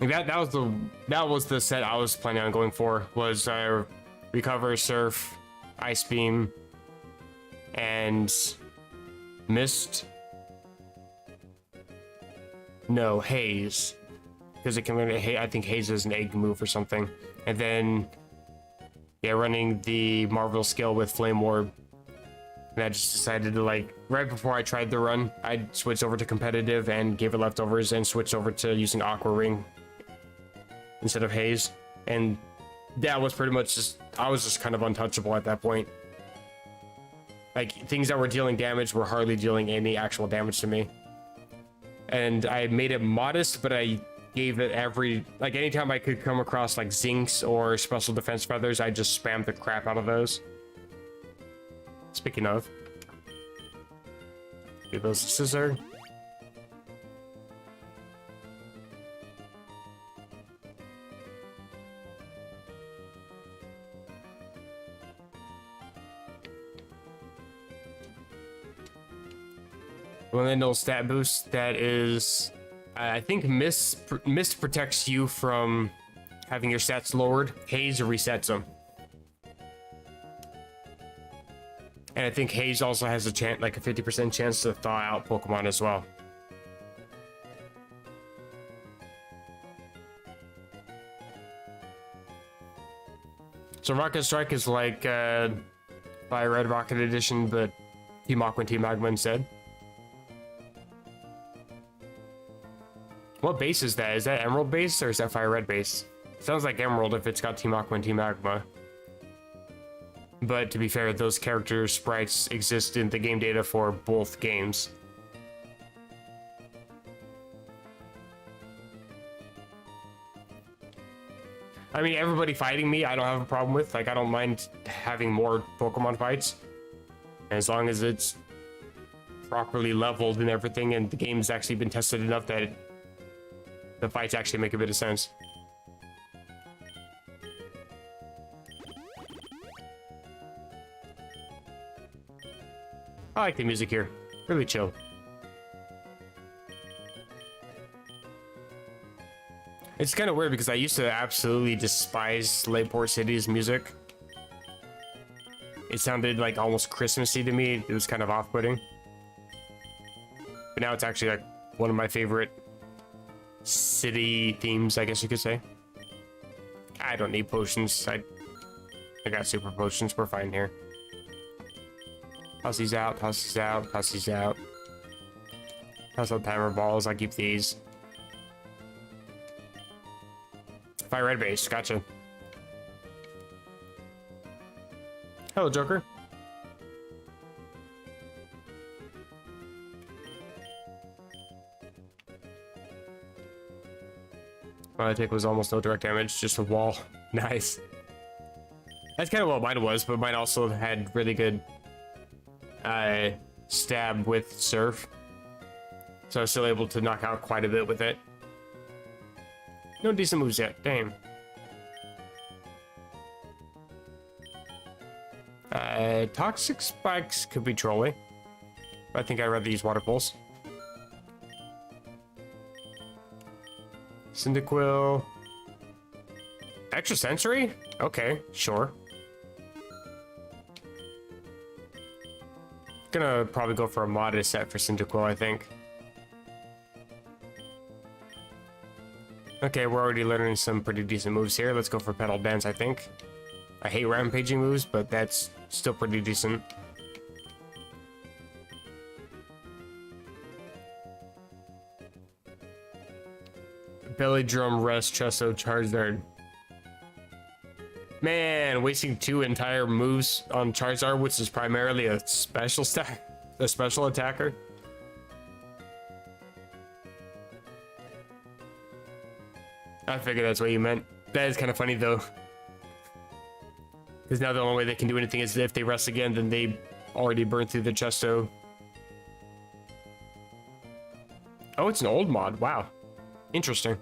That was the set I was planning on going for, was Recover, Surf, Ice Beam, and Mist. No, Haze, because it can learn. I think Haze is an egg move or something, and then yeah, running the Marvel skill with Flame Orb. And I just decided to, like, right before I tried the run, I switched over to competitive and gave it leftovers and switched over to using Aqua Ring instead of Haze. And that was pretty much just, I was just kind of untouchable at that point. Like, things that were dealing damage were hardly dealing any actual damage to me. And I made it modest, but I gave it like, anytime I could come across, like, Zinks or Special Defense Feathers, I just spammed the crap out of those. Speaking of, give those a scissor. One little stat boost that is, I think Mist protects you from having your stats lowered. Haze resets them. And I think Haze also has a chance, like a 50% chance to thaw out Pokemon as well. So Rocket Strike is like Fire Red Rocket Edition, but Team Aqua and Team Magma instead. What base is that? Is that Emerald base or is that Fire Red base? Sounds like Emerald if it's got Team Aqua and Team Magma. But to be fair, those character sprites exist in the game data for both games. I mean, everybody fighting me, I don't have a problem with. Like, I don't mind having more Pokemon fights. As long as it's properly leveled and everything, and the game's actually been tested enough that the fights actually make a bit of sense. I like the music here. Really chill. It's kind of weird because I used to absolutely despise Lakeport City's music. It sounded like almost Christmassy to me. It was kind of off-putting. But now it's actually like one of my favorite city themes, I guess you could say. I don't need potions. I got super potions. We're fine here. Toss these out, toss these out, toss these out. Toss out timer balls. I keep these. Fire red base. Gotcha. Hello, Joker. All I take was almost no direct damage, just a wall. Nice. That's kind of what mine was, but mine also had really good stab with surf. So I was still able to knock out quite a bit with it. No decent moves yet, damn. Toxic spikes could be trolly. But I think I'd rather use water pulse. Cyndaquil. Extra sensory? Okay, sure. Gonna probably go for a modest set for Cyndaquil, I think. Okay, we're already learning some pretty decent moves here. Let's go for Petal Dance, I think. I hate rampaging moves, but that's still pretty decent. Belly Drum, Rest, Chesto, Charizard. Man, wasting 2 entire moves on Charizard, which is primarily a special stack, a special attacker. I figured that's what you meant. That is kind of funny though. Because now the only way they can do anything is if they rest again, then they already burned through the Chesto. Oh, it's an old mod. Wow. Interesting.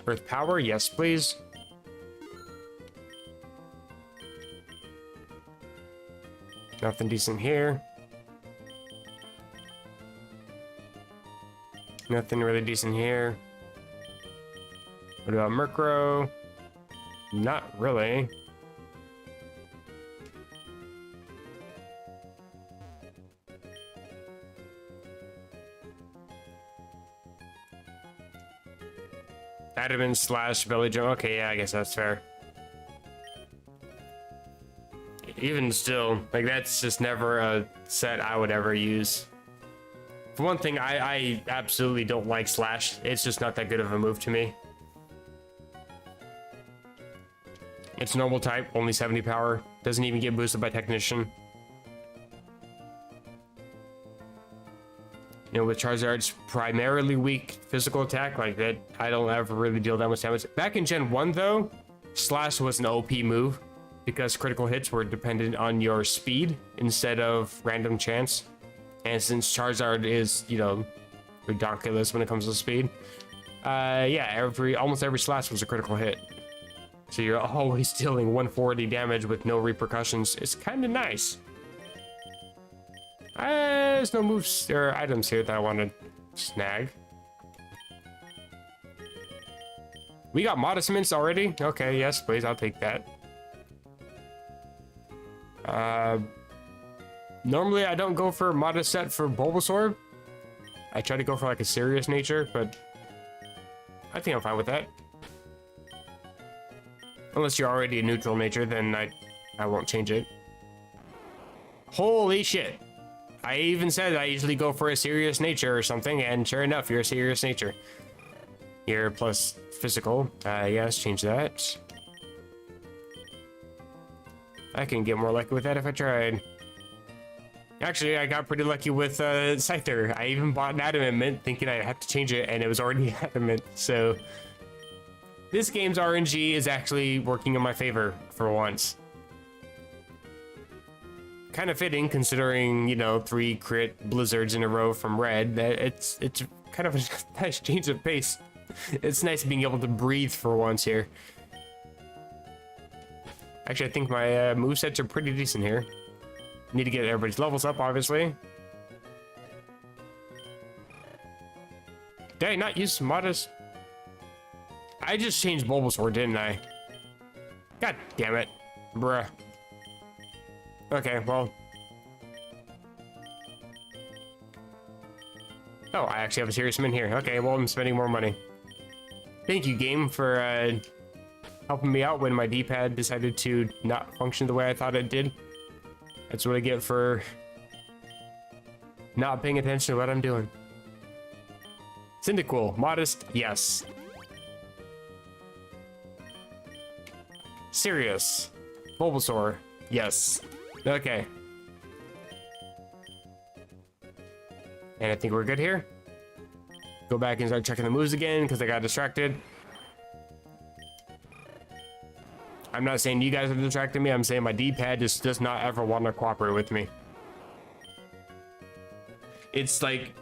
Earth Power, yes please. Nothing decent here. Nothing really decent here. What about Murkrow? Not really. Adamant slash Belly Drum. Okay, yeah, I guess that's fair. Even still, like that's just never a set I would ever use. For one thing, I absolutely don't like Slash. It's just not that good of a move to me. It's normal type, only 70 power. Doesn't even get boosted by Technician. You know, with Charizard's primarily weak physical attack, like that, I don't ever really deal that much damage. Back in Gen 1, though, Slash was an OP move because critical hits were dependent on your speed instead of random chance. And since Charizard is, you know, ridiculous when it comes to speed, yeah, almost every Slash was a critical hit. So you're always dealing 140 damage with no repercussions. It's kind of nice. There's no moves or items here that I want to snag. We got Modest Mints already? Okay, yes, please, I'll take that. Normally I don't go for a Modest set for Bulbasaur. I try to go for like a serious nature, but I think I'm fine with that. Unless you're already a neutral nature, then I won't change it. Holy shit. I even said I usually go for a serious nature or something, and sure enough, you're a serious nature. You're plus physical. Yes, change that. I can get more lucky with that if I tried. Actually, I got pretty lucky with Scyther. I even bought an Adamant Mint thinking I'd have to change it, and it was already Adamant, so... This game's RNG is actually working in my favor for once. Kind of fitting considering, you know, 3 crit blizzards in a row from Red. It's kind of a nice change of pace. It's nice being able to breathe for once here. Actually, I think my movesets are pretty decent here. Need to get everybody's levels up, obviously. Did I not use modest? I just changed Bulbasaur, didn't I? God damn it. Bruh. Okay, well. Oh, I actually have a serious min here. Okay, well, I'm spending more money. Thank you, game, for helping me out when my D-pad decided to not function the way I thought it did. That's what I get for not paying attention to what I'm doing. Cyndaquil, modest, yes. Serious, Bulbasaur, yes. Okay. And I think we're good here. Go back and start checking the moves again because I got distracted. I'm not saying you guys are distracting me. I'm saying my D-pad just does not ever want to cooperate with me. It's like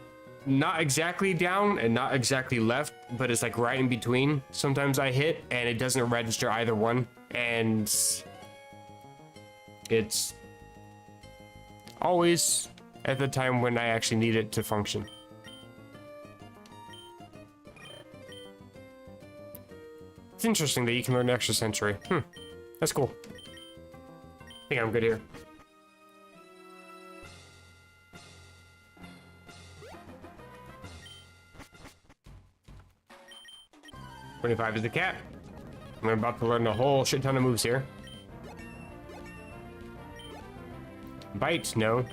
not exactly down and not exactly left, but it's like right in between. Sometimes I hit and it doesn't register either one. And it's always at the time when I actually need it to function. It's interesting that you can learn extra sensory. That's cool. I think I'm good here. $25 is the cap. I'm about to learn a whole shit ton of moves here. Bite, no.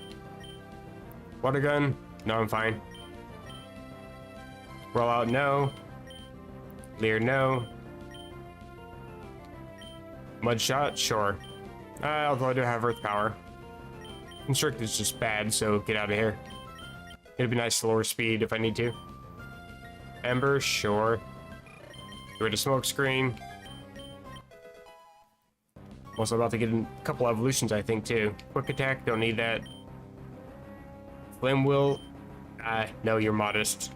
Water gun, no, I'm fine. Roll out, no. Leer, no. Mud shot, sure. Although I do have earth power. Constrict is just bad, so get out of here. It'd be nice to lower speed if I need to. Ember, sure. Get rid of smoke screen. Also about to get a couple evolutions, I think, too. Quick attack, don't need that. Flame wheel, no, you're modest.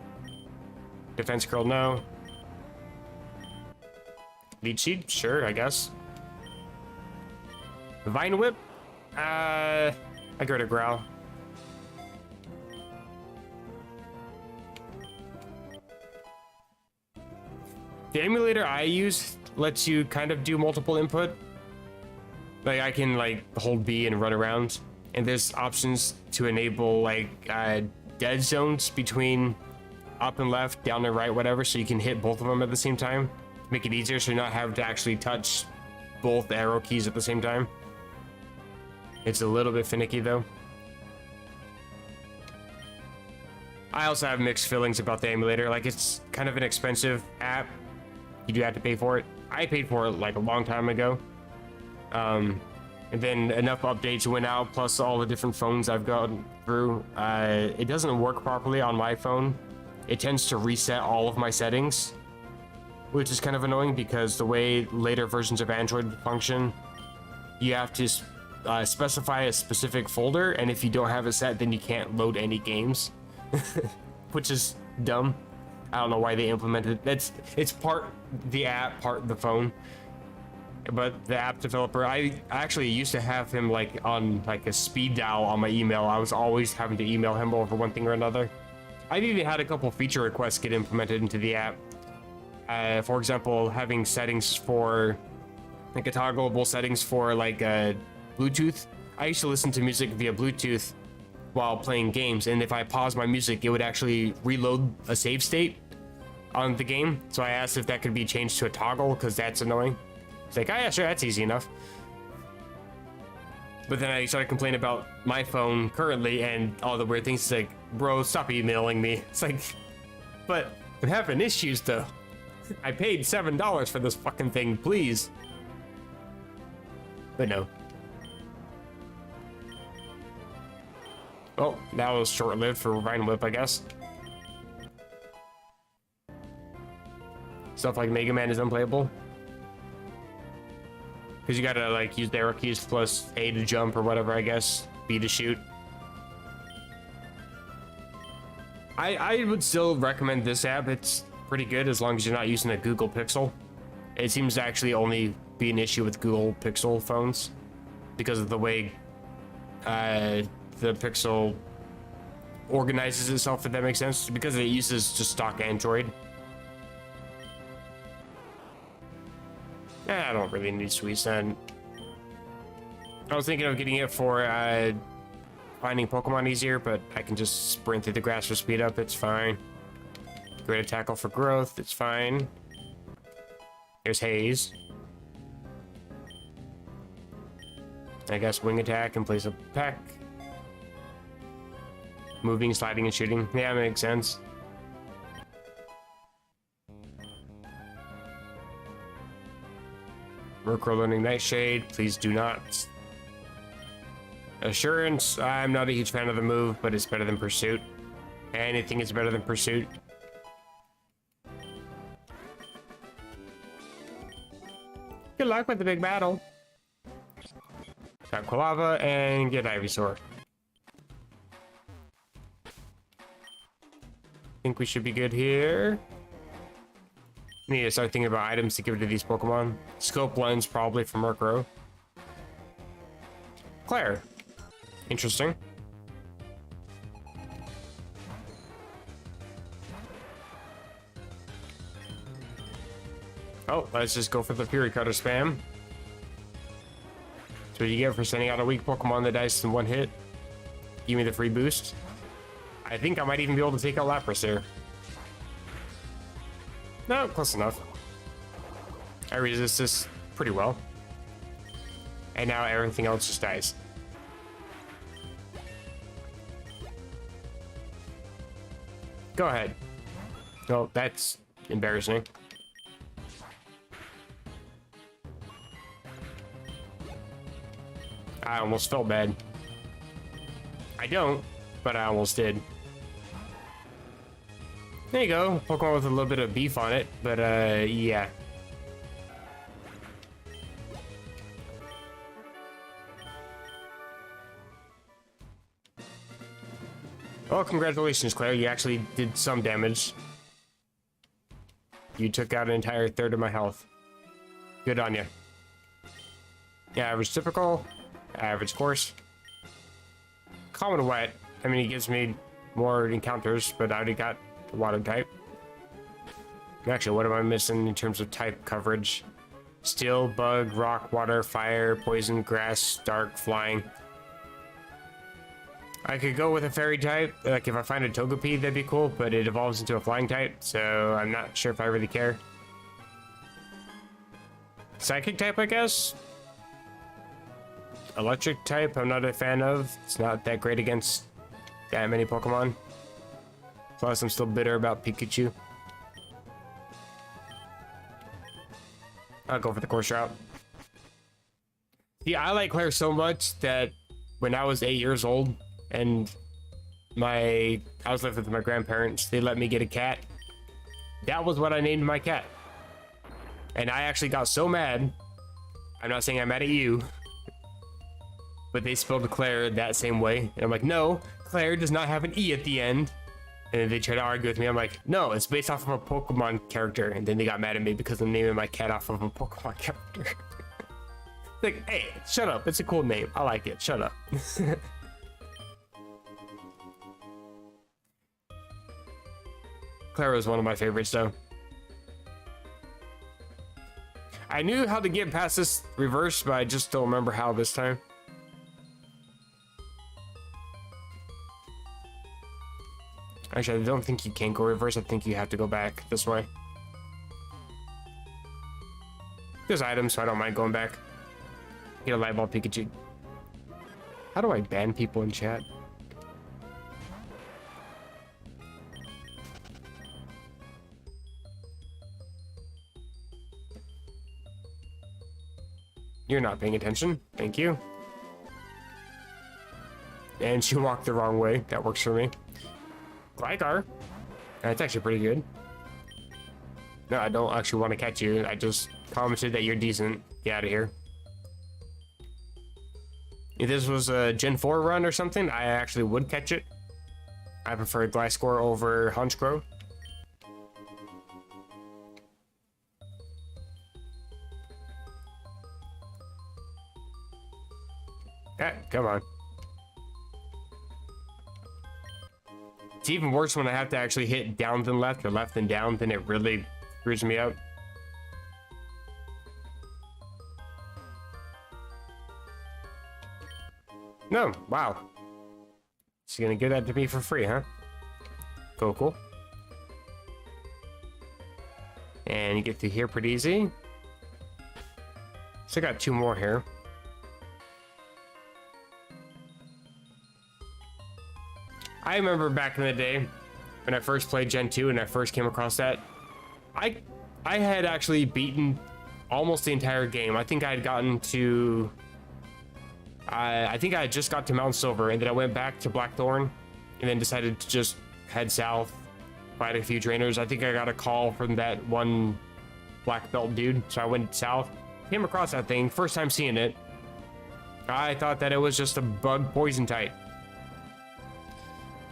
Defense curl, no. Lead sheet, sure, I guess. Vine whip, I go to growl. The emulator I use lets you kind of do multiple input. Like I can like hold B and run around, and there's options to enable like dead zones between up and left, down and right, whatever, so you can hit both of them at the same time. Make it easier so you not have to actually touch both arrow keys at the same time. It's a little bit finicky though. I also have mixed feelings about the emulator. Like it's kind of an expensive app. You do have to pay for it. I paid for it like a long time ago. And then enough updates went out, plus all the different phones I've gone through. It doesn't work properly on my phone. It tends to reset all of my settings, which is kind of annoying because the way later versions of Android function, you have to specify a specific folder, and if you don't have it set, then you can't load any games, which is dumb. I don't know why they implemented it. It's part the app, part the phone. But the app developer, I actually used to have him like on like a speed dial on my email. I was always having to email him over one thing or another. I've even had a couple feature requests get implemented into the app. For example, having settings for like a toggleable settings for like Bluetooth. I used to listen to music via Bluetooth while playing games, and if I pause my music, it would actually reload a save state on the game. So I asked if that could be changed to a toggle, because that's annoying. It's like, oh yeah, sure, that's easy enough. But then I started complaining about my phone currently and all the weird things. It's like, bro, stop emailing me. It's like, but I'm having issues though. I paid $7 for this fucking thing, please. But no. Oh, that was short-lived for Vine Whip, I guess. Stuff like Mega Man is unplayable. Because you gotta like use the arrow keys plus A to jump or whatever, I guess. B to shoot. I would still recommend this app. It's pretty good as long as you're not using a Google Pixel. It seems to actually only be an issue with Google Pixel phones because of the way the Pixel organizes itself, if that makes sense, because it uses just stock Android. I don't really need Sweet Scent. I was thinking of getting it for finding Pokemon easier, but I can just sprint through the grass for speed up. It's fine. Great Tackle for growth. It's fine. There's Haze. I guess Wing Attack in place of Peck. Moving, sliding, and shooting. Yeah, makes sense. Murkrow learning Nightshade. Please do not. Assurance. I'm not a huge fan of the move, but it's better than Pursuit. Anything is better than Pursuit. Good luck with the big battle. Got Quilava and get Ivysaur. Think we should be good here. Need to start thinking about items to give to these Pokemon. Scope Lens probably for Murkrow. Claire. Interesting. Oh, let's just go for the Fury Cutter spam. That's what you get for sending out a weak Pokemon that dies in one hit. Give me the free boost. I think I might even be able to take out Lapras there. No, close enough. I resist this pretty well. And now everything else just dies. Go ahead. Oh, that's embarrassing. I almost felt bad. I don't, but I almost did. There you go. Pokemon with a little bit of beef on it, but yeah. Oh, congratulations, Claire. You actually did some damage. You took out an entire third of my health. Good on you. Yeah, average typical, average course. Common wet. I mean, he gives me more encounters, but I already got the water type. Actually, what am I missing in terms of type coverage? Steel, bug, rock, water, fire, poison, grass, dark, flying. I could go with a fairy type. Like if I find a Togepi, that'd be cool, but it evolves into a flying type, so I'm not sure if I really care. Psychic type, I guess. Electric type, I'm not a fan of. It's not that great against that many Pokemon. Plus, I'm still bitter about Pikachu. I'll go for the course route. Yeah, I like Claire so much that when I was 8 years old and I was living with my grandparents, they let me get a cat. That was what I named my cat. And I actually got so mad. I'm not saying I'm mad at you, but they spelled Claire that same way. And I'm like, no, Claire does not have an E at the end. And then they try to argue with me. I'm like, no, it's based off of a Pokemon character. And then they got mad at me because I'm naming my cat off of a Pokemon character. Like, hey, shut up. It's a cool name. I like it. Shut up. Claire was one of my favorites, though. I knew how to get past this reverse, but I just don't remember how this time. Actually, I don't think you can go reverse. I think you have to go back this way. There's items, so I don't mind going back. Get a light ball Pikachu. How do I ban people in chat? You're not paying attention. Thank you. And she walked the wrong way. That works for me. Gligar. That's actually pretty good. No, I don't actually want to catch you. I just commented that you're decent. Get out of here. If this was a Gen 4 run or something, I actually would catch it. I prefer Gliscor over Honchkrow. Come on. It's even worse when I have to actually hit down then left or left then down, then it really screws me up. No, wow. She's gonna give that to me for free, huh? Cool, cool. And you get through here pretty easy. Still got 2 more here. I remember back in the day when I first played Gen 2 and I first came across that, I had actually beaten almost the entire game. I think I had gotten to I think I just got to Mount Silver, and then I went back to Blackthorn and then decided to just head south, fight a few trainers. I think I got a call from that one black belt dude, so I went south, came across that thing, first time seeing it. I thought that it was just a bug poison type.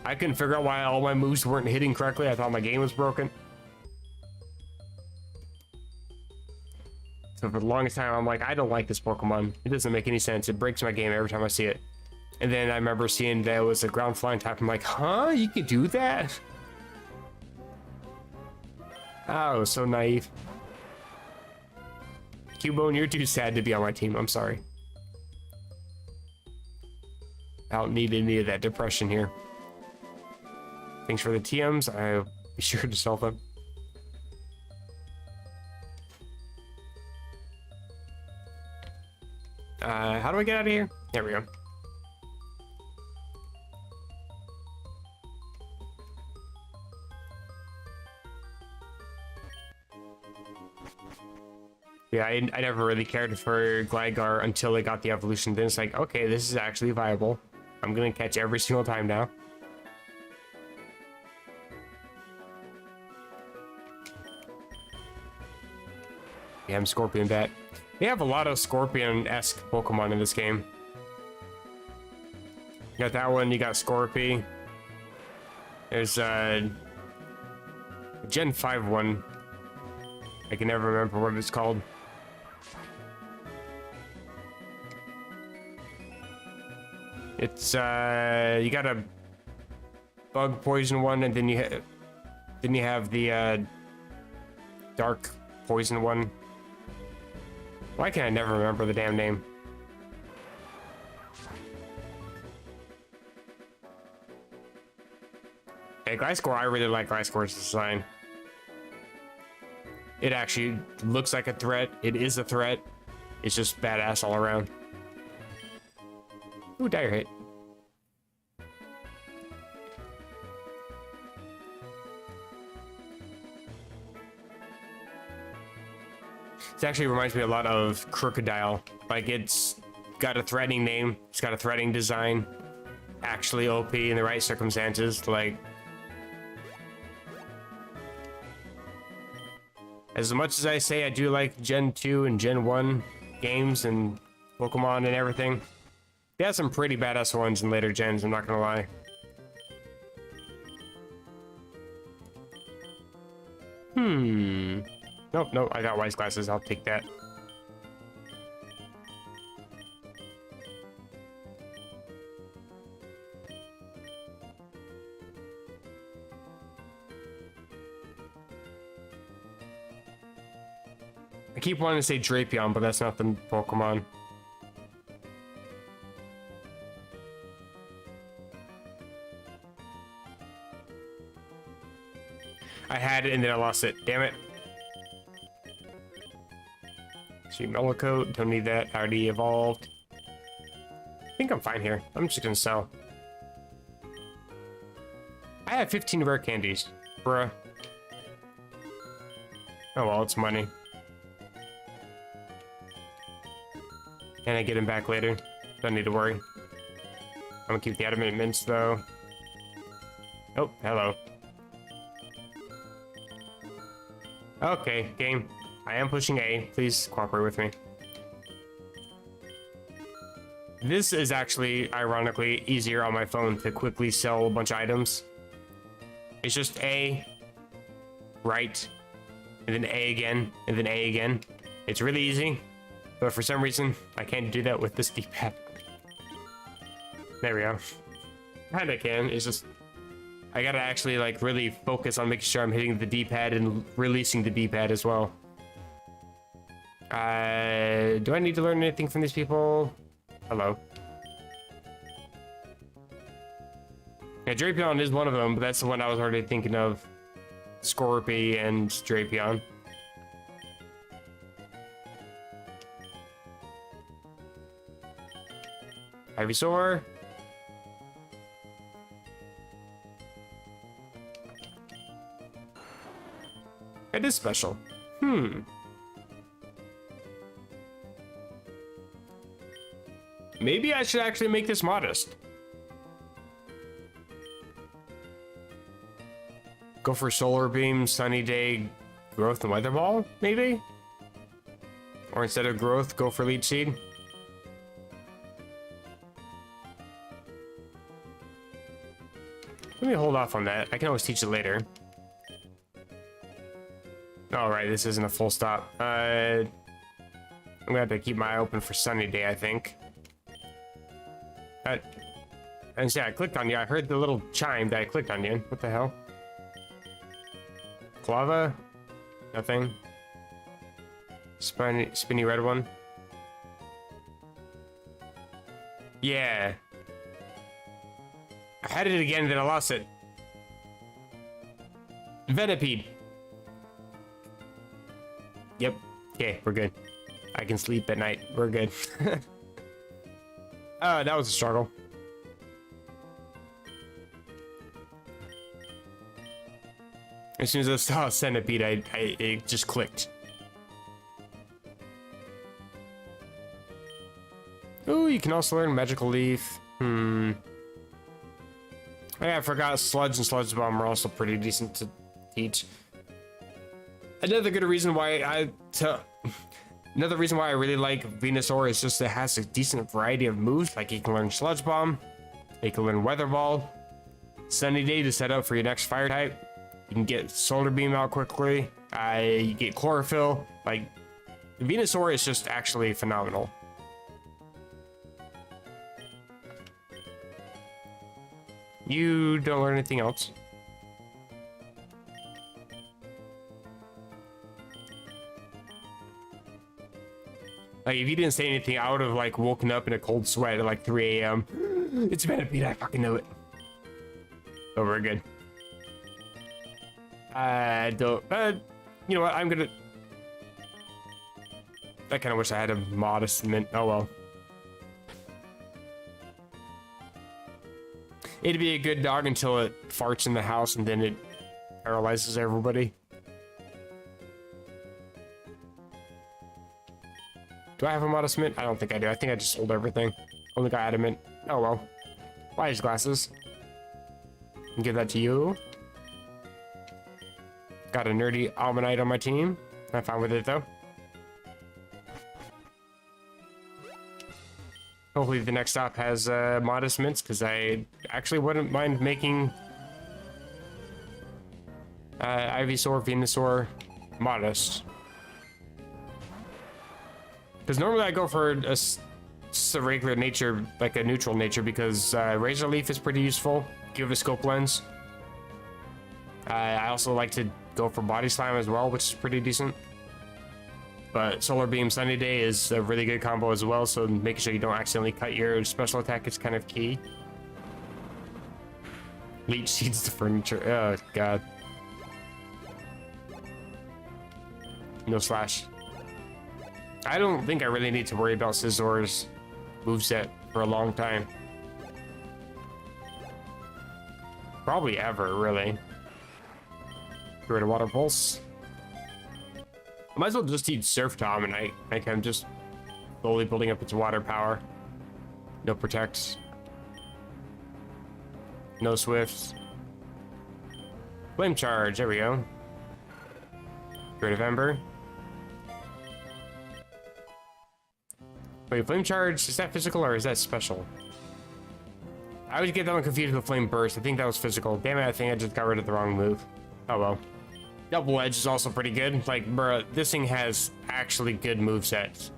I couldn't figure out why all my moves weren't hitting correctly. I thought my game was broken. So for the longest time, I'm like, I don't like this Pokemon. It doesn't make any sense. It breaks my game every time I see it. And then I remember seeing that it was a ground flying type. I'm like, huh? You can do that? Oh, so naive. Cubone, you're too sad to be on my team. I'm sorry. I don't need any of that depression here. Thanks for the TMs. I'll be sure to sell them. How do I get out of here? There we go. Yeah, I never really cared for Gligar until it got the evolution. Then it's like, okay, this is actually viable. I'm gonna catch every single time now. Yeah, I'm Scorpion Bat. They have a lot of Scorpion-esque Pokemon in this game. You got that one, you got Scorpy. There's Gen 5 one. I can never remember what it's called. It's you got a bug poison one, and then you have the dark poison one. Why can I never remember the damn name? Hey, Gliscor, I really like Gliscor's design. It actually looks like a threat. It is a threat. It's just badass all around. Ooh, dire hit. It actually reminds me a lot of Crocodile. Like, it's got a threatening name. It's got a threatening design. Actually OP in the right circumstances. Like, as much as I say I do like Gen 2 and Gen 1 games and Pokemon and everything, they have some pretty badass ones in later gens, I'm not gonna lie. Nope, nope, I got wise glasses, I'll take that. I keep wanting to say Drapion, but that's not the Pokemon. I had it and then I lost it, damn it. See, Melocoat, don't need that, I already evolved. I think I'm fine here. I'm just gonna sell. I have 15 rare candies, bruh. Oh well, it's money. And I get him back later. Don't need to worry. I'm gonna keep the adamant mints though. Oh, hello. Okay, game. I am pushing A. Please cooperate with me. This is actually, ironically, easier on my phone to quickly sell a bunch of items. It's just A, right, and then A again, and then A again. It's really easy, but for some reason, I can't do that with this D-pad. There we go. Kinda can. It's just I gotta actually like really focus on making sure I'm hitting the D-pad and releasing the D-pad as well. Do I need to learn anything from these people? Hello. Yeah, Drapion is one of them, but that's the one I was already thinking of. Scorpy and Drapion. Ivysaur. It is special. Maybe I should actually make this modest. Go for Solar Beam, Sunny Day, Growth, and Weather Ball, maybe? Or instead of Growth, go for Leech Seed. Let me hold off on that. I can always teach it later. Alright, this isn't a full stop. I'm gonna have to keep my eye open for Sunny Day, I think. And yeah, I clicked on you. I heard the little chime that I clicked on you. What the hell? Clava? Nothing. Spinny red one. Yeah. I had it again, then I lost it. Venipede. Yep. Okay, we're good. I can sleep at night. We're good. That was a struggle. As soon as I saw Centipede, it just clicked. Ooh, you can also learn Magical Leaf. Oh, yeah, I forgot Sludge and Sludge Bomb are also pretty decent to teach. Another reason why I really like Venusaur is just it has a decent variety of moves. Like you can learn Sludge Bomb, you can learn Weather Ball, Sunny Day to set up for your next fire type. You can get Solar Beam out quickly. You get Chlorophyll. Like Venusaur is just actually phenomenal. You don't learn anything else. Like, if you didn't say anything, I would have, like, woken up in a cold sweat at, like, 3 a.m. It's Venipede, I fucking know it. Oh, we're good. You know what, I'm gonna... I kinda wish I had a modest mint. Oh, well. It'd be a good dog until it farts in the house and then it paralyzes everybody. Do I have a modest mint? I don't think I do. I think I just sold everything. Only got adamant. Oh well. Wise glasses. I'll give that to you. Got a nerdy Almanite on my team. I'm fine with it though. Hopefully the next stop has modest mints, because I actually wouldn't mind making Ivysaur, Venusaur modest. Because normally I go for just a regular nature, like a neutral nature, because Razor Leaf is pretty useful. Give a scope lens. I also like to go for Body Slam as well, which is pretty decent. But Solar Beam Sunny Day is a really good combo as well, so making sure you don't accidentally cut your special attack is kind of key. Leech Seeds the furniture. Oh, God. No slash. I don't think I really need to worry about Scissor's moveset for a long time. Probably ever, really. Get rid of Water Pulse. I might as well just eat Surf Tom and I'm just slowly building up its water power. No protects. No swifts. Flame Charge, there we go. Get rid of Ember. Wait, Flame Charge, is that physical or is that special? I always get that one confused with Flame Burst. I think that was physical. Damn it, I think I just got rid of the wrong move. Oh well. Double Edge is also pretty good. Like, bruh, this thing has actually good movesets.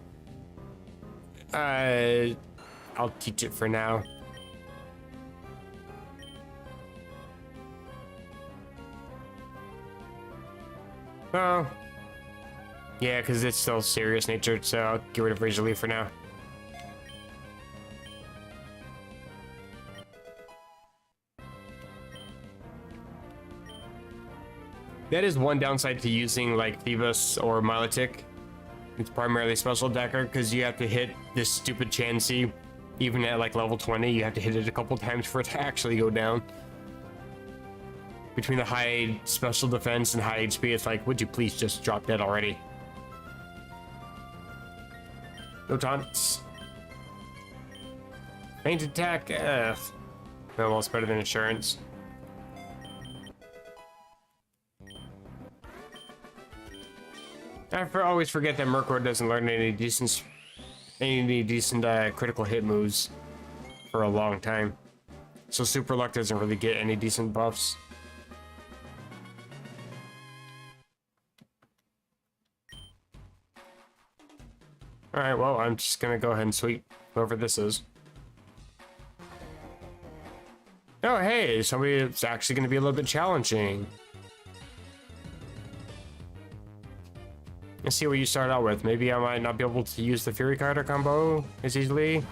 I'll teach it for now. Oh. Yeah, because it's still serious natured, so I'll get rid of Razor Leaf for now. That is one downside to using like Phoebus or Milotic. It's primarily special attacker because you have to hit this stupid Chansey. Even at like level 20, you have to hit it a couple times for it to actually go down. Between the high special defense and high HP, it's like, would you please just drop dead already? No taunts. Faint attack. Almost better than insurance. I always forget that Murkrow doesn't learn any decent critical hit moves for a long time. So Super Luck doesn't really get any decent buffs. Alright, well, I'm just gonna go ahead and sweep whoever this is. Oh, hey, somebody that's actually gonna be a little bit challenging. Let's see what you start out with. Maybe I might not be able to use the Fury Cutter combo as easily.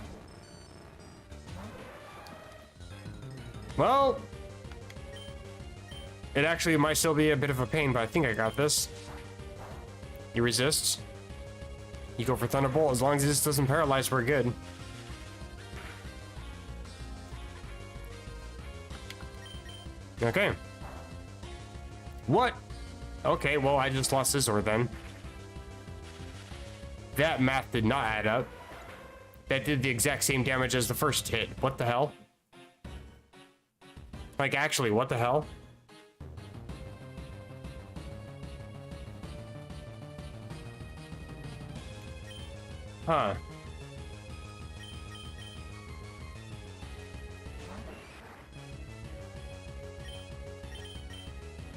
Well, it actually might still be a bit of a pain, but I think I got this. You resist. You go for Thunderbolt. As long as this doesn't paralyze, we're good. Okay. What? Okay, well, I just lost Scizor then. That math did not add up. That did the exact same damage as the first hit. What the hell? Like, actually, what the hell? Huh.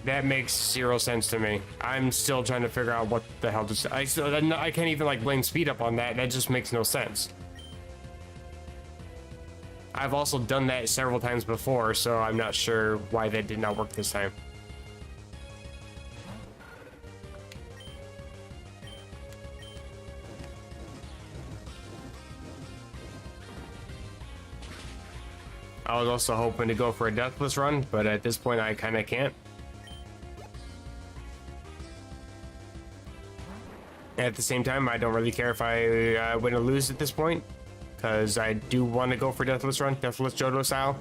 That makes zero sense to me. I'm still trying to figure out what the hell just... I can't even like blame speed up on that. That just makes no sense. I've also done that several times before, so I'm not sure why that did not work this time. I was also hoping to go for a Deathless run, but at this point I kind of can't. At the same time, I don't really care if I win or lose at this point, because I do want to go for Deathless run, Deathless Johto style.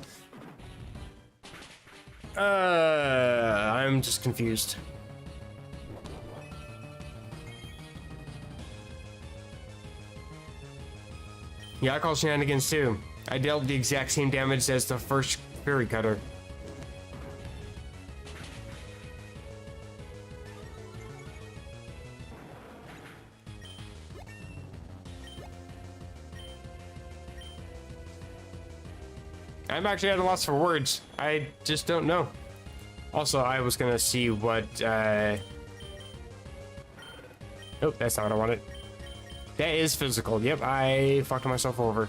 I'm just confused. Yeah, I call shenanigans too. I dealt the exact same damage as the first Fury Cutter. I'm actually at a loss for words. I just don't know. Also, I was gonna see what, Nope, that's not what I wanted. That is physical. Yep, I fucked myself over.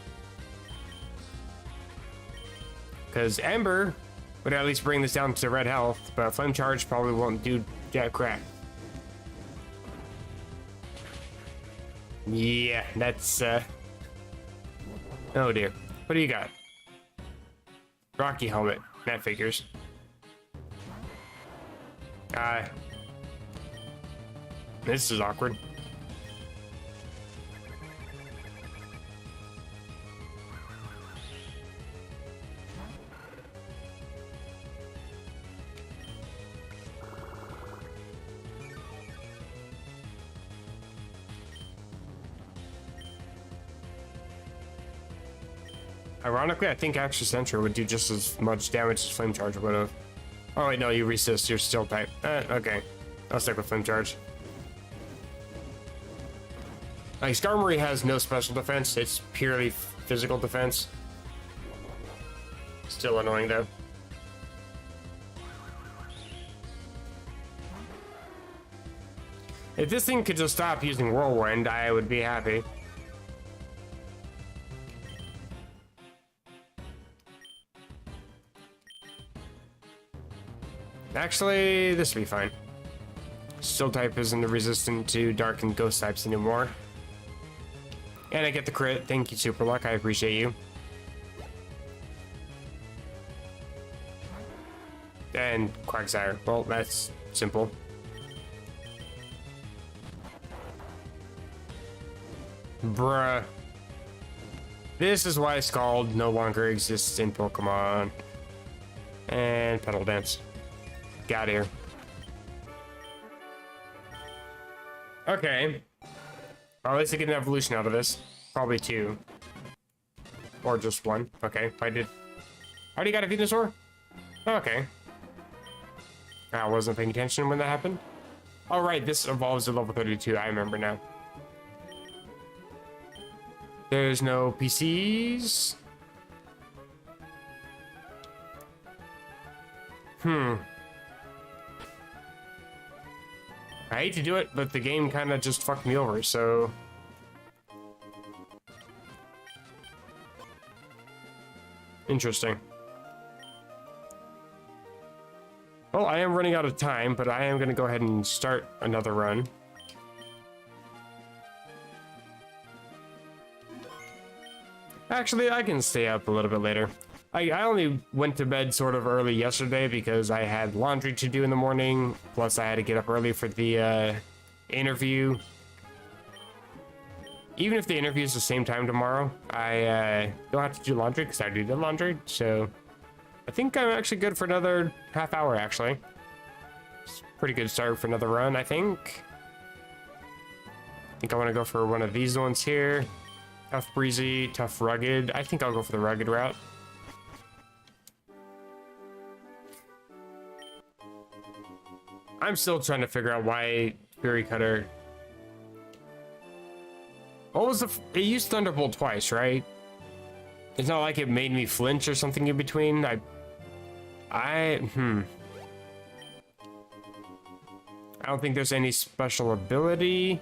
Because Ember would at least bring this down to red health, but Flame Charge probably won't do jack crap. Yeah, that's, Oh dear. What do you got? Rocky Helmet. That figures. This is awkward. Ironically, I think Extra Sentry would do just as much damage as Flame Charge would have. Oh wait, no, you resist, you're still type. Okay. I'll stick with Flame Charge. Like, Skarmory has no special defense, it's purely physical defense. Still annoying though. If this thing could just stop using Whirlwind, I would be happy. Actually, this will be fine. Steel type isn't resistant to dark and ghost types anymore. And I get the crit. Thank you, Super Luck. I appreciate you. And Quagsire. Well, that's simple. Bruh. This is why Scald no longer exists in Pokemon. And Petal Dance. Get out of here. Okay. Well, at least I get an evolution out of this. Probably 2. Or just 1. Okay, I did. Already got a Venusaur? Okay. I wasn't paying attention when that happened. Oh, right, this evolves to level 32. I remember now. There's no PCs. I hate to do it, but the game kind of just fucked me over, so... Interesting. Well, I am running out of time, but I am going to go ahead and start another run. Actually, I can stay up a little bit later. I only went to bed sort of early yesterday because I had laundry to do in the morning, plus I had to get up early for the interview. Even if the interview is the same time tomorrow, I don't have to do laundry because I already did laundry, so I think I'm actually good for another half hour, actually. It's a pretty good start for another run, I think. I think I want to go for one of these ones here. Tough breezy, tough rugged. I think I'll go for the rugged route. I'm still trying to figure out why Fury Cutter... What was the... It used Thunderbolt twice, right? It's not like it made me flinch or something in between. I don't think there's any special ability.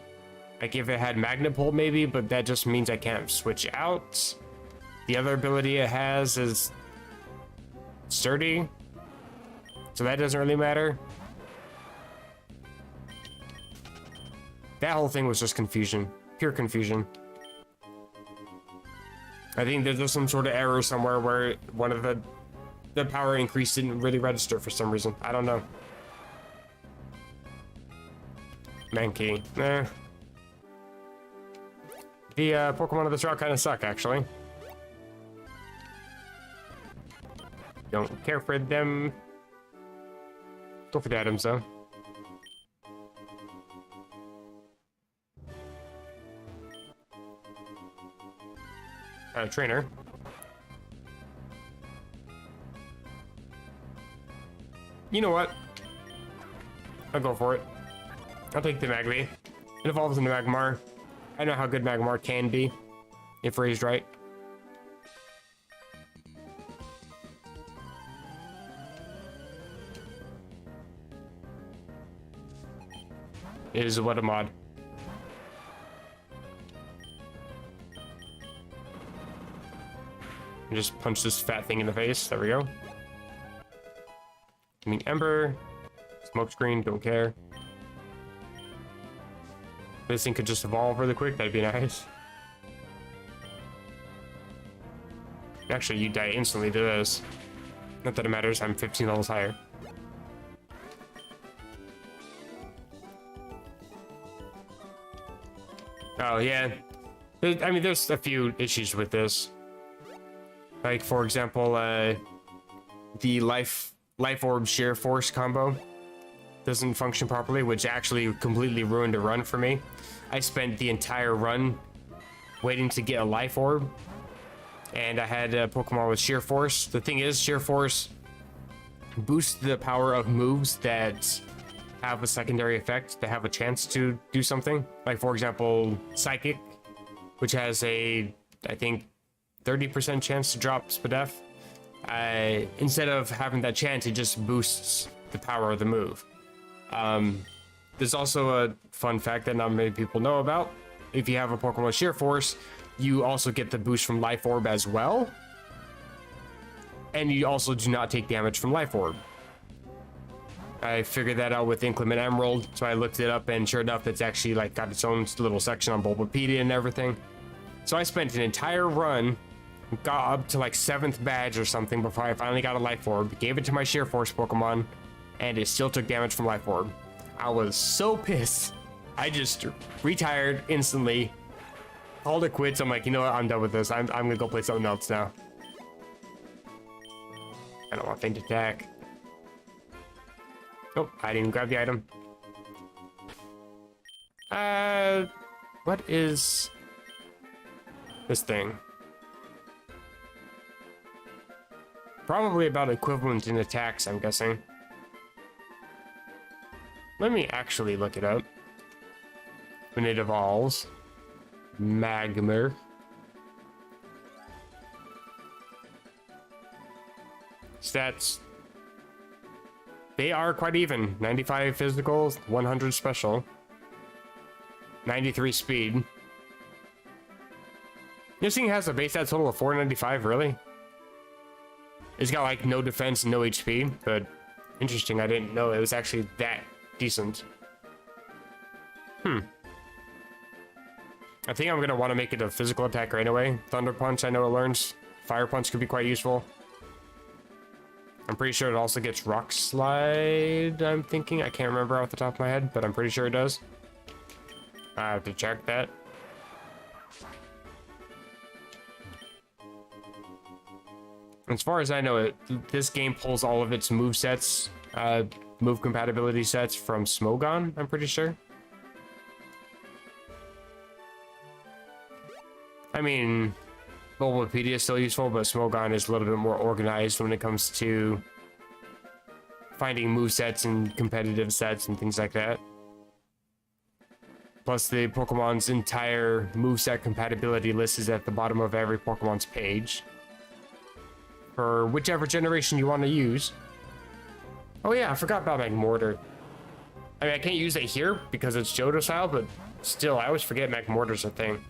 Like if it had Magnet Pull maybe, but that just means I can't switch out. The other ability it has is Sturdy. So that doesn't really matter. That whole thing was just confusion. Pure confusion. I think there's just some sort of error somewhere where one of the power increase didn't really register for some reason. I don't know. Mankey. Nah. The Pokemon of this route kind of suck, actually. Don't care for them. Go for the items, though. Trainer. You know what? I'll go for it. I'll take the Magby. It evolves into Magmar. I know how good Magmar can be, if raised right. It is what a mod. Just punch this fat thing in the face. There we go. I mean, Ember, Smokescreen, don't care. This thing could just evolve really quick. That'd be nice. Actually, you die instantly to this. Not that it matters. I'm 15 levels higher. Oh yeah. I mean, there's a few issues with this. Like, for example, the Life Orb Sheer Force combo doesn't function properly, which actually completely ruined a run for me. I spent the entire run waiting to get a Life Orb, and I had a Pokemon with Sheer Force. The thing is, Sheer Force boosts the power of moves that have a secondary effect, that have a chance to do something. Like, for example, Psychic, which has a, I think, 30% chance to drop Spadef. Instead of having that chance, it just boosts the power of the move. There's also a fun fact that not many people know about. If you have a Pokemon with Sheer Force, you also get the boost from Life Orb as well. And you also do not take damage from Life Orb. I figured that out with Inclement Emerald, so I looked it up, and sure enough, it's actually like got its own little section on Bulbapedia and everything. So I spent an entire run, got up to like 7th badge or something before I finally got a Life Orb, gave it to my Sheer Force Pokemon, and it still took damage from Life Orb. I was so pissed. I just retired instantly, called it quits. I'm like, you know what, I'm done with this. I'm gonna go play something else now. I don't want Feint Attack. Oh, I didn't even grab the item. What is this thing? Probably about equivalent in attacks, I'm guessing. Let me actually look it up. When it evolves. Magmar. Stats. They are quite even. 95 physical, 100 special. 93 speed. This thing has a base stat total of 495, really? It's got like no defense and no HP, but interesting, I didn't know it was actually that decent. I think I'm gonna want to make it a physical attack right away. Thunder Punch, I know it learns. Fire Punch could be quite useful. I'm pretty sure it also gets Rock Slide, I'm thinking. I can't remember off the top of my head, but I'm pretty sure it does. I have to check that. As far as I know, this game pulls all of its move sets, move compatibility sets from Smogon, I'm pretty sure. I mean, Bulbapedia is still useful, but Smogon is a little bit more organized when it comes to finding move sets and competitive sets and things like that. Plus, the Pokemon's entire moveset compatibility list is at the bottom of every Pokemon's page. For whichever generation you want to use. Oh yeah, I forgot about Magmortar. I mean, I can't use it here because it's Johto style, but still, I always forget Magmortar's a thing.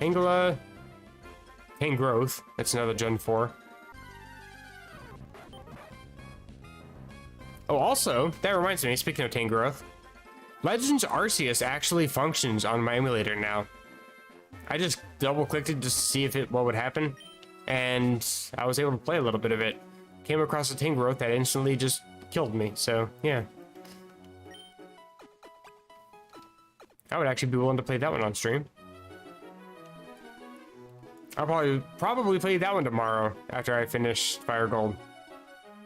Tangela. Tangrowth. That's another Gen 4. Oh, also, that reminds me, speaking of Tangrowth, Legends Arceus actually functions on my emulator now. I just double-clicked it just to see if what would happen, and I was able to play a little bit of it. Came across a Tangrowth that instantly just killed me, so, yeah. I would actually be willing to play that one on stream. I'll probably play that one tomorrow after I finish Fire Gold.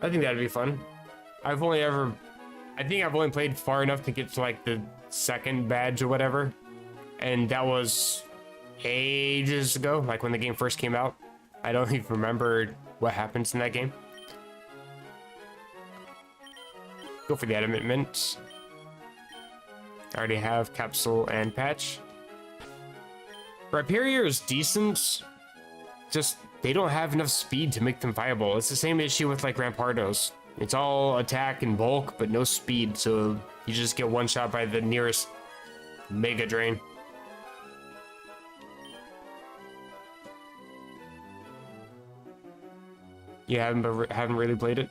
I think that'd be fun. I think I've only played far enough to get to like the 2nd badge or whatever. And that was ages ago, like when the game first came out. I don't even remember what happens in that game. Go for the Adamant Mint. I already have Capsule and Patch. Rhyperior is decent. Just, they don't have enough speed to make them viable. It's the same issue with like Rampardos. It's all attack and bulk, but no speed, so you just get one shot by the nearest Mega Drain. You haven't really played it?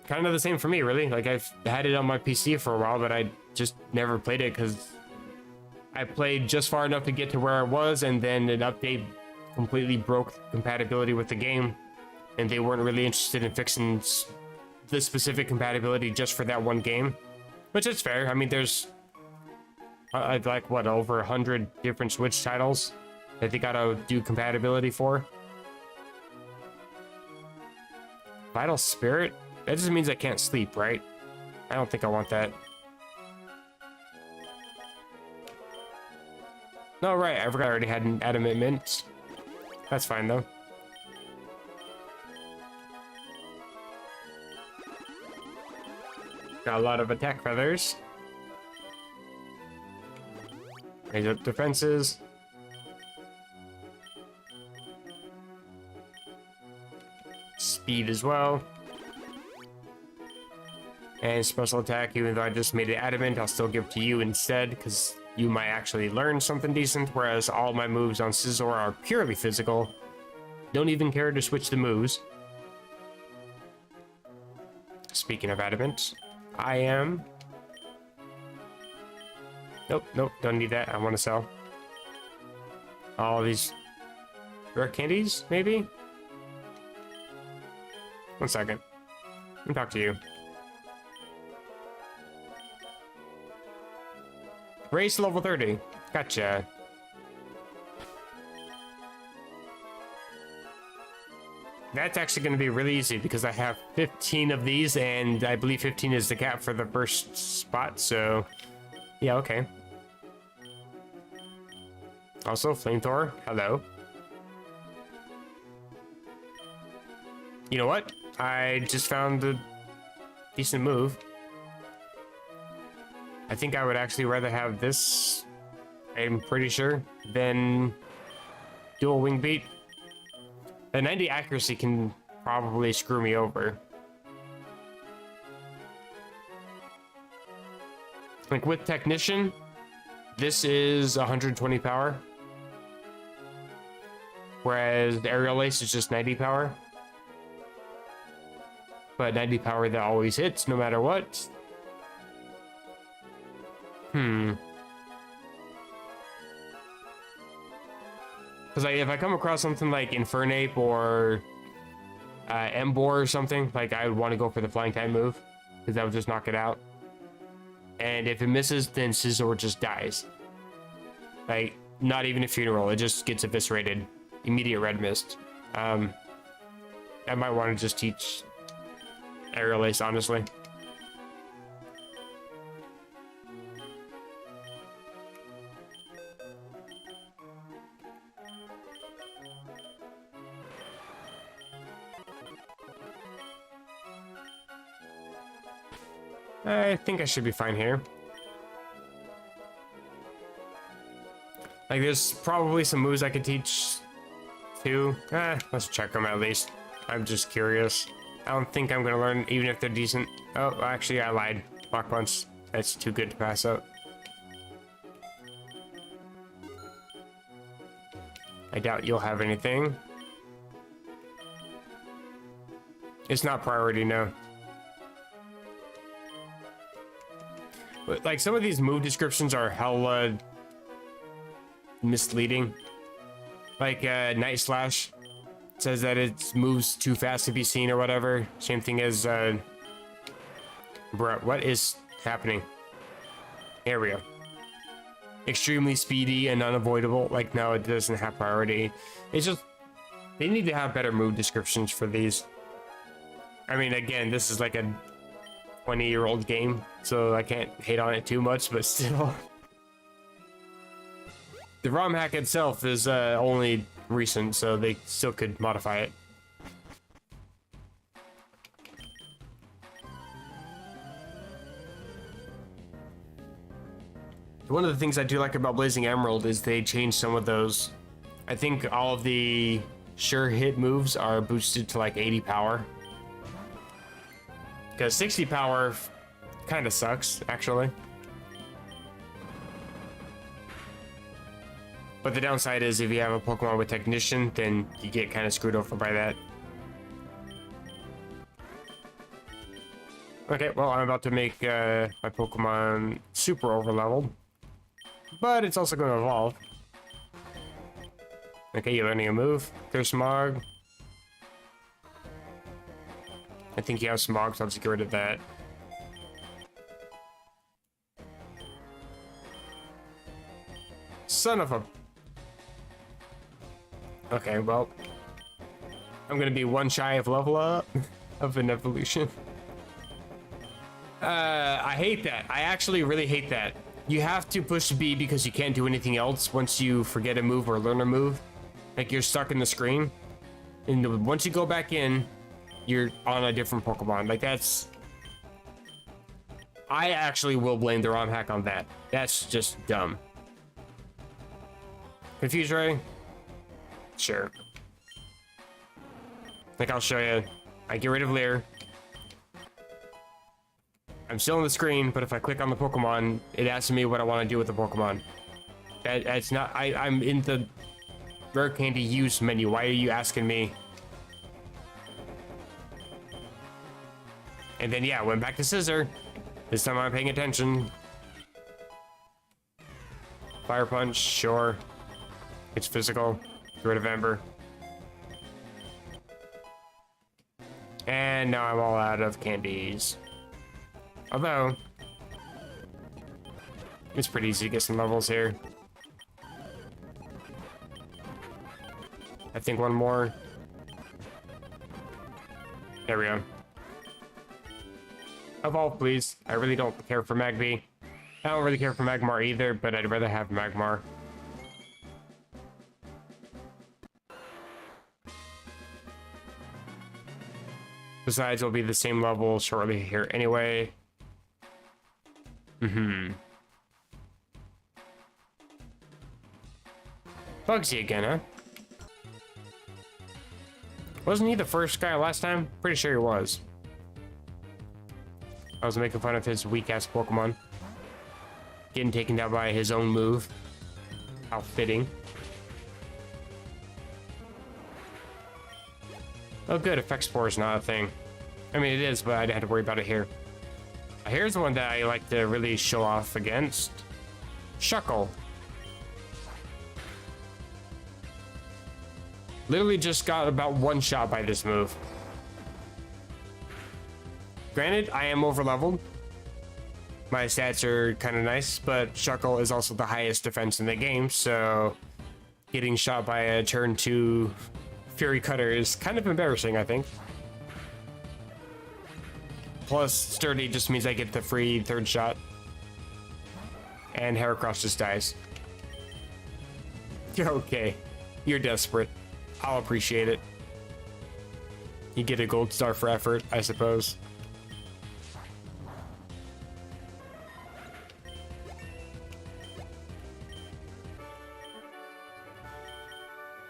Kind of the same for me, really. Like, I've had it on my PC for a while, but I just never played it because I played just far enough to get to where I was, and then an update completely broke compatibility with the game, and they weren't really interested in fixing the specific compatibility just for that one game, which is fair. I mean, there's like what, over 100 different Switch titles that they gotta do compatibility for. Vital Spirit? That just means I can't sleep, right? I don't think I want that. No, right, I forgot I already had an Adamant Mint. That's fine, though. Got a lot of attack feathers. Raise up defenses. Speed as well. And special attack, even though I just made it adamant, I'll still give to you instead, because you might actually learn something decent, whereas all my moves on Scizor are purely physical. Don't even care to switch the moves. Speaking of adamant, I am... Nope, nope, don't need that. I want to sell all these rare candies, maybe? 1 second. Let me talk to you. Race to level 30. Gotcha. That's actually going to be really easy because I have 15 of these, and I believe 15 is the cap for the first spot, so... Yeah, okay. Also, Flamethrower, hello. You know what? I just found a decent move. I think I would actually rather have this, I'm pretty sure, than dual wing beat. The 90 accuracy can probably screw me over. Like with Technician, this is 120 power. Whereas the Aerial Ace is just 90 power. But 90 power that always hits no matter what. Because if I come across something like Infernape or Embor or something, like I would want to go for the Flying Type move. Because that would just knock it out. And if it misses, then Scizor just dies. Like, not even a funeral, it just gets eviscerated. Immediate red mist. I might want to just teach Aerial Ace, honestly. I think I should be fine here. Like, there's probably some moves I could teach too. Let's check them at least. I'm just curious. I don't think I'm gonna learn, even if they're decent. Oh, actually, I lied. Mach Punch. That's too good to pass up. I doubt you'll have anything. It's not priority, no. But, like, some of these move descriptions are hella misleading. Like, Night Slash says that it moves too fast to be seen or whatever. Same thing as, bruh, what is happening? Here we go. Extremely speedy and unavoidable. Like, no, it doesn't have priority. It's just, they need to have better move descriptions for these. I mean, again, this is like a 20-year-old game, so I can't hate on it too much, but still. The ROM hack itself is only recent, so they still could modify it. One of the things I do like about Blazing Emerald is they changed some of those. I think all of the sure hit moves are boosted to like 80 power. Because 60 power kind of sucks, actually. But the downside is if you have a Pokemon with Technician, then you get kind of screwed over by that. Okay, well, I'm about to make my Pokemon super overleveled. But it's also going to evolve. Okay, you're learning a move. There's Smog. I think you have Smog, so I'll just get rid of that. Son of a... Okay, well... I'm gonna be one shy of level up of an evolution. I hate that. I actually really hate that. You have to push B because you can't do anything else once you forget a move or learn a move. Like, you're stuck in the screen. And once you go back in, you're on a different Pokemon. Like, that's... I actually will blame the ROM hack on that. That's just dumb. Confuse Ray? Sure. Like, I'll show you. I get rid of Leer. I'm still on the screen, but if I click on the Pokemon, it asks me what I want to do with the Pokemon. That's not... I'm in the Rare Candy use menu. Why are you asking me? And then, yeah, went back to scissor. This time I'm paying attention. Fire punch, sure. It's physical. Get rid of Ember. And now I'm all out of candies. Although, it's pretty easy to get some levels here. I think one more. There we go. Evolve, please. I really don't care for Magby. I don't really care for Magmar either, but I'd rather have Magmar. Besides, it'll be the same level shortly here anyway. Bugsy again, huh? Wasn't he the first guy last time? Pretty sure he was. I was making fun of his weak-ass Pokemon. Getting taken down by his own move. How fitting. Oh good, Effect Spore is not a thing. I mean, it is, but I had to worry about it here. Here's one that I like to really show off against. Shuckle. Literally just got about one shot by this move. Granted, I am over-leveled. My stats are kind of nice, but Shuckle is also the highest defense in the game, so getting shot by a turn 2 Fury Cutter is kind of embarrassing, I think. Plus, Sturdy just means I get the free third shot. And Heracross just dies. Okay, you're desperate. I'll appreciate it. You get a gold star for effort, I suppose.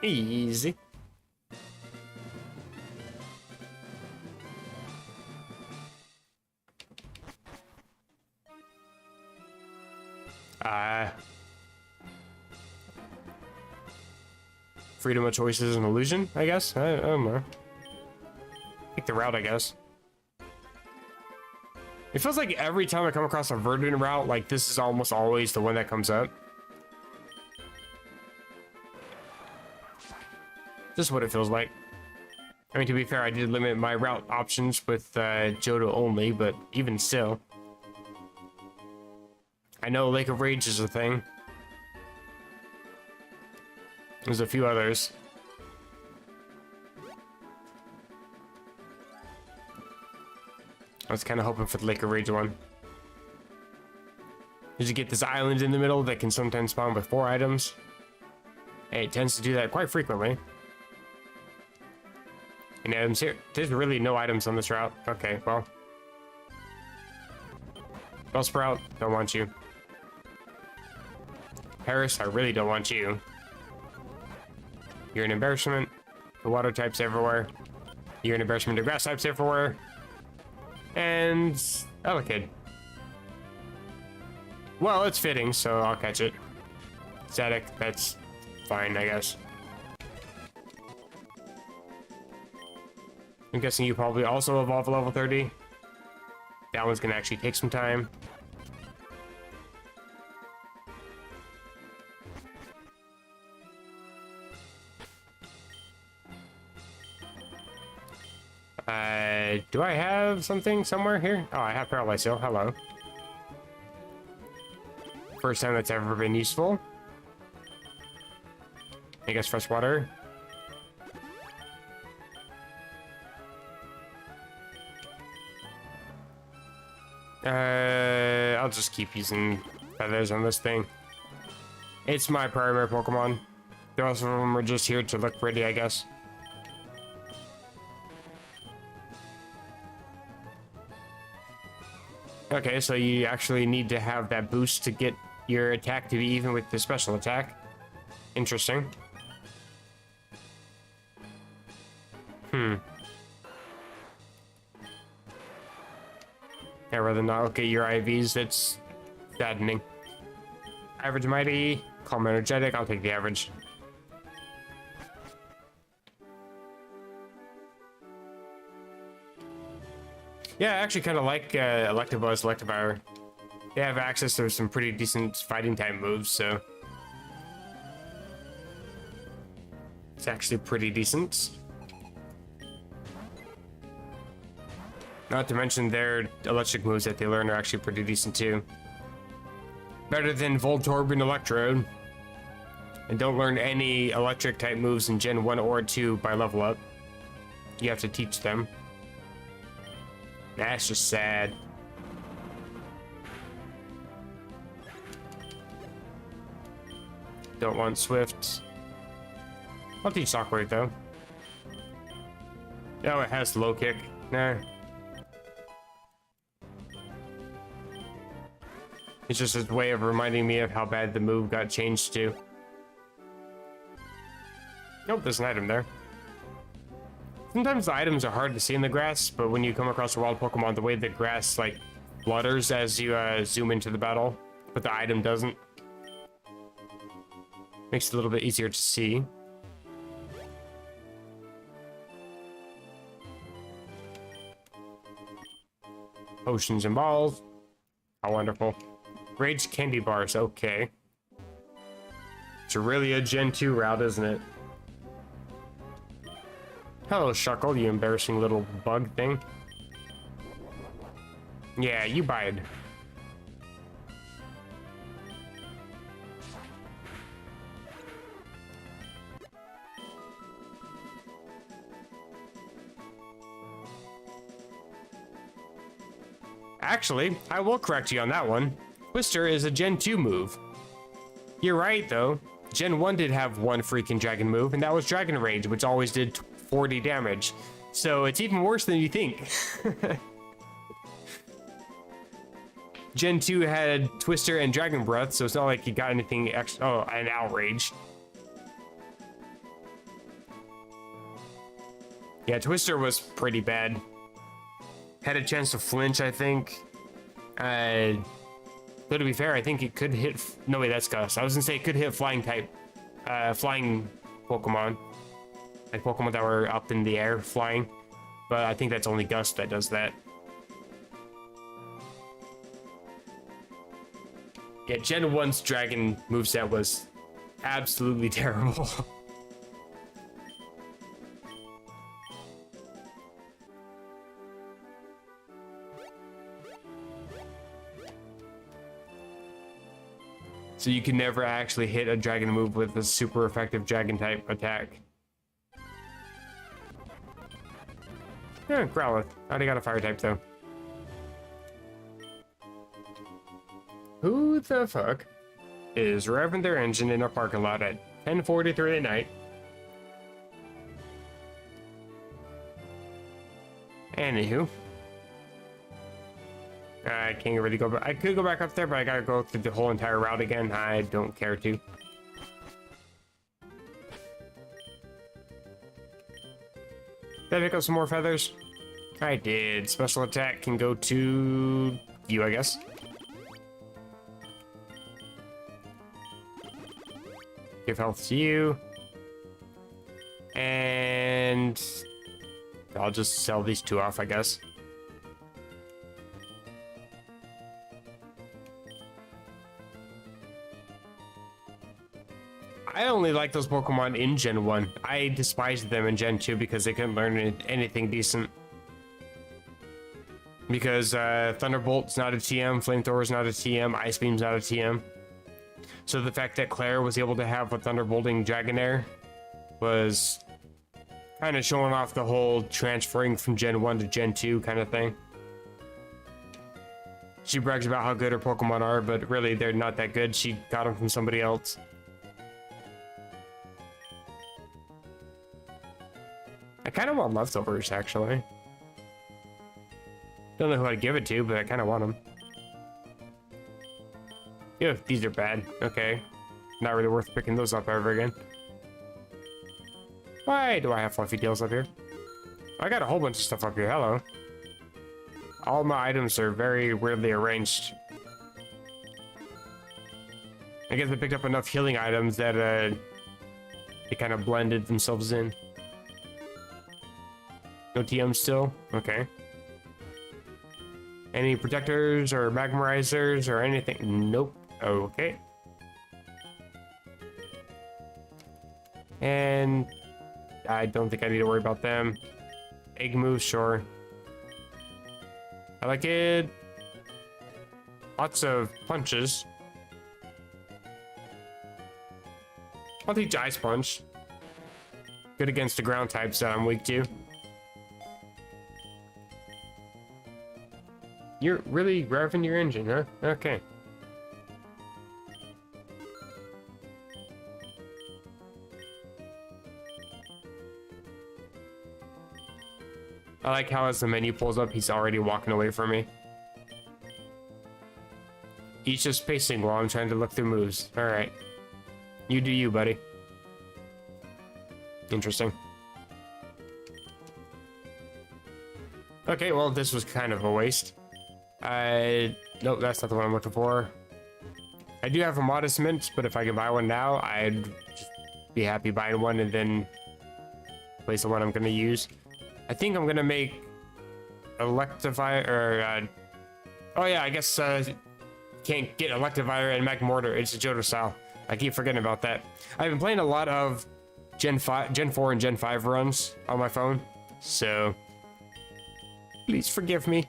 Easy. Freedom of choice is an illusion, I guess. I don't know. Pick the route, I guess. It feels like every time I come across a Verdant route, like this is almost always the one that comes up. Just what it feels like. I mean, to be fair, I did limit my route options with Johto only, but even still. I know Lake of Rage is a thing. There's a few others. I was kind of hoping for the Lake of Rage one. Did you get this island in the middle that can sometimes spawn with 4 items? Hey, it tends to do that quite frequently. Any items here? There's really no items on this route. Okay, well. Bellsprout, don't want you. Paris, I really don't want you. You're an embarrassment. The water types everywhere. You're an embarrassment to grass types everywhere. And Elekid. Well, it's fitting, so I'll catch it. Static, that's fine, I guess. I'm guessing you probably also evolve level 30. That one's gonna actually take some time. Do I have something somewhere here? Oh, I have Paralyze Seal. Hello. First time that's ever been useful. I guess fresh water. I'll just keep using feathers on this thing. It's my primary Pokemon. The rest of them are just here to look pretty, I guess. Okay, so you actually need to have that boost to get your attack to be even with the special attack. Interesting. I'd rather not look at your IVs, it's saddening. Average Mighty, Calm Energetic, I'll take the average. Yeah, I actually kind of like Electabuzz, Electivire. They have access to some pretty decent fighting type moves, so it's actually pretty decent. Not to mention their electric moves that they learn are actually pretty decent too. Better than Voltorb and Electrode. And don't learn any electric type moves in Gen 1 or 2 by level up. You have to teach them. That's just sad. Don't want Swift. I'll teach Shockwave though. Oh, it has low kick. Nah. It's just a way of reminding me of how bad the move got changed to. Nope, there's an item there. Sometimes the items are hard to see in the grass, but when you come across a wild Pokemon, the way the grass like flutters as you zoom into the battle, but the item doesn't. Makes it a little bit easier to see. Potions and balls. How wonderful. Rage candy bars, okay. It's really a Gen 2 route, isn't it? Hello, Shuckle, you embarrassing little bug thing. Yeah, you bide. Actually, I will correct you on that one. Twister is a Gen 2 move. You're right, though. Gen 1 did have one freaking dragon move, and that was Dragon Rage, which always did 40 damage. So it's even worse than you think. Gen 2 had Twister and Dragon Breath, so it's not like you got anything extra. Oh, and Outrage. Yeah, Twister was pretty bad. Had a chance to flinch, I think. But to be fair, I think it could hit. No, wait, that's Gus. I was gonna say it could hit flying type, flying Pokemon, like Pokemon that were up in the air flying. But I think that's only Gus that does that. Yeah, Gen 1's Dragon moveset was absolutely terrible. So you can never actually hit a dragon move with a super effective dragon type attack. Yeah, Growlithe. I already got a fire type though. Who the fuck is revving their engine in a parking lot at 10:43 at night? Anywho. I can't really go back. I could go back up there, but I gotta go through the whole entire route again. I don't care to. Did I pick up some more feathers? I did. Special attack can go to you, I guess. Give health to you. And I'll just sell these two off, I guess. I only like those Pokemon in Gen 1. I despised them in Gen 2 because they couldn't learn anything decent. Because Thunderbolt's not a TM, Flamethrower's not a TM, Ice Beam's not a TM. So the fact that Claire was able to have a Thunderbolting Dragonair was kind of showing off the whole transferring from Gen 1 to Gen 2 kind of thing. She brags about how good her Pokemon are, but really they're not that good. She got them from somebody else. I kind of want leftovers, actually. Don't know who I'd give it to, but I kind of want them. Ew, these are bad. Okay. Not really worth picking those up ever again. Why do I have fluffy deals up here? I got a whole bunch of stuff up here. Hello. All my items are very weirdly arranged. I guess I picked up enough healing items that they kind of blended themselves in. No TM still? Okay. Any protectors or magmarizers or anything? Nope. Okay. And I don't think I need to worry about them. Egg moves, sure. I like it. Lots of punches. I'll teach Ice Punch. Good against the ground types that I'm weak to. You're really revving your engine, huh? Okay. I like how as the menu pulls up, he's already walking away from me. He's just pacing while I'm trying to look through moves. Alright. You do you, buddy. Interesting. Okay, well, this was kind of a waste. Nope, that's not the one I'm looking for. I do have a modest mint, but if I can buy one now, I'd just be happy buying one and then place the one I'm gonna use. I think I'm gonna make Electivire, or, oh yeah, I guess, can't get Electivire and Magmortar. It's a Johto style. I keep forgetting about that. I've been playing a lot of Gen 4 and Gen 5 runs on my phone, so please forgive me.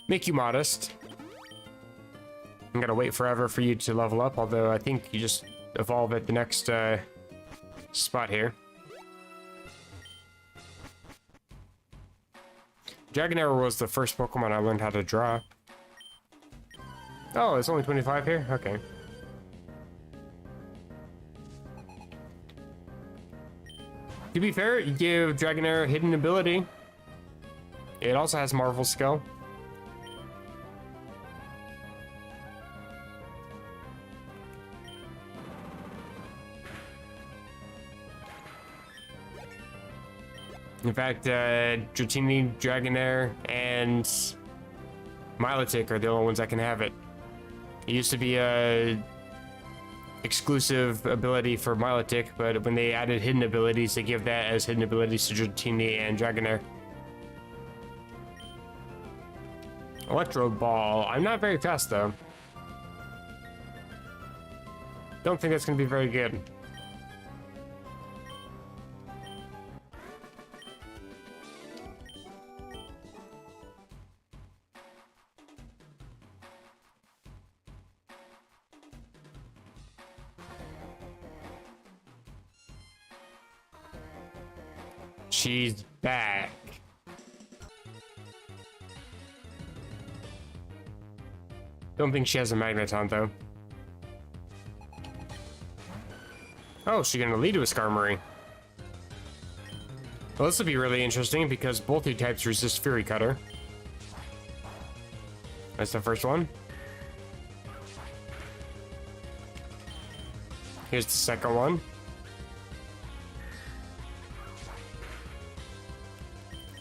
Make you modest. I'm gonna wait forever for you to level up, although I think you just evolve at the next spot here. Dragonair was the first Pokemon I learned how to draw. Oh, it's only 25 here? Okay. To be fair, you give Dragonair a hidden ability. It also has Marvel Skill. In fact, Dratini, Dragonair, and Milotic are the only ones that can have it. It used to be a exclusive ability for Milotic, but when they added hidden abilities, they give that as hidden abilities to Dratini and Dragonair. Electro Ball. I'm not very fast, though. Don't think that's going to be very good. She's back. Don't think she has a Magneton, though. Oh, she's gonna lead to a Skarmory. Well, this will be really interesting because both two types resist Fury Cutter. That's the first one. Here's the second one.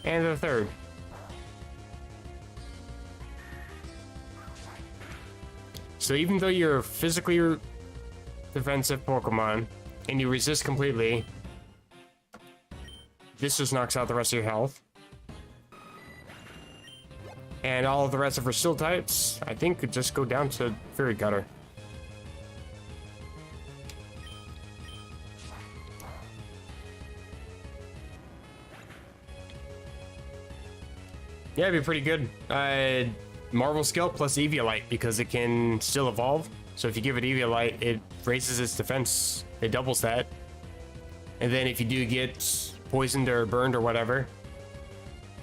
And the third. So even though you're a physically defensive Pokemon and you resist completely, this just knocks out the rest of your health. And all of the rest of her Steel types, I think, could just go down to Fury Cutter. Yeah, it'd be pretty good. Marvel Skill plus Eviolite, because it can still evolve. So if you give it Eviolite, it raises its defense. It doubles that. And then if you do get poisoned or burned or whatever,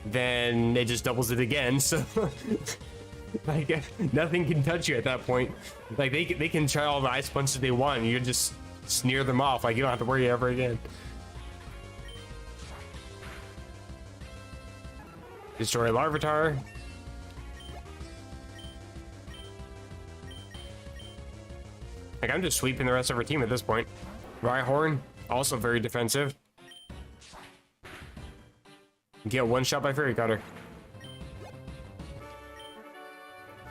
then it just doubles it again. So like nothing can touch you at that point. Like they can try all the ice punches they want, and you just sneer them off. Like you don't have to worry ever again. Destroy Larvitar. Like I'm just sweeping the rest of our team at this point. Rhyhorn, also very defensive. Get one shot by Fury Cutter.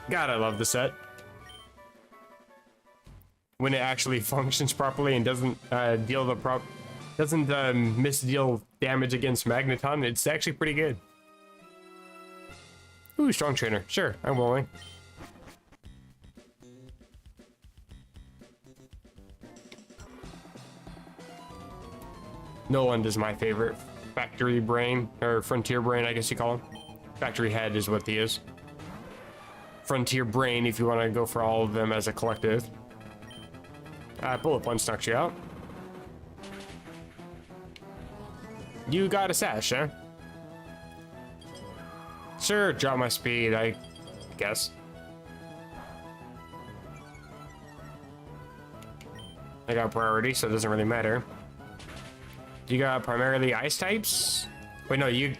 God, I love the set. When it actually functions properly and doesn't misdeal damage against Magneton, it's actually pretty good. Ooh, strong trainer. Sure, I'm willing. Noland is my favorite. Factory brain, or frontier brain, I guess you call him. Factory head is what he is. Frontier brain, if you want to go for all of them as a collective. Bullet punch knocks you out. You got a sash, huh? Sure, drop my speed, I guess. I got priority, so it doesn't really matter. You got primarily ice types? Wait, no, you're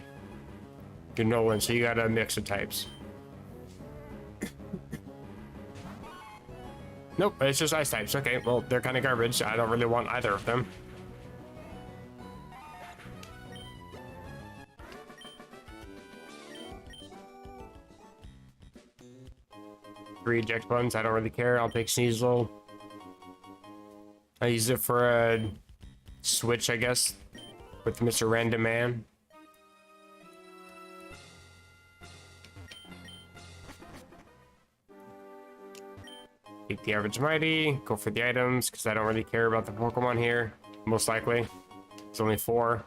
Nolan, so you got a mix of types. Nope, it's just ice types. Okay, well, they're kind of garbage. I don't really want either of them. Three eject buttons, I don't really care. I'll take Sneasel. I use it for a switch, I guess, with Mr. Random Man. Keep the average mighty, go for the items, because I don't really care about the Pokemon here, most likely. It's only 4.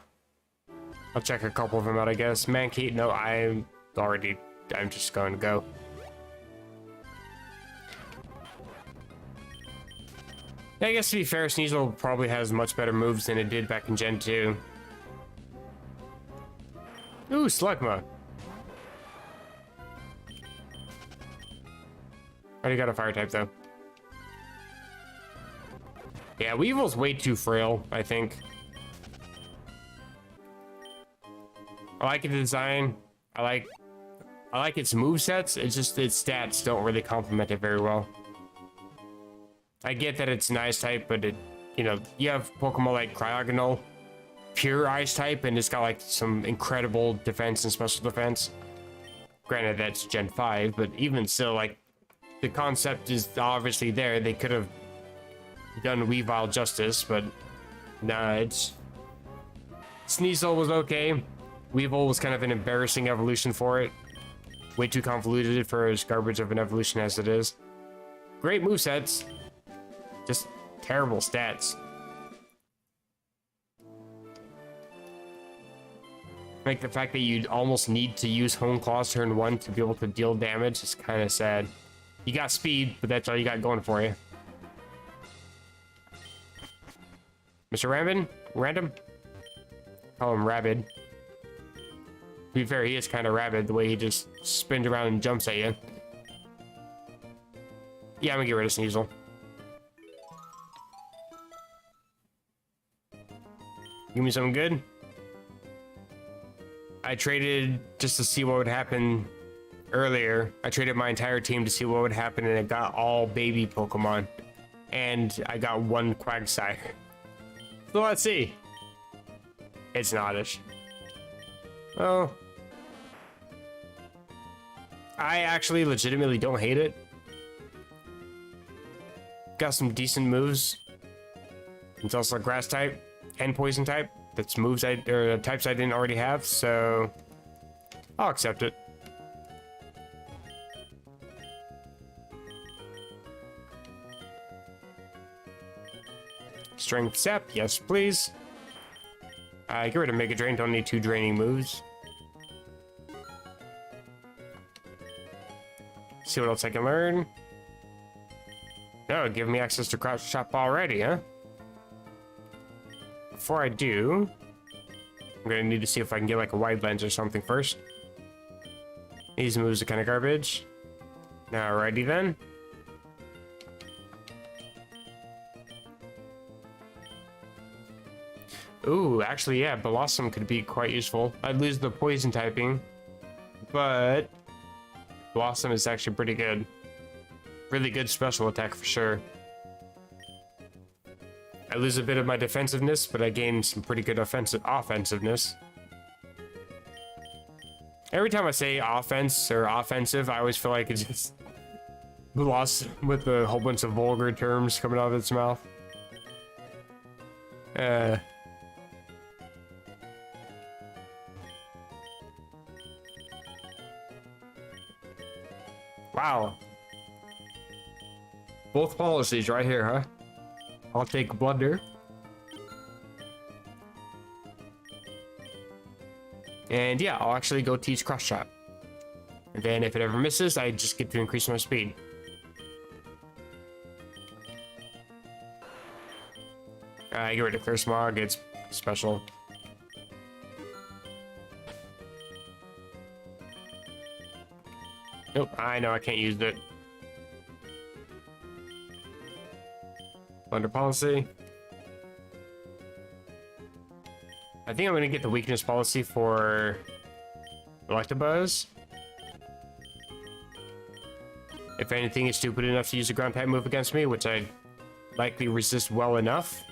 I'll check a couple of them out, I guess. Mankey, no, I'm just going to go. Yeah, I guess to be fair, Sneasel probably has much better moves than it did back in Gen 2. Ooh, Slugma. Already got a fire type though. Yeah, Weevil's way too frail, I think. I like the design. I like its movesets. It's just its stats don't really complement it very well. I get that it's an ice type, but you know, you have Pokemon like Cryogonal, pure ice type, and it's got like some incredible defense and special defense. Granted, that's Gen 5, but even still, like, the concept is obviously there. They could have done Weavile justice, but nah, it's... Sneasel was okay. Weevil was kind of an embarrassing evolution for it. Way too convoluted for as garbage of an evolution as it is. Great movesets. Just terrible stats. Like the fact that you'd almost need to use Hone Claws turn 1 to be able to deal damage is kind of sad. You got speed, but that's all you got going for you. Mr. Random? Call him Rabid. To be fair, he is kind of rabid the way he just spins around and jumps at you. Yeah, I'm gonna get rid of Sneasel. Give me something good. I traded just to see what would happen earlier. I traded my entire team to see what would happen, and it got all baby Pokemon. And I got 1 Quagsire. So let's see. It's an Oddish. Well, I actually legitimately don't hate it. Got some decent moves. It's also a grass type and poison type. That's moves or types I didn't already have, so I'll accept it. Strength Sap, yes please. Get rid of Mega Drain, don't need 2 draining moves. See what else I can learn. No, give me access to Crouch Chop already, huh? Before I do, I'm gonna need to see if I can get like a wide lens or something first. These moves are kind of garbage. Alrighty then. Ooh, actually, yeah, Blossom could be quite useful. I'd lose the poison typing, but Blossom is actually pretty good. Really good special attack for sure. I lose a bit of my defensiveness, but I gain some pretty good offensiveness. Every time I say offense or offensive, I always feel like it's just lost with a whole bunch of vulgar terms coming out of its mouth. Wow. Both policies right here, huh? I'll take Blunder. And yeah, I'll actually go teach Cross Chop. And then if it ever misses, I just get to increase my speed. Get rid of Clear Smog, it's special. Nope, I know I can't use it. Blunder policy. I think I'm gonna get the weakness policy for Electabuzz. If anything is stupid enough to use a ground type move against me, which I likely resist well enough.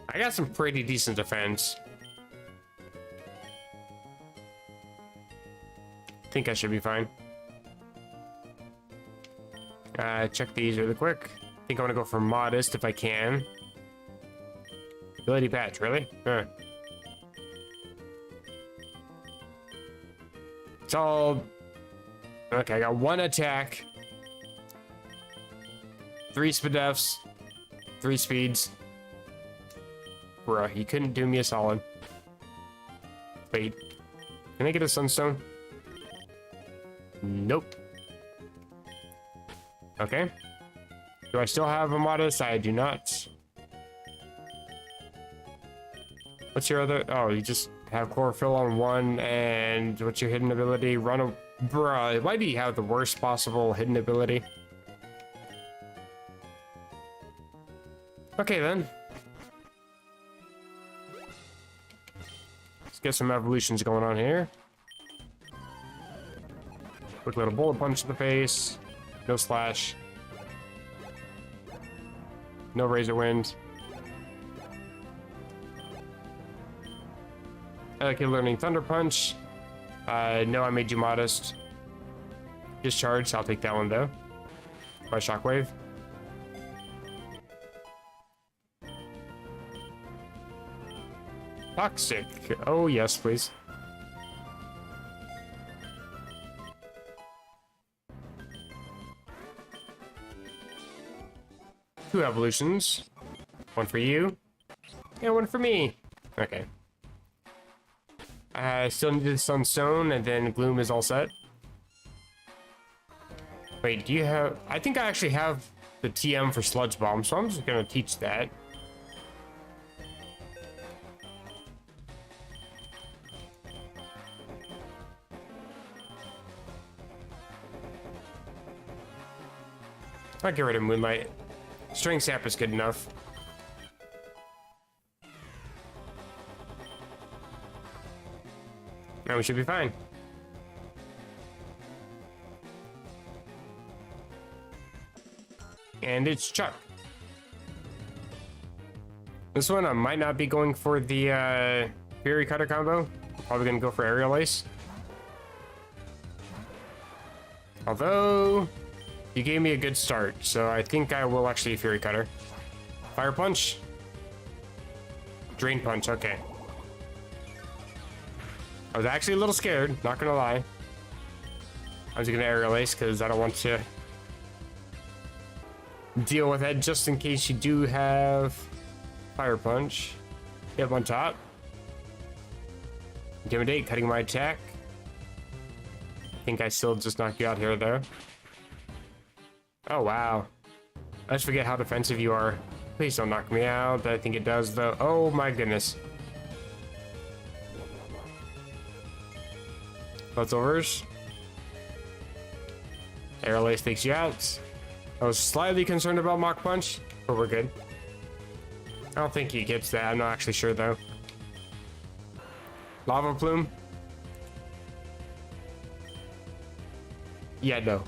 I got some pretty decent defense. Think I should be fine. Check these really quick. Think I want to go for Modest if I can. Ability patch, really? Huh. It's all... Okay, I got one attack. 3 Spadefs. 3 speeds. Bruh, you couldn't do me a solid. Wait. Can I get a Sunstone? Nope. Okay. Do I still have a Modest? I do not. What's your other... Oh, you just have Chlorophyll on 1, and what's your hidden ability? Run a... Bruh, why do you have the worst possible hidden ability? Okay, then. Let's get some evolutions going on here. Quick little bullet punch to the face. No slash. No razor wind. Okay, learning Thunder Punch. No, I made you Modest. Discharge, I'll take that one though. By Shockwave. Toxic. Oh yes, please. Two evolutions. One for you. And one for me. Okay. I still need the Sunstone, and then Gloom is all set. Wait, do you have... I think I actually have the TM for Sludge Bomb, so I'm just gonna teach that. I'll get rid of Moonlight. Strength Sap is good enough. Now we should be fine. And it's Chuck. This one I might not be going for the Fury Cutter combo. Probably gonna go for Aerial Ace. Although you gave me a good start, so I think I will actually Fury Cutter. Fire Punch. Drain Punch, okay. I was actually a little scared, not gonna lie. I was gonna Aerial Ace because I don't want to deal with that just in case you do have Fire Punch. Hit on top. Intimidate, cutting my attack. I think I still just knocked you out here though. Oh wow. I just forget how defensive you are. Please don't knock me out. I think it does though. Oh my goodness. Leftovers. Aerial Ace takes you out. I was slightly concerned about Mach Punch, but we're good. I don't think he gets that. I'm not actually sure though. Lava Plume. Yeah, no.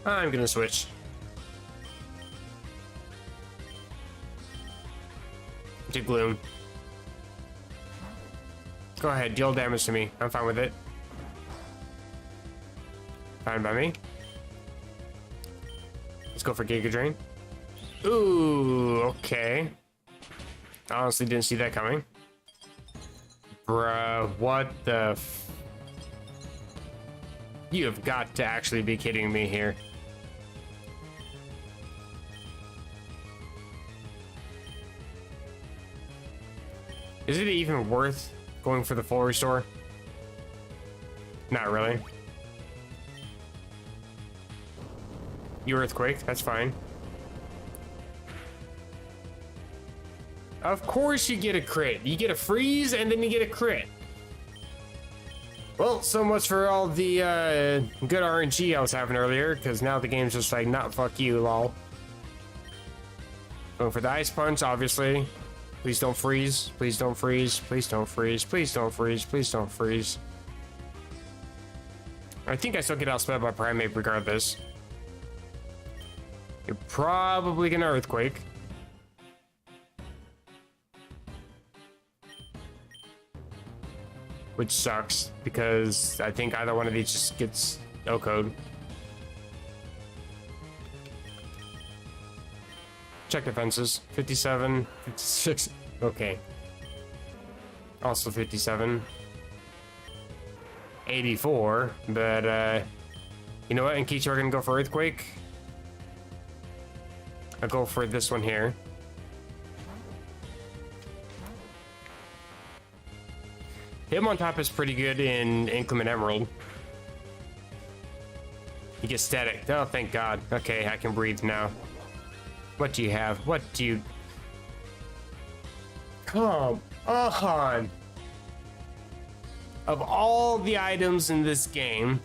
I'm gonna switch. To Gloom. Go ahead, deal damage to me. I'm fine with it. Fine by me. Let's go for Giga Drain. Ooh, okay. Honestly, didn't see that coming. Bruh, what the You have got to actually be kidding me here. Is it even worth going for the full restore? Not really. You earthquake, that's fine. Of course you get a crit. You get a freeze and then you get a crit. Well, so much for all the good RNG I was having earlier, because now the game's just like, not fuck you, lol. Going for the ice punch, obviously. Please don't freeze. Please don't freeze. Please don't freeze. Please don't freeze. Please don't freeze. I think I still get outsped by Primate regardless. You're probably gonna earthquake. Which sucks, because I think either one of these just gets no code. Check defenses. 57, 56. Okay. Also 57. 84. But, you know what? In case you're going to go for Earthquake, I'll go for this one here. Him on top is pretty good in Inclement Emerald. You get static. Oh, thank God. Okay, I can breathe now. What do you have? What do you... Come on. Of all the items in this game,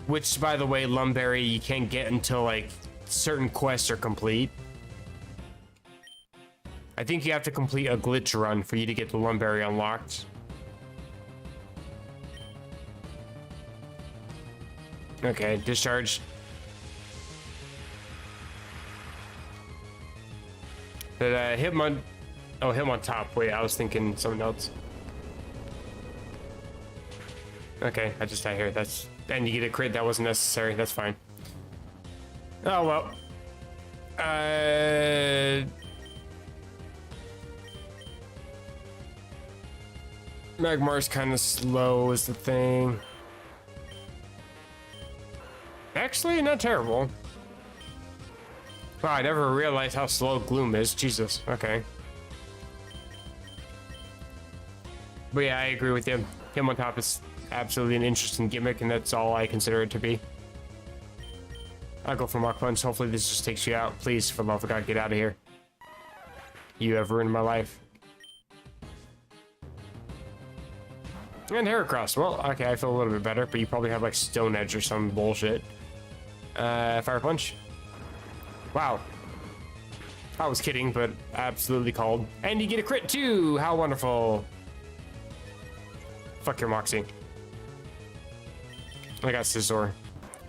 which, by the way, Lumberry you can't get until, like, certain quests are complete. I think you have to complete a glitch run for you to get the Lumberry unlocked. Okay, discharge. Did I hit him on... Oh, hit him on top. Wait, I was thinking something else. Okay, I just died here. That's... And you get a crit. That wasn't necessary. That's fine. Oh, well. Magmar's kind of slow is the thing. Actually, not terrible. Wow, I never realized how slow Gloom is. Jesus. Okay. But yeah, I agree with you. Him on top is absolutely an interesting gimmick, and that's all I consider it to be. I'll go for Mach Punch. Hopefully this just takes you out. Please, for the love of God, get out of here. You have ruined my life. And Heracross. Well, okay, I feel a little bit better, but you probably have like Stone Edge or some bullshit. Fire Punch. Wow. I was kidding, but absolutely called. And you get a crit too! How wonderful. Fuck your Moxie. I got Scizor.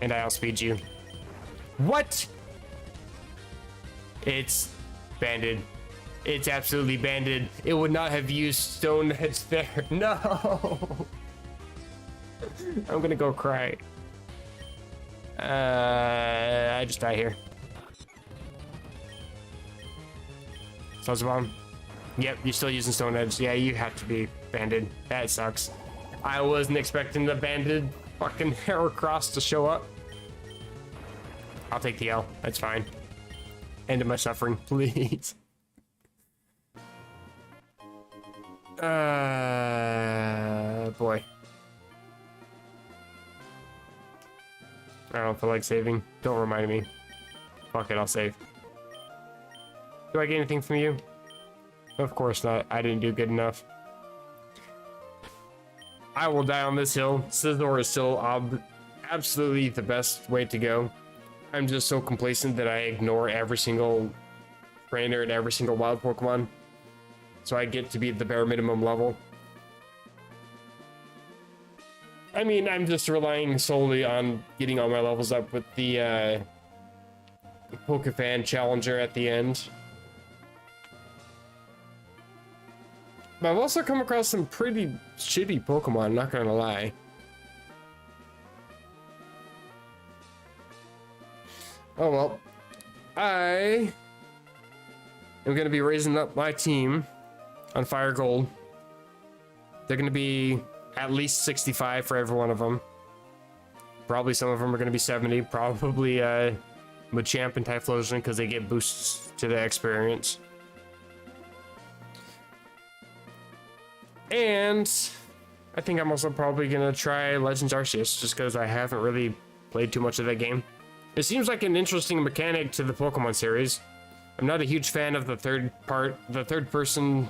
And I outspeed you. What? It's banded. It's absolutely banded. It would not have used Stone Edge there. No! I'm gonna go cry. I just die here. Sludge Bomb. Yep, you're still using Stone Edge. Yeah, you have to be banded. That sucks. I wasn't expecting the banded fucking Heracross to show up. I'll take the L. That's fine. End of my suffering, please. Boy. I don't feel like saving. Don't remind me. Fuck it, I'll save. Do I get anything from you? Of course not. I didn't do good enough. I will die on this hill. Scizor is still absolutely the best way to go. I'm just so complacent that I ignore every single trainer and every single wild Pokemon. So I get to be at the bare minimum level. I mean, I'm just relying solely on getting all my levels up with the Pokefan Challenger at the end. But I've also come across some pretty shitty Pokemon, not gonna lie. Oh well. I I'm going to be raising up my team on Fire Gold. They're going to be at least 65 for every one of them. Probably some of them are going to be 70. Probably Machamp and Typhlosion because they get boosts to the experience. And I think I'm also probably going to try Legends Arceus just because I haven't really played too much of that game. It seems like an interesting mechanic to the Pokemon series. I'm not a huge fan of the third person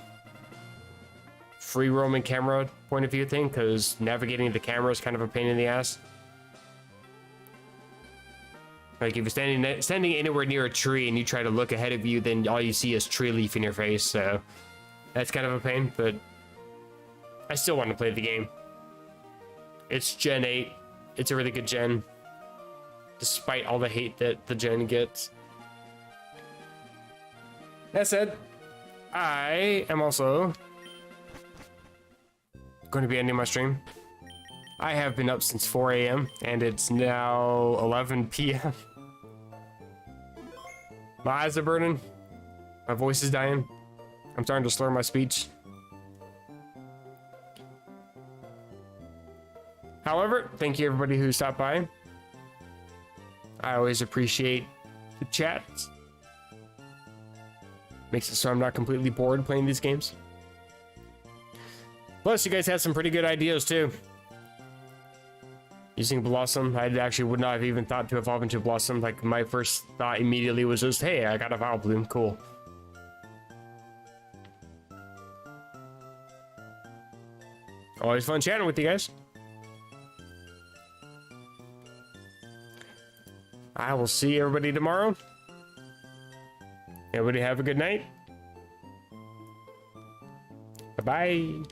free roaming camera point of view thing, because navigating the camera is kind of a pain in the ass. Like if you're standing anywhere near a tree and you try to look ahead of you, then all you see is tree leaf in your face, so that's kind of a pain, but I still want to play the game. It's Gen 8. It's a really good gen, despite all the hate that the gen gets. That said, I am also going to be ending my stream. I have been up since 4 a.m. and it's now 11 p.m. My eyes are burning. My voice is dying. I'm starting to slur my speech. However, thank you everybody who stopped by. I always appreciate the chats. Makes it so I'm not completely bored playing these games. Plus, you guys had some pretty good ideas too. Using Blossom, I actually would not have even thought to evolve into Blossom. Like, my first thought immediately was just, hey, I got a Vileplume, cool. Always fun chatting with you guys. I will see everybody tomorrow. Everybody have a good night. Bye-bye.